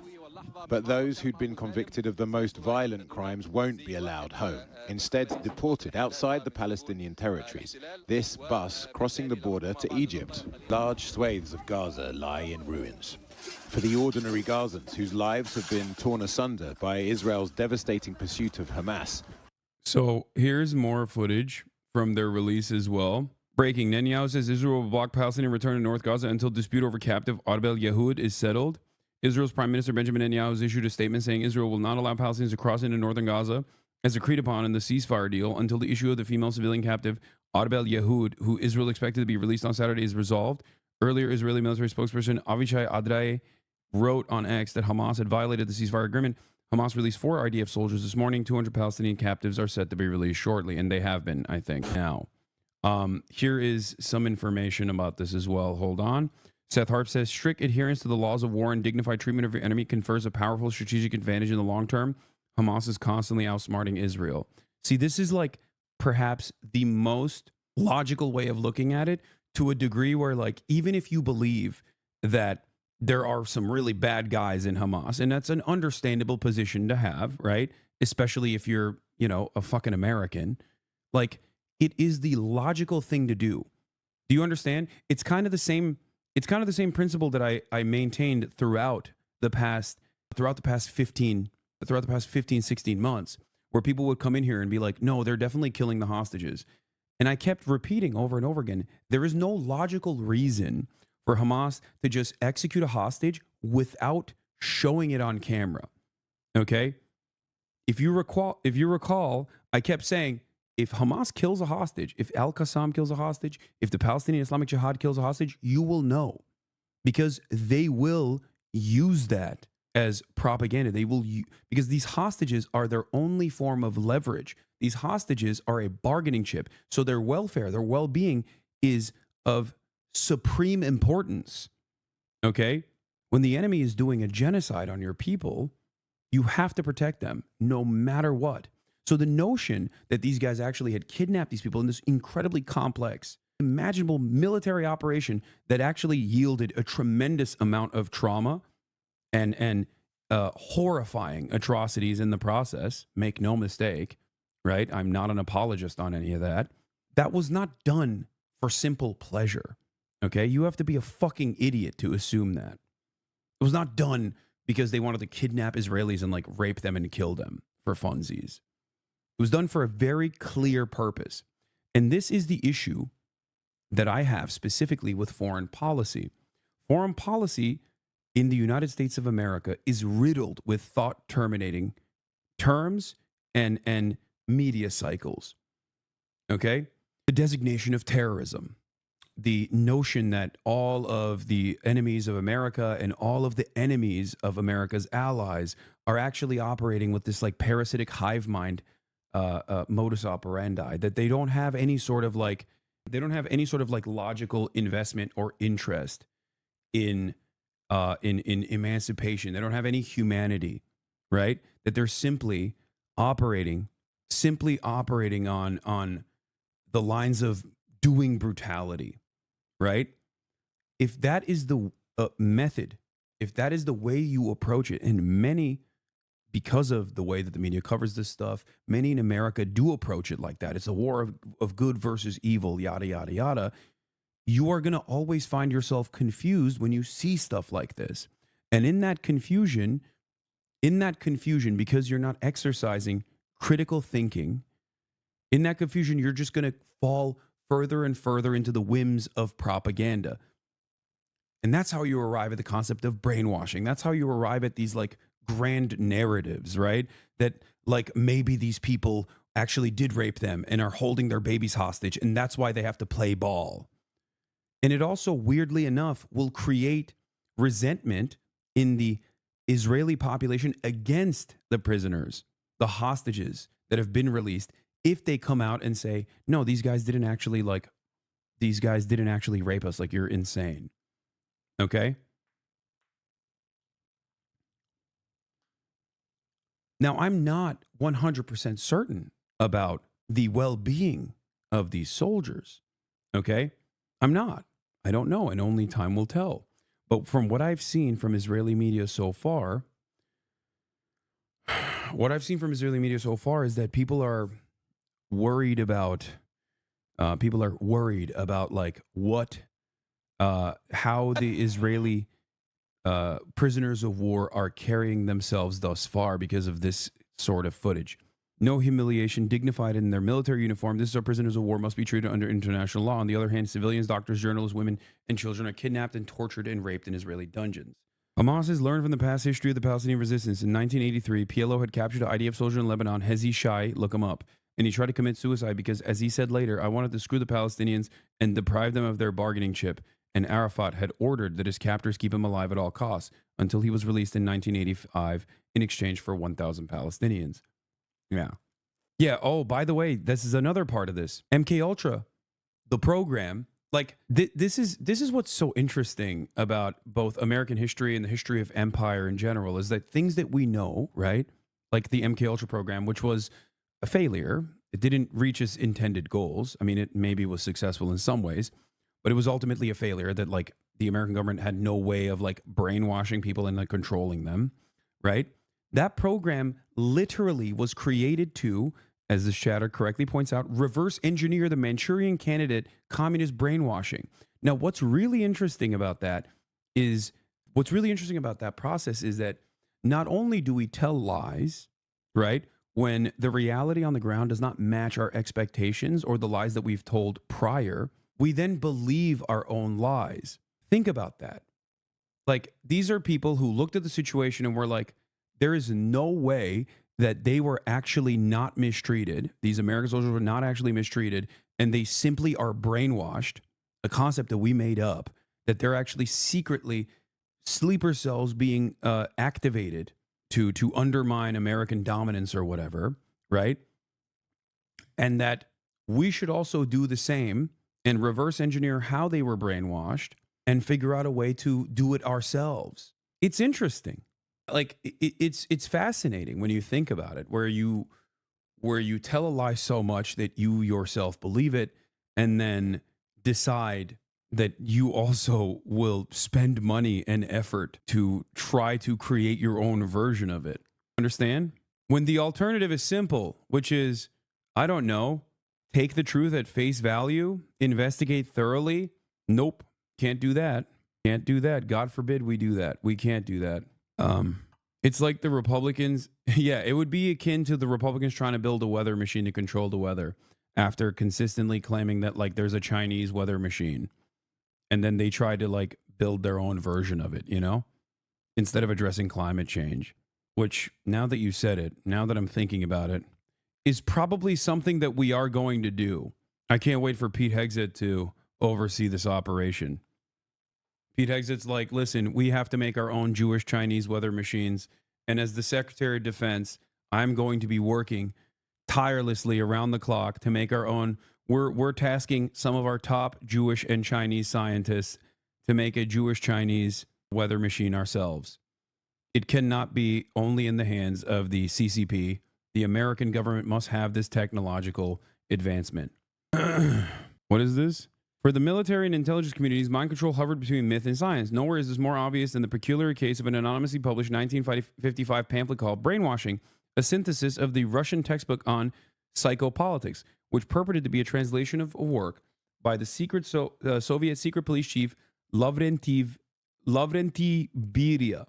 S6: But those who'd been convicted of the most violent crimes won't be allowed home, instead deported outside the Palestinian territories, this bus crossing the border to Egypt. Large swathes of Gaza lie in ruins. For the ordinary Gazans whose lives have been torn asunder by Israel's devastating pursuit of Hamas.
S1: So here's more footage from their release as well. Breaking, Netanyahu says Israel will block Palestinian return to North Gaza until dispute over captive Arbel Yehud is settled. Israel's Prime Minister Benjamin Netanyahu has issued a statement saying Israel will not allow Palestinians to cross into northern Gaza as agreed upon in the ceasefire deal until the issue of the female civilian captive Arbel Yehud, who Israel expected to be released on Saturday, is resolved. Earlier, Israeli military spokesperson Avichai Adrae wrote on X that Hamas had violated the ceasefire agreement. Hamas released 4 IDF soldiers this morning. 200 Palestinian captives are set to be released shortly, and they have been, I think, now. Here is some information about this as well. Hold on. Seth Harp says, strict adherence to the laws of war and dignified treatment of your enemy confers a powerful strategic advantage in the long term. Hamas is constantly outsmarting Israel. See, this is like perhaps the most logical way of looking at it, to a degree where, like, even if you believe that there are some really bad guys in Hamas, and that's an understandable position to have, right? Especially if you're, a fucking American. Like, it is the logical thing to do. Do you understand? It's kind of the same principle that I maintained throughout the past 15, 16 months, where people would come in here and be like, no, they're definitely killing the hostages. And I kept repeating over and over again, there is no logical reason for Hamas to just execute a hostage without showing it on camera. Okay? If you recall, I kept saying, if Hamas kills a hostage, if Al-Qassam kills a hostage, if the Palestinian Islamic Jihad kills a hostage, you will know, because they will use that as propaganda. They will, because these hostages are their only form of leverage. These hostages are a bargaining chip. So their welfare, their well-being is of supreme importance. Okay? When the enemy is doing a genocide on your people, you have to protect them no matter what. So the notion that these guys actually had kidnapped these people in this incredibly complex imaginable military operation that actually yielded a tremendous amount of trauma and horrifying atrocities in the process. Make no mistake, right? I'm not an apologist on any of that. That was not done for simple pleasure, okay? You have to be a fucking idiot to assume that. It was not done because they wanted to kidnap Israelis and like rape them and kill them for funsies. It was done for a very clear purpose. And this is the issue that I have specifically with foreign policy. Foreign policy in the United States of America is riddled with thought-terminating terms and media cycles. Okay? The designation of terrorism, the notion that all of the enemies of America and all of the enemies of America's allies are actually operating with this like parasitic hive mind modus operandi, that they don't have any sort of like logical investment or interest in emancipation. They don't have any humanity, right? That they're simply operating on the lines of doing brutality, right? If that is the method, if that is the way you approach it, and many, because of the way that the media covers this stuff, many in America do approach it like that. It's a war of good versus evil, yada, yada, yada. You are going to always find yourself confused when you see stuff like this. And in that confusion, because you're not exercising critical thinking, in that confusion, you're just going to fall further and further into the whims of propaganda. And that's how you arrive at the concept of brainwashing. That's how you arrive at these like grand narratives, right? That like maybe these people actually did rape them and are holding their babies hostage, and that's why they have to play ball. And it also, weirdly enough, will create resentment in the Israeli population against the prisoners, the hostages that have been released, if they come out and say, no, these guys didn't actually rape us, like, you're insane. Okay? Now, I'm not 100% certain about the well-being of these soldiers. Okay? I'm not. I don't know, and only time will tell. But from what I've seen from Israeli media so far, is that people are worried about like what, how the Israeli prisoners of war are carrying themselves thus far because of this sort of footage. No humiliation, dignified in their military uniform. This is how prisoners of war must be treated under international law. On the other hand, civilians, doctors, journalists, women, and children are kidnapped and tortured and raped in Israeli dungeons. Hamas has learned from the past history of the Palestinian resistance. In 1983, PLO had captured an IDF soldier in Lebanon, Hezi Shai, look him up, and he tried to commit suicide because, as he said later, I wanted to screw the Palestinians and deprive them of their bargaining chip. And Arafat had ordered that his captors keep him alive at all costs until he was released in 1985 in exchange for 1,000 Palestinians. Yeah. Yeah. Oh, by the way, this is another part of this. MK Ultra, the program, like this is what's so interesting about both American history and the history of empire in general, is that things that we know, right? Like the MK Ultra program, which was a failure. It didn't reach its intended goals. I mean, it maybe was successful in some ways, but it was ultimately a failure that like the American government had no way of like brainwashing people and like controlling them, right? That program literally was created to, as the chatter correctly points out, reverse engineer the Manchurian candidate communist brainwashing. Now, what's really interesting about that process is that not only do we tell lies, right, when the reality on the ground does not match our expectations or the lies that we've told prior, we then believe our own lies. Think about that. Like, these are people who looked at the situation and were like, there is no way that they were actually not mistreated. These American soldiers were not actually mistreated, and they simply are brainwashed, a concept that we made up, that they're actually secretly sleeper cells being activated to undermine American dominance or whatever, right? And that we should also do the same and reverse engineer how they were brainwashed and figure out a way to do it ourselves. It's interesting. Like, it's fascinating when you think about it, where you tell a lie so much that you yourself believe it, and then decide that you also will spend money and effort to try to create your own version of it. Understand? When the alternative is simple, which is, I don't know, take the truth at face value, investigate thoroughly. Nope, can't do that. Can't do that. God forbid we do that. We can't do that. It's like the Republicans. Yeah, it would be akin to the Republicans trying to build a weather machine to control the weather after consistently claiming that like there's a Chinese weather machine. And then they try to like build their own version of it, you know, instead of addressing climate change, which now that you said it, now that I'm thinking about it, is probably something that we are going to do. I can't wait for Pete Hegseth to oversee this operation. Pete Hegseth's like, listen, we have to make our own Jewish Chinese weather machines. And as the Secretary of Defense, I'm going to be working tirelessly around the clock to make our own. We're tasking some of our top Jewish and Chinese scientists to make a Jewish Chinese weather machine ourselves. It cannot be only in the hands of the CCP. The American government must have this technological advancement. What is this? For the military and intelligence communities, mind control hovered between myth and science. Nowhere is this more obvious than the peculiar case of an anonymously published 1955 pamphlet called Brainwashing, a synthesis of the Russian textbook on psychopolitics, which purported to be a translation of a work by the Soviet secret police chief Lavrentiy Beria,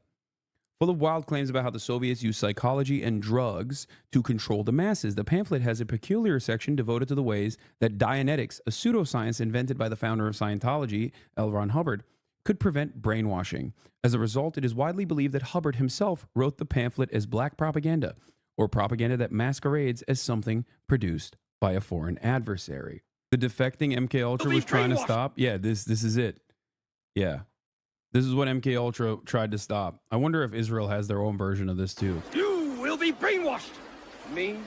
S1: full of wild claims about how the Soviets used psychology and drugs to control the masses. The pamphlet has a peculiar section devoted to the ways that Dianetics, a pseudoscience invented by the founder of Scientology, L. Ron Hubbard, could prevent brainwashing. As a result, it is widely believed that Hubbard himself wrote the pamphlet as black propaganda, or propaganda that masquerades as something produced by a foreign adversary. The defecting MK Ultra was trying to stop. Yeah, this is it. Yeah. This is what MK Ultra tried to stop. I wonder if Israel has their own version of this too.
S3: You will be brainwashed. Me?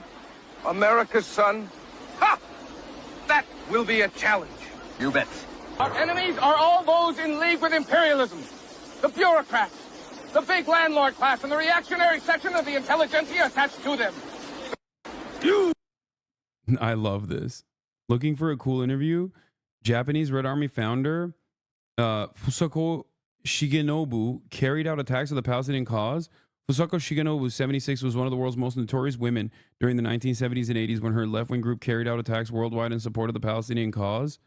S3: America's son? Ha! That will be a challenge. You bet. Our enemies are all those in league with imperialism. The bureaucrats, the big landlord class, and the reactionary section of the intelligentsia attached to them. You!
S1: I love this. Looking for a cool interview? Japanese Red Army founder Fusako Shigenobu carried out attacks of the Palestinian cause. Fusako Shigenobu, 76, was one of the world's most notorious women during the 1970s and 80s when her left-wing group carried out attacks worldwide in support of the Palestinian cause.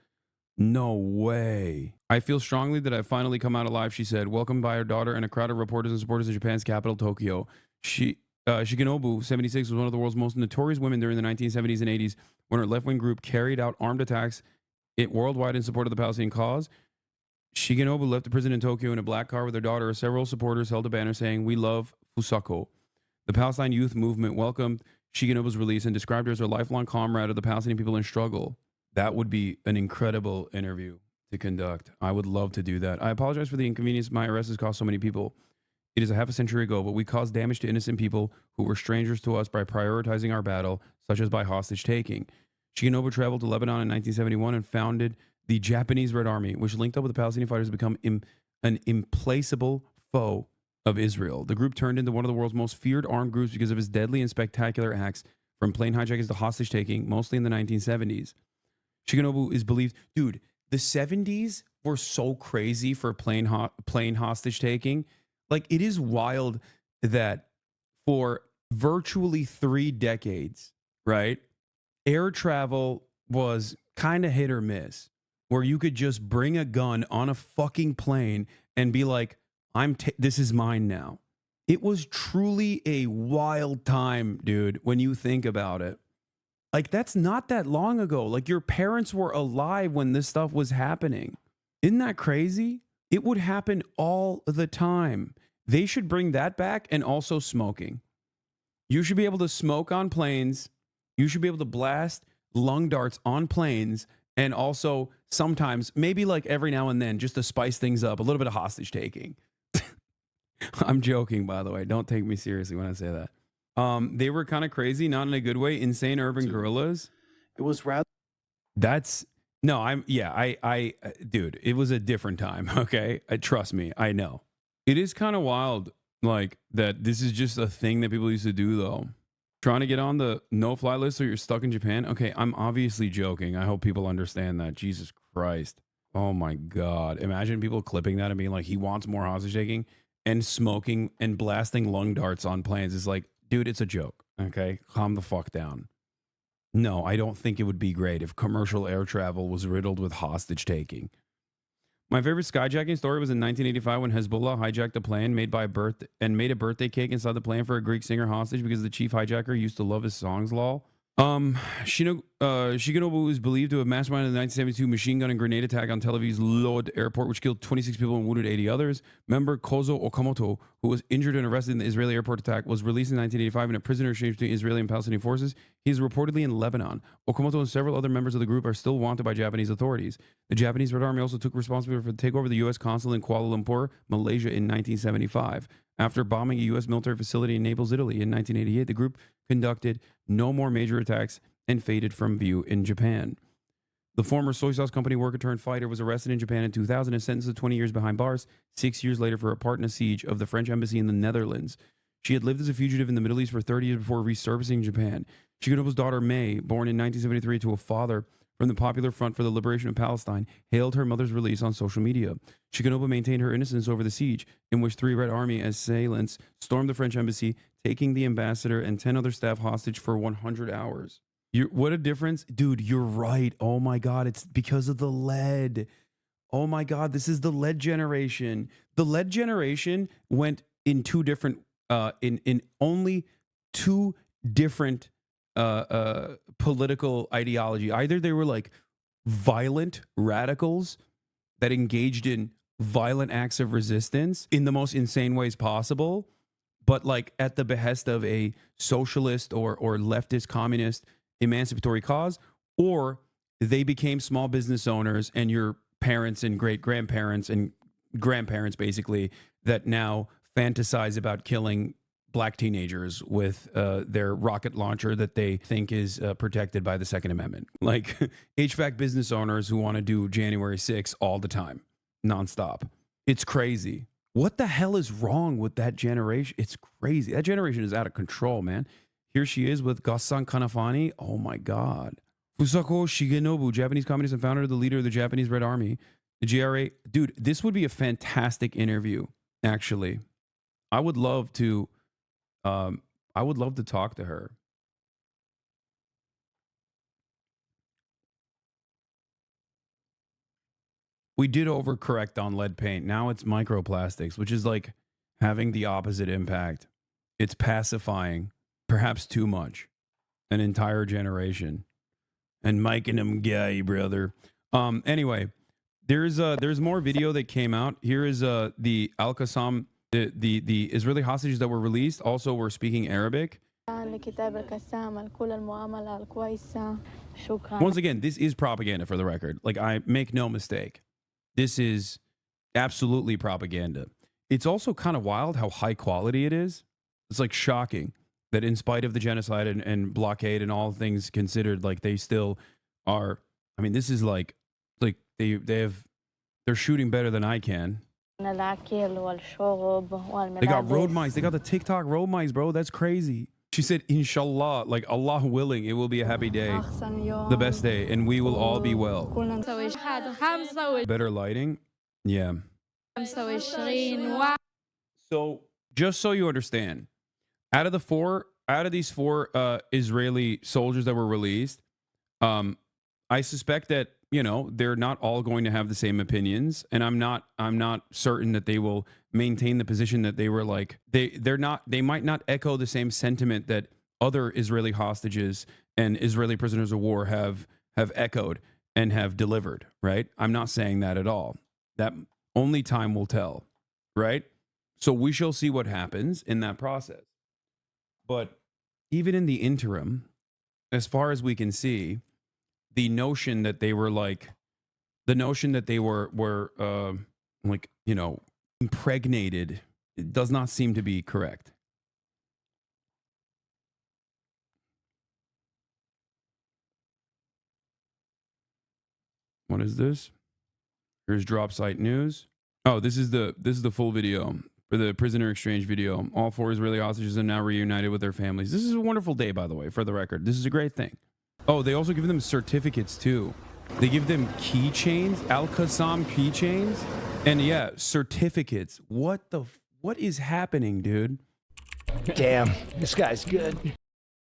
S1: No way. I feel strongly that I've finally come out alive, she said, welcomed by her daughter and a crowd of reporters and supporters in Japan's capital, Tokyo. Shigenobu, 76, was one of the world's most notorious women during the 1970s and 80s when her left-wing group carried out armed attacks worldwide in support of the Palestinian cause. Shigenobu left the prison in Tokyo in a black car with her daughter. Several supporters held a banner saying, "We love Fusako." The Palestine Youth Movement welcomed Shigenobu's release and described her as a lifelong comrade of the Palestinian people in struggle. That would be an incredible interview to conduct. I would love to do that. I apologize for the inconvenience my arrest has caused so many people. It is a half a century ago, but we caused damage to innocent people who were strangers to us by prioritizing our battle, such as by hostage taking. Shigenobu traveled to Lebanon in 1971 and founded the Japanese Red Army, which linked up with the Palestinian fighters to become an implacable foe of Israel. The group turned into one of the world's most feared armed groups because of its deadly and spectacular acts, from plane hijackings to hostage taking, mostly in the 1970s. Shigenobu is believed, dude, the 70s were so crazy for plane hostage taking. Like, it is wild that for virtually 3 decades, right, air travel was kind of hit or miss, where you could just bring a gun on a fucking plane and be like, this is mine now. It was truly a wild time, dude, when you think about it. Like, that's not that long ago. Like, your parents were alive when this stuff was happening. Isn't that crazy? It would happen all the time. They should bring that back, and also smoking. You should be able to smoke on planes. You should be able to blast lung darts on planes, and also sometimes, maybe like every now and then, just to spice things up, a little bit of hostage taking. I'm joking, by the way. Don't take me seriously when I say that. They were kind of crazy, not in a good way. Insane urban guerrillas.
S12: It was rather.
S1: Dude, it was a different time. Okay. Trust me. I know. It is kind of wild. Like that. This is just a thing that people used to do though. Trying to get on the no-fly list so you're stuck in Japan? Okay, I'm obviously joking. I hope people understand that. Jesus Christ. Oh my God. Imagine people clipping that and being like, he wants more hostage taking and smoking and blasting lung darts on planes. It's like, dude, it's a joke. Okay, calm the fuck down. No, I don't think it would be great if commercial air travel was riddled with hostage taking. My favorite skyjacking story was in 1985 when Hezbollah hijacked a plane made a birthday cake inside the plane for a Greek singer hostage because the chief hijacker used to love his songs, lol. Shigenobu was believed to have masterminded the 1972 machine gun and grenade attack on Tel Aviv's Lod airport, which killed 26 people and wounded 80 others. Member Kozo Okamoto, who was injured and arrested in the Israeli airport attack, was released in 1985 in a prisoner exchange between Israeli and Palestinian forces. He is reportedly in Lebanon. Okamoto and several other members of the group are still wanted by Japanese authorities. The Japanese Red Army also took responsibility for the takeover of the U.S. consulate in Kuala Lumpur, Malaysia in 1975. After bombing a U.S. military facility in Naples, Italy in 1988, the group conducted no more major attacks and faded from view in Japan. The former soy sauce company worker turned fighter was arrested in Japan in 2000 and sentenced to 20 years behind bars, 6 years later for a part in a siege of the French embassy in the Netherlands. She had lived as a fugitive in the Middle East for 30 years before resurfacing in Japan. Shigenobu's daughter, May, born in 1973 to a father from the Popular Front for the Liberation of Palestine, hailed her mother's release on social media. Shigenobu maintained her innocence over the siege, in which 3 Red Army assailants stormed the French embassy, taking the ambassador and 10 other staff hostage for 100 hours. What a difference. Dude, you're right. Oh my God, it's because of the lead. Oh my God, this is the lead generation. The lead generation went in 2 different, in only 2 different political ideology. Either they were like violent radicals that engaged in violent acts of resistance in the most insane ways possible, but like at the behest of a socialist or leftist communist emancipatory cause, or they became small business owners and your parents and great grandparents and grandparents basically that now fantasize about killing black teenagers with their rocket launcher that they think is protected by the Second Amendment. Like HVAC business owners who want to do January 6th all the time, nonstop. It's crazy. What the hell is wrong with that generation? It's crazy. That generation is out of control, man. Here she is with Ghassan Kanafani. Oh my God. Fusako Shigenobu, Japanese communist and founder of the leader of the Japanese Red Army. The GRA. Dude, this would be a fantastic interview, actually. I would love to talk to her. We did overcorrect on lead paint. Now it's microplastics, which is like having the opposite impact. It's pacifying, perhaps too much, an entire generation. And Mike and them gay, brother. Anyway, there's more video that came out. Here is the Al-Qassam, the Israeli hostages that were released also were speaking Arabic. Once again, this is propaganda for the record. Like, I make no mistake. This is absolutely propaganda. It's also kind of wild how high quality it is. It's like shocking that in spite of the genocide and blockade and all things considered, like they still are. I mean, this is like they're shooting better than I can. They got road mice. They got the TikTok road mice, bro. That's crazy. She said, Inshallah, like Allah willing, it will be a happy day, the best day, and we will all be well. Better lighting? Yeah. So, just so you understand, out of these four Israeli soldiers that were released, I suspect that, you know, they're not all going to have the same opinions, and I'm not certain that they will maintain the position that they were like they might not echo the same sentiment that other Israeli hostages and Israeli prisoners of war have echoed and have delivered, right? I'm not saying that at all. That only time will tell, right? So we shall see what happens in that process. But even in the interim, as far as we can see, the notion that they were like, like, you know, impregnated, it does not seem to be correct. What is this? Here's drop site news. Oh, this is the full video for the prisoner exchange video. All 4 Israeli hostages are now reunited with their families. This is a wonderful day, by the way, for the record. This is a great thing. Oh, they also give them certificates too. They give them keychains, Al-Qassam keychains, and yeah, certificates. What is happening, dude?
S5: Damn, this guy's good.